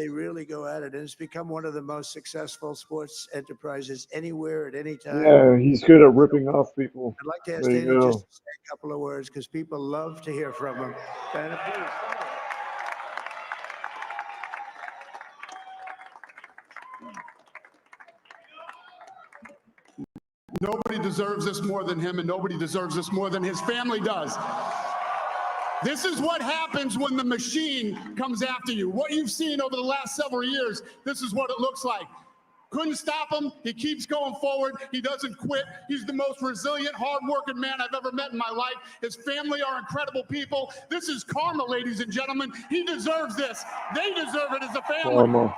really go at it. And it's become one of the most successful sports enterprises anywhere at any time. Yeah, he's good at ripping off people. I'd like to ask There you Dana go. just to say a couple of words because people love to hear from him. Dana, please. Nobody deserves this more than him, and nobody deserves this more than his family does. This is what happens when the machine comes after you. What you've seen over the last several years, this is what it looks like. Couldn't stop him. He keeps going forward. He doesn't quit. He's the most resilient, hardworking man I've ever met in my life. His family are incredible people. This is karma, ladies and gentlemen. He deserves this. They deserve it as a family. Karma.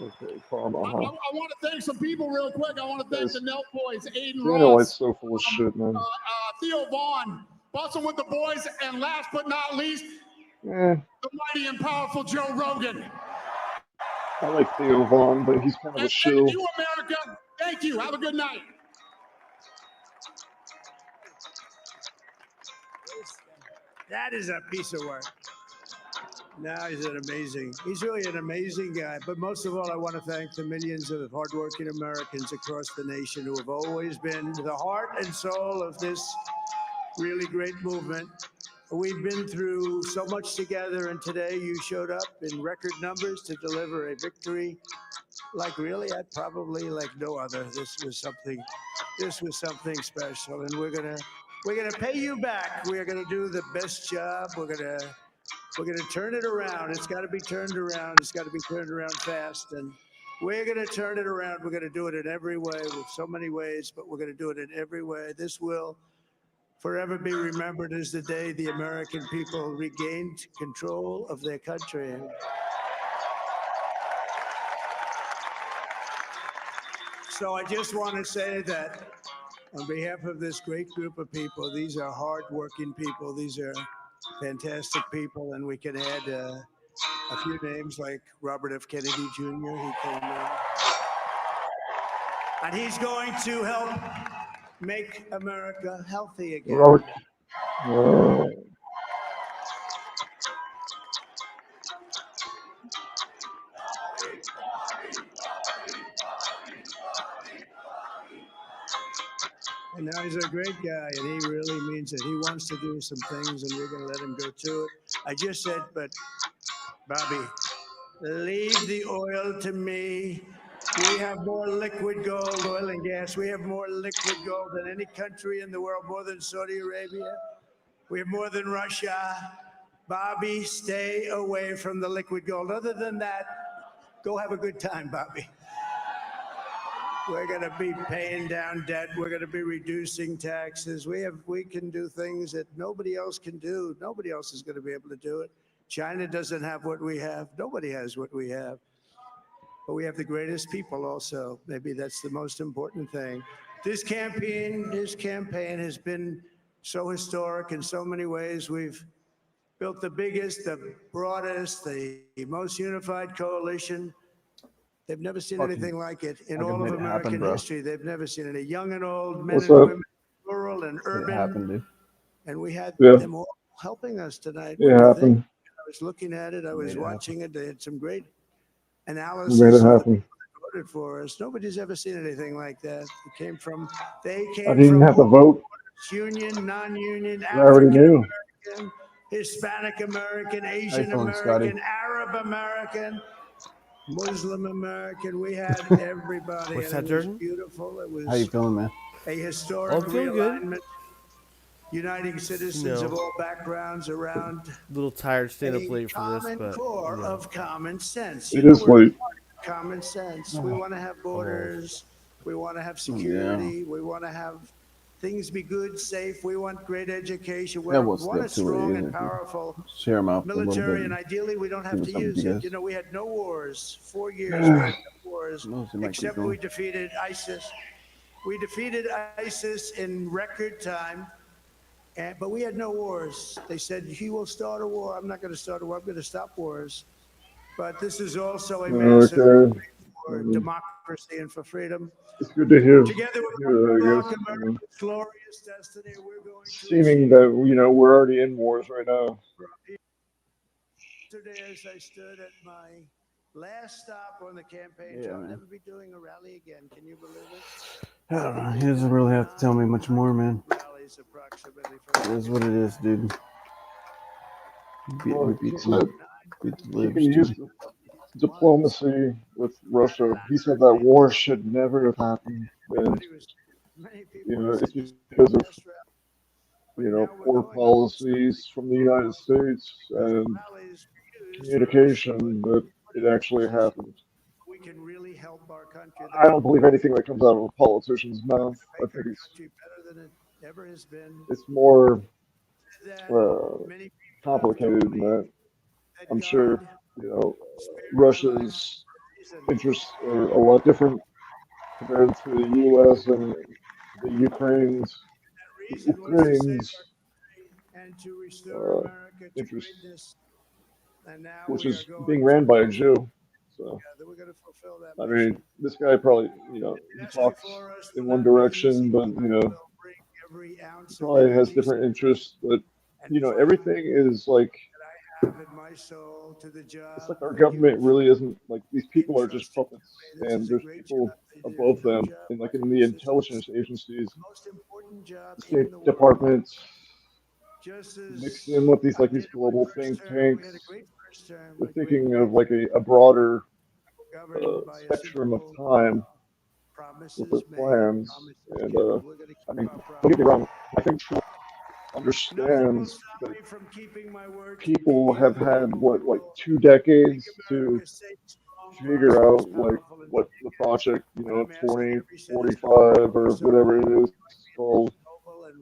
Okay, karma, I huh? want to thank some people real quick. I want to thank the Nelt boys, Aiden Dana Ross, White's so full of shit, man. Theo Vaughn, busting with the boys, and last but not least, Eh, the mighty and powerful Joe Rogan. I like Theo Vaughn, but he's kind of a And shill. thank you, America. Thank you. Have a good night. That is a piece of work. Now he's really an amazing guy. But most of all, I want to thank the millions of hardworking Americans across the nation who have always been the heart and soul of this really great movement. We've been through so much together, and today you showed up in record numbers to deliver a victory like probably like no other. This was something special, and we're gonna pay you back. We're gonna do the best job. We're gonna turn it around. It's got to be turned around. It's got to be turned around fast, and we're gonna turn it around. We're gonna do it in every way, with so many ways, but we're gonna do it in every way. This will forever be remembered as the day the American people regained control of their country. So I just want to say that on behalf of this great group of people, these are hardworking people. These are fantastic people, and we can add a few names like Robert F. Kennedy Jr. He came in, and he's going to help make America healthy again. Robert. And now he's a great guy, and he really means it. He wants to do some things, and we're going to let him go to it. I just said, but Bobby, leave the oil to me. We have more liquid gold, oil and gas. We have more liquid gold than any country in the world, more than Saudi Arabia. We have more than Russia. Bobby, stay away from the liquid gold. Other than that, go have a good time, Bobby. We're going to be paying down debt. We're going to be reducing taxes. We can do things that nobody else can do. Nobody else is going to be able to do it. China doesn't have what we have. Nobody has what we have. But we have the greatest people also. Maybe that's the most important thing. This campaign has been so historic in so many ways. We've built the biggest, the broadest, the most unified coalition. They've never seen anything like it in all of American history. They've never seen it. Young and old, men and women, rural and urban. And we had them all helping us tonight. It happened. I was looking at it. I was watching it. They had some great analysis. You made it happen. Voted for us. Nobody's ever seen anything like that. They came from I didn't even have to vote. Union, non-union, I already knew. American, Hispanic American, Asian doing, American, Scotty? Arab American, Muslim American. We had everybody. What's and that, it was Jordan? beautiful. It was How you feeling, man? a historic I'm feeling good. realignment, uniting citizens of all backgrounds around A little tired staying up late for this, common but core you know. of common sense. It is late. Common sense. We want to have borders. We want to have security. We want to have things be good, safe. We want great education. We want a strong and powerful Share them out a little military, bit. and ideally, we don't have Give to something use to it. guys. You know, we had no wars. 4 years, we had no wars, No, so you might keep except going. we defeated ISIS. We defeated ISIS in record time, but we had no wars. They said, he will start a war. I'm not going to start a war. I'm going to stop wars. But this is also a massive Okay. for democracy and for freedom. It's good to hear. Together with I guess. America's glorious destiny, we're going to Seeming that we're already in wars right now. Yesterday, as I stood at my last stop on the campaign, Yeah, I'll man. never be doing a rally again. Can you believe it? I don't know. He doesn't really have to tell me much more, man. Rallies approximately. It is what it is, dude. We beat the You libs, can use dude. diplomacy with Russia. He said that war should never have happened. And, it's just because of, poor policies from the United States and communication that it actually happened. We can really help our country. I don't believe anything that comes out of a politician's mouth. I think Better than it ever has been. it's more complicated than that. I'm sure, Russia's interests are a lot different compared to the U.S. and the Ukraine's And to restore America to interest, greatness. And now which we is are going being ran by a Jew. So, we're going to fulfill that. I mean, this guy probably, he talks in one direction, but, he probably has different interests. But, everything is like I've been my soul to the job. It's like our government really isn't like these people are just puppets, and there's people above them, and like in the intelligence agencies, Most important job in State the world. Departments, Just as mixed in with these like these global think we had a tanks. great first term, They're a great thinking of like a broader governed by a spectrum of simple time promises with their made, plans, promises and kept. We're gonna keep I mean, our don't get me promises. wrong, I think Trump understands that From keeping my word. people have had what like 2 decades to figure out like what the project 2045 or whatever it is called,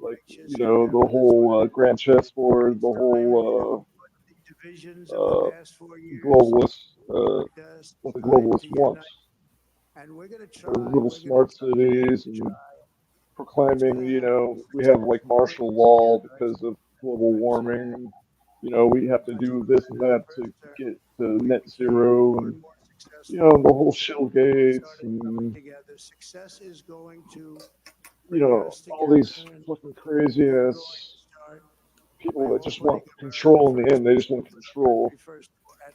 like the whole grand chessboard, the whole Divisions of the past 4 years. globalist what the globalists want. And we're gonna try. For little smart cities and proclaiming, we have like martial law because of global warming. We have to do this and that to get to net zero, and the whole shell gates and Together, success is going to all these fucking crazy ass people that just want control in the end. They just want control.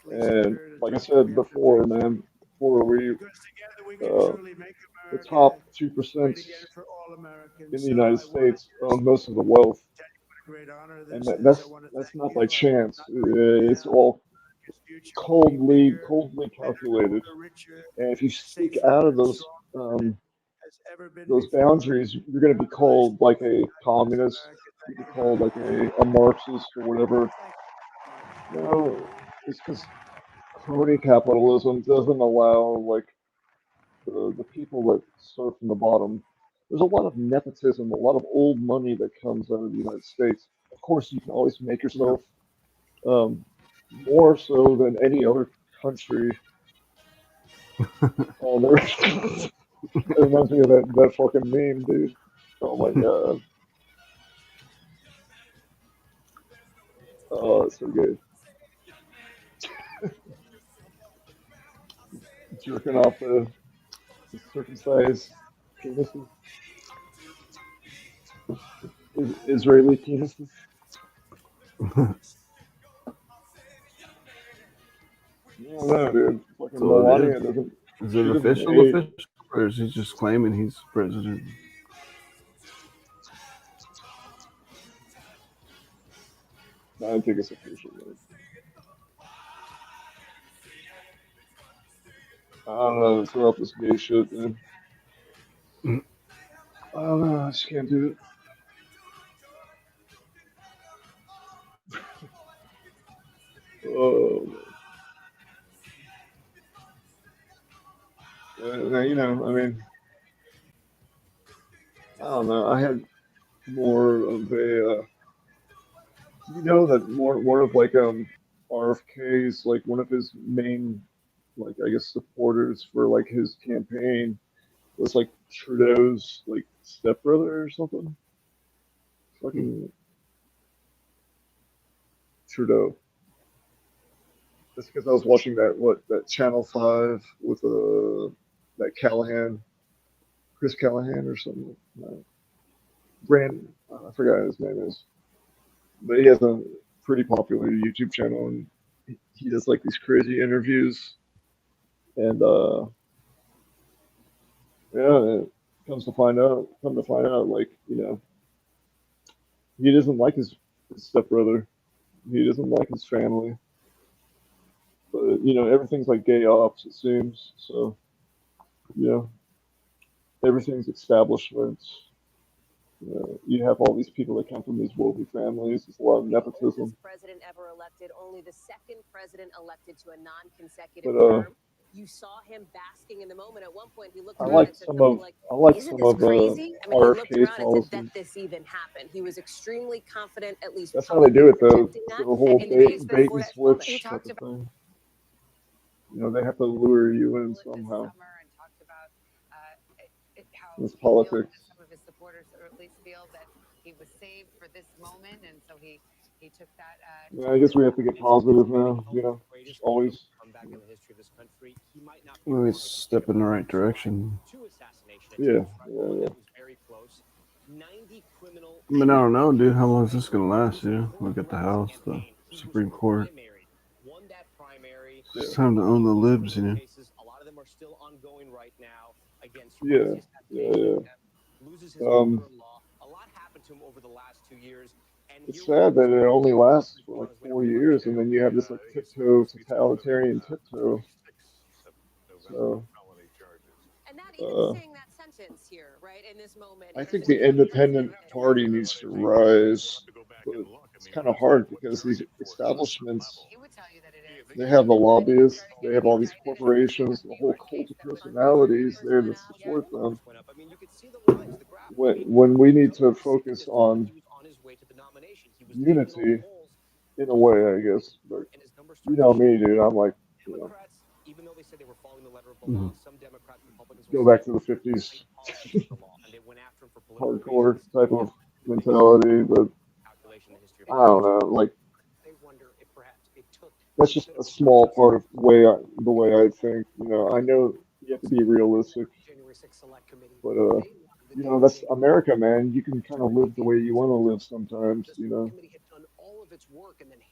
And like I said before, man, before the top 2% in the United States own most of the wealth, and that's not by chance. It's all coldly calculated. And if you stick out of those boundaries, you're going to be called like a communist. You'd be called like a Marxist or whatever. It's because crony capitalism doesn't allow like the people that start from the bottom. There's a lot of nepotism, a lot of old money that comes out of the United States. Of course, you can always make yourself more so than any other country on earth. It reminds me of that fucking meme, dude. Oh my god. Oh, it's so good. Jerking off the circumcised penises. Israeli penises. I don't know, dude. Fucking So Melania is doesn't. it She doesn't official, age. or is he just claiming he's president? I don't think it's official, man. I don't know. Throw out this gay shit, man. I don't know. I just can't do it. Oh, I mean, I don't know. I had more of a, that more of like RFK's like one of his main like I guess supporters for like his campaign was like Trudeau's like stepbrother or something. Fucking Trudeau. That's because I was watching that Channel 5 with that Callahan, Chris Callahan or something. Brandon, I forgot what his name is, but he has a pretty popular YouTube channel, and he does like these crazy interviews, and it come to find out, like he doesn't like his stepbrother, he doesn't like his family, but everything's like gay ops, it seems. So everything's establishments. You have all these people that come from these wealthy families. There's a lot of nepotism. President ever elected, only the second president elected to a non-consecutive But term. You saw him basking in the moment. At one point, he looked I around like and said some something of like, I like "Isn't some this of crazy?" I mean, he looked RFK's around and said policies. that this even happened. He was extremely confident, at least. That's how they do it, though. projecting that. The whole In the days bait before and that moment, switch he type talked of about thing. They have to lure you in somehow. It's politics. Some of his supporters or at least feel that he was saved for this moment, and so he took that. Yeah, I guess we have to get positive now. Just always. Well, it's a step in the right direction. Yeah. I mean, I don't know, dude. How long is this gonna last? We got the House, the Supreme Court. It's time to own the libs, you know. A lot of them are still ongoing right now against Yeah, yeah. loses his Um, mother-in-law. A lot happened to him over the last 2 years. And it's sad that it only lasts for like 4 years, and then you have this like tiptoe totalitarian tiptoe. So, And that even uh, saying that sentence here, right, in this moment. I think the independent party needs to rise, but it's kind of hard because these establishments, they have the lobbyists, they have all these corporations, the whole cult of personalities there to support them. When we need to focus on unity, in a way, I guess. But you know me, dude. I'm like, you know, even though they said they were following the letter of the law, some Democrats, Republicans go back to the 50s, hardcore type of mentality. But I don't know, like that's just a small part of the way I think. You know, I know you have to be realistic, but you know, that's America, man. You can kind of live the way you want to live sometimes. You know.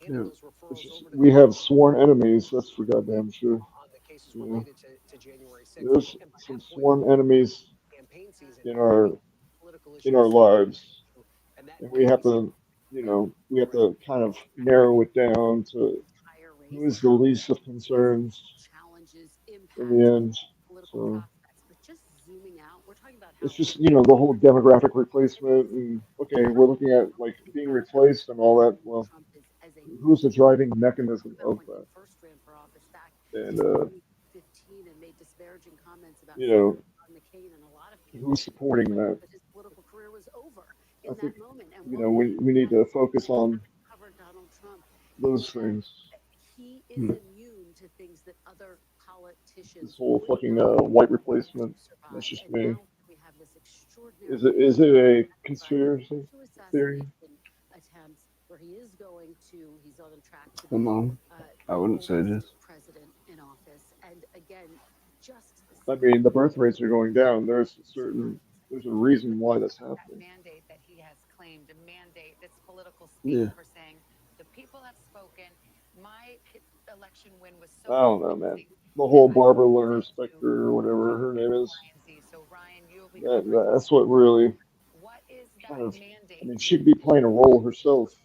Yeah, it's just, we have sworn enemies. That's for goddamn sure. You know, there's some sworn enemies in our lives, and we have to, you know, we have to kind of narrow it down to who is the least of concerns in the end. So it's just, you know, the whole demographic replacement, and okay, we're looking at like being replaced and all that. Well, who's the driving mechanism of that? And you know, who's supporting that? I think, you know, we need to focus on those things. This whole fucking white replacement. That's just me. Is it a conspiracy theory? Come on. I wouldn't say it is. I mean, the birth rates are going down. There's a reason why that's happening. Mandate that he has claimed, a mandate that's political speak Yeah. for saying the people have spoken. My election win was I so don't know, man. The whole Barbara Lerner Spectre or whatever her name is. That's what really kind of. I mean, she could be playing a role herself,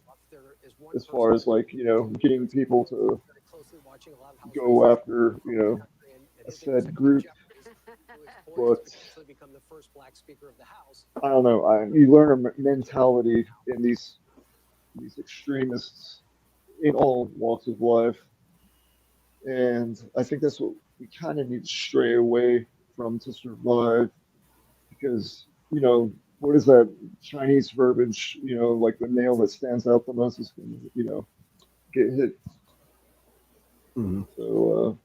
as far as like, you know, getting people to go after, you know, a said group. But I don't know. You learn a mentality in these extremists in all walks of life, and I think that's what we kind of need to stray away from to survive. Because, you know, what is that Chinese verbiage? You know, like the nail that stands out the most is going to, you know, get hit. Mm-hmm. So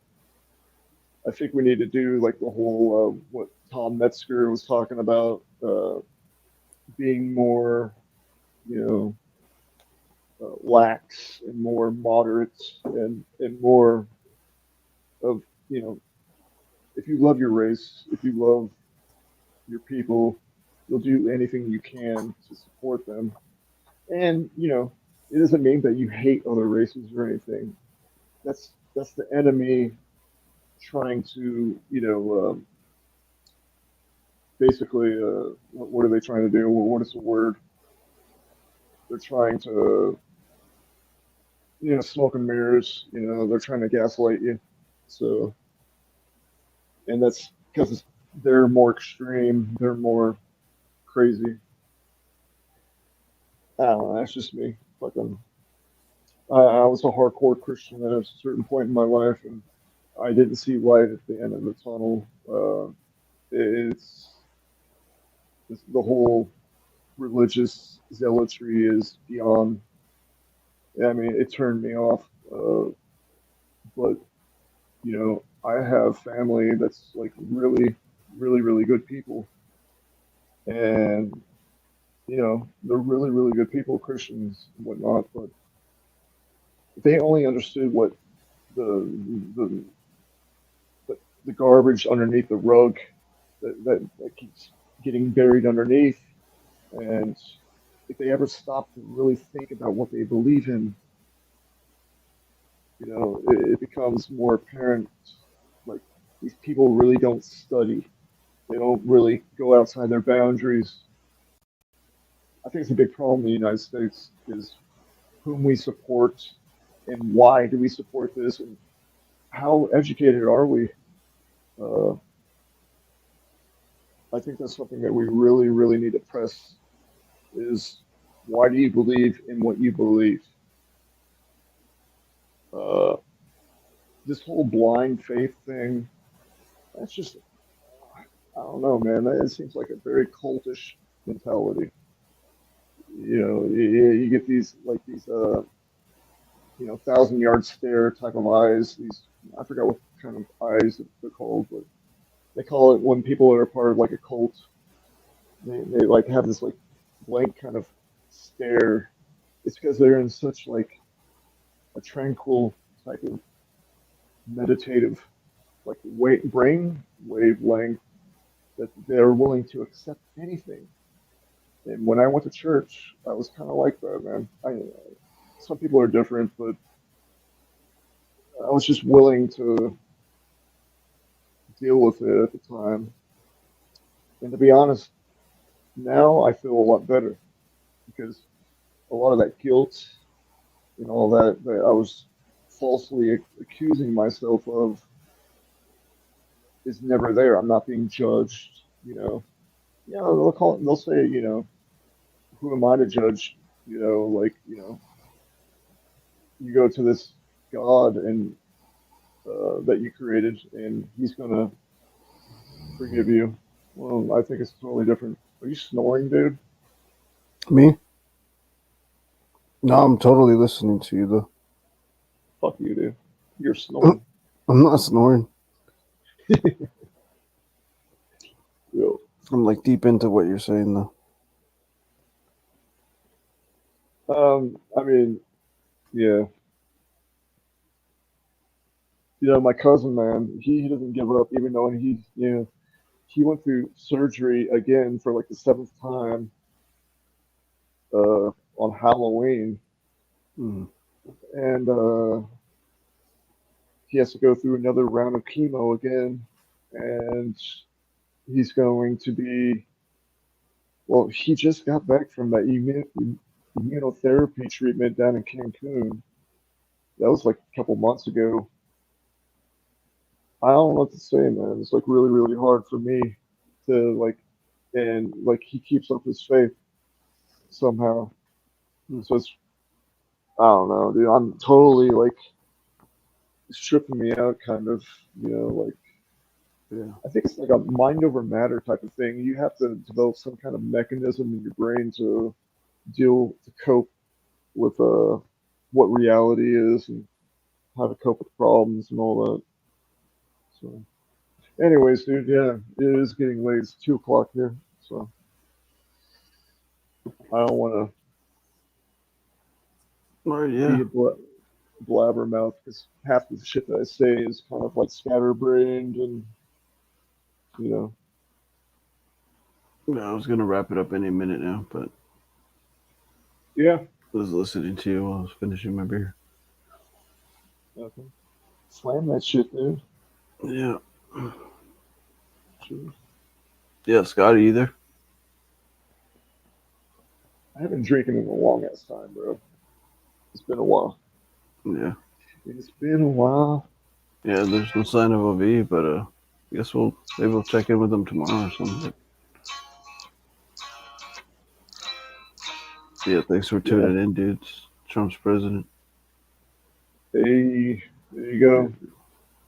I think we need to do like the whole what Tom Metzger was talking about, being more, you know, lax and more moderate and more of, you know, if you love your race, if you love your people, you'll do anything you can to support them. And, you know, it doesn't mean that you hate other races or anything. That's the enemy trying to, you know, basically, what are they trying to do? What is the word? They're trying to, you know, smoke and mirrors. You know, they're trying to gaslight you. So, and that's because they're more extreme. They're more crazy. I don't know. That's just me. Fucking. I was a hardcore Christian at a certain point in my life, and I didn't see light at the end of the tunnel. It's the whole religious zealotry is beyond. I mean, it turned me off. But you know, I have family that's like really, really, really good people, and you know, they're really, really good people, Christians and whatnot. But if they only understood what the the the garbage underneath the rug that keeps getting buried underneath, and if they ever stop to really think about what they believe in, it becomes more apparent, like, these people really don't study. They don't really go outside their boundaries. I think it's a big problem in the United States is whom we support and why do we support this and how educated are we? I think that's something that we really, really need to press is why do you believe in what you believe? This whole blind faith thing, that's just, I don't know, man. It seems like a very cultish mentality. You get these, like these, 1,000-yard stare type of eyes. These, I forgot what kind of eyes they're called, but they call it when people are part of like a cult. They like have this like blank kind of stare. It's because they're in such like a tranquil type of meditative like brain wavelength that they're willing to accept anything. And when I went to church, I was kind of like that, man. Some people are different, but I was just willing to deal with it at the time. And to be honest, now I feel a lot better because a lot of that guilt and all that I was falsely accusing myself of is never there. I'm not being judged, they'll say, who am I to judge? You go to this God and that you created, and He's gonna forgive you. Well, I think it's totally different. Are you snoring, dude? Me? No, I'm totally listening to you though. Fuck you, dude. You're snoring. I'm not snoring. Yo. I'm like deep into what you're saying though. I mean, yeah. My cousin, man, he doesn't give up, even though he went through surgery again for like the 7th time on Halloween. And he has to go through another round of chemo again. And he's going to be, well, he just got back from that immunotherapy treatment down in Cancun. That was like a couple months ago. I don't know what to say, man. It's like really, really hard for me to and he keeps up his faith somehow. So it's, I don't know, dude. I'm totally it's tripping me out, kind of, Yeah. I think it's like a mind over matter type of thing. You have to develop some kind of mechanism in your brain to cope with what reality is and how to cope with problems and all that. So, anyways, dude, yeah, it is getting late. It's 2:00 here, so I don't want to be a blabbermouth because half the shit that I say is kind of like scatterbrained and Yeah, I was gonna wrap it up any minute now, but yeah, I was listening to you while I was finishing my beer. Okay. Slam that shit, dude. Yeah. Cheers. Yeah, Scotty, you there? I haven't drinking in a long ass time, bro. It's been a while. Yeah. It's been a while. Yeah, there's no sign of OV, but I guess maybe we'll check in with them tomorrow or something. Yeah, thanks for tuning in, dudes. Trump's president. Hey, there you go.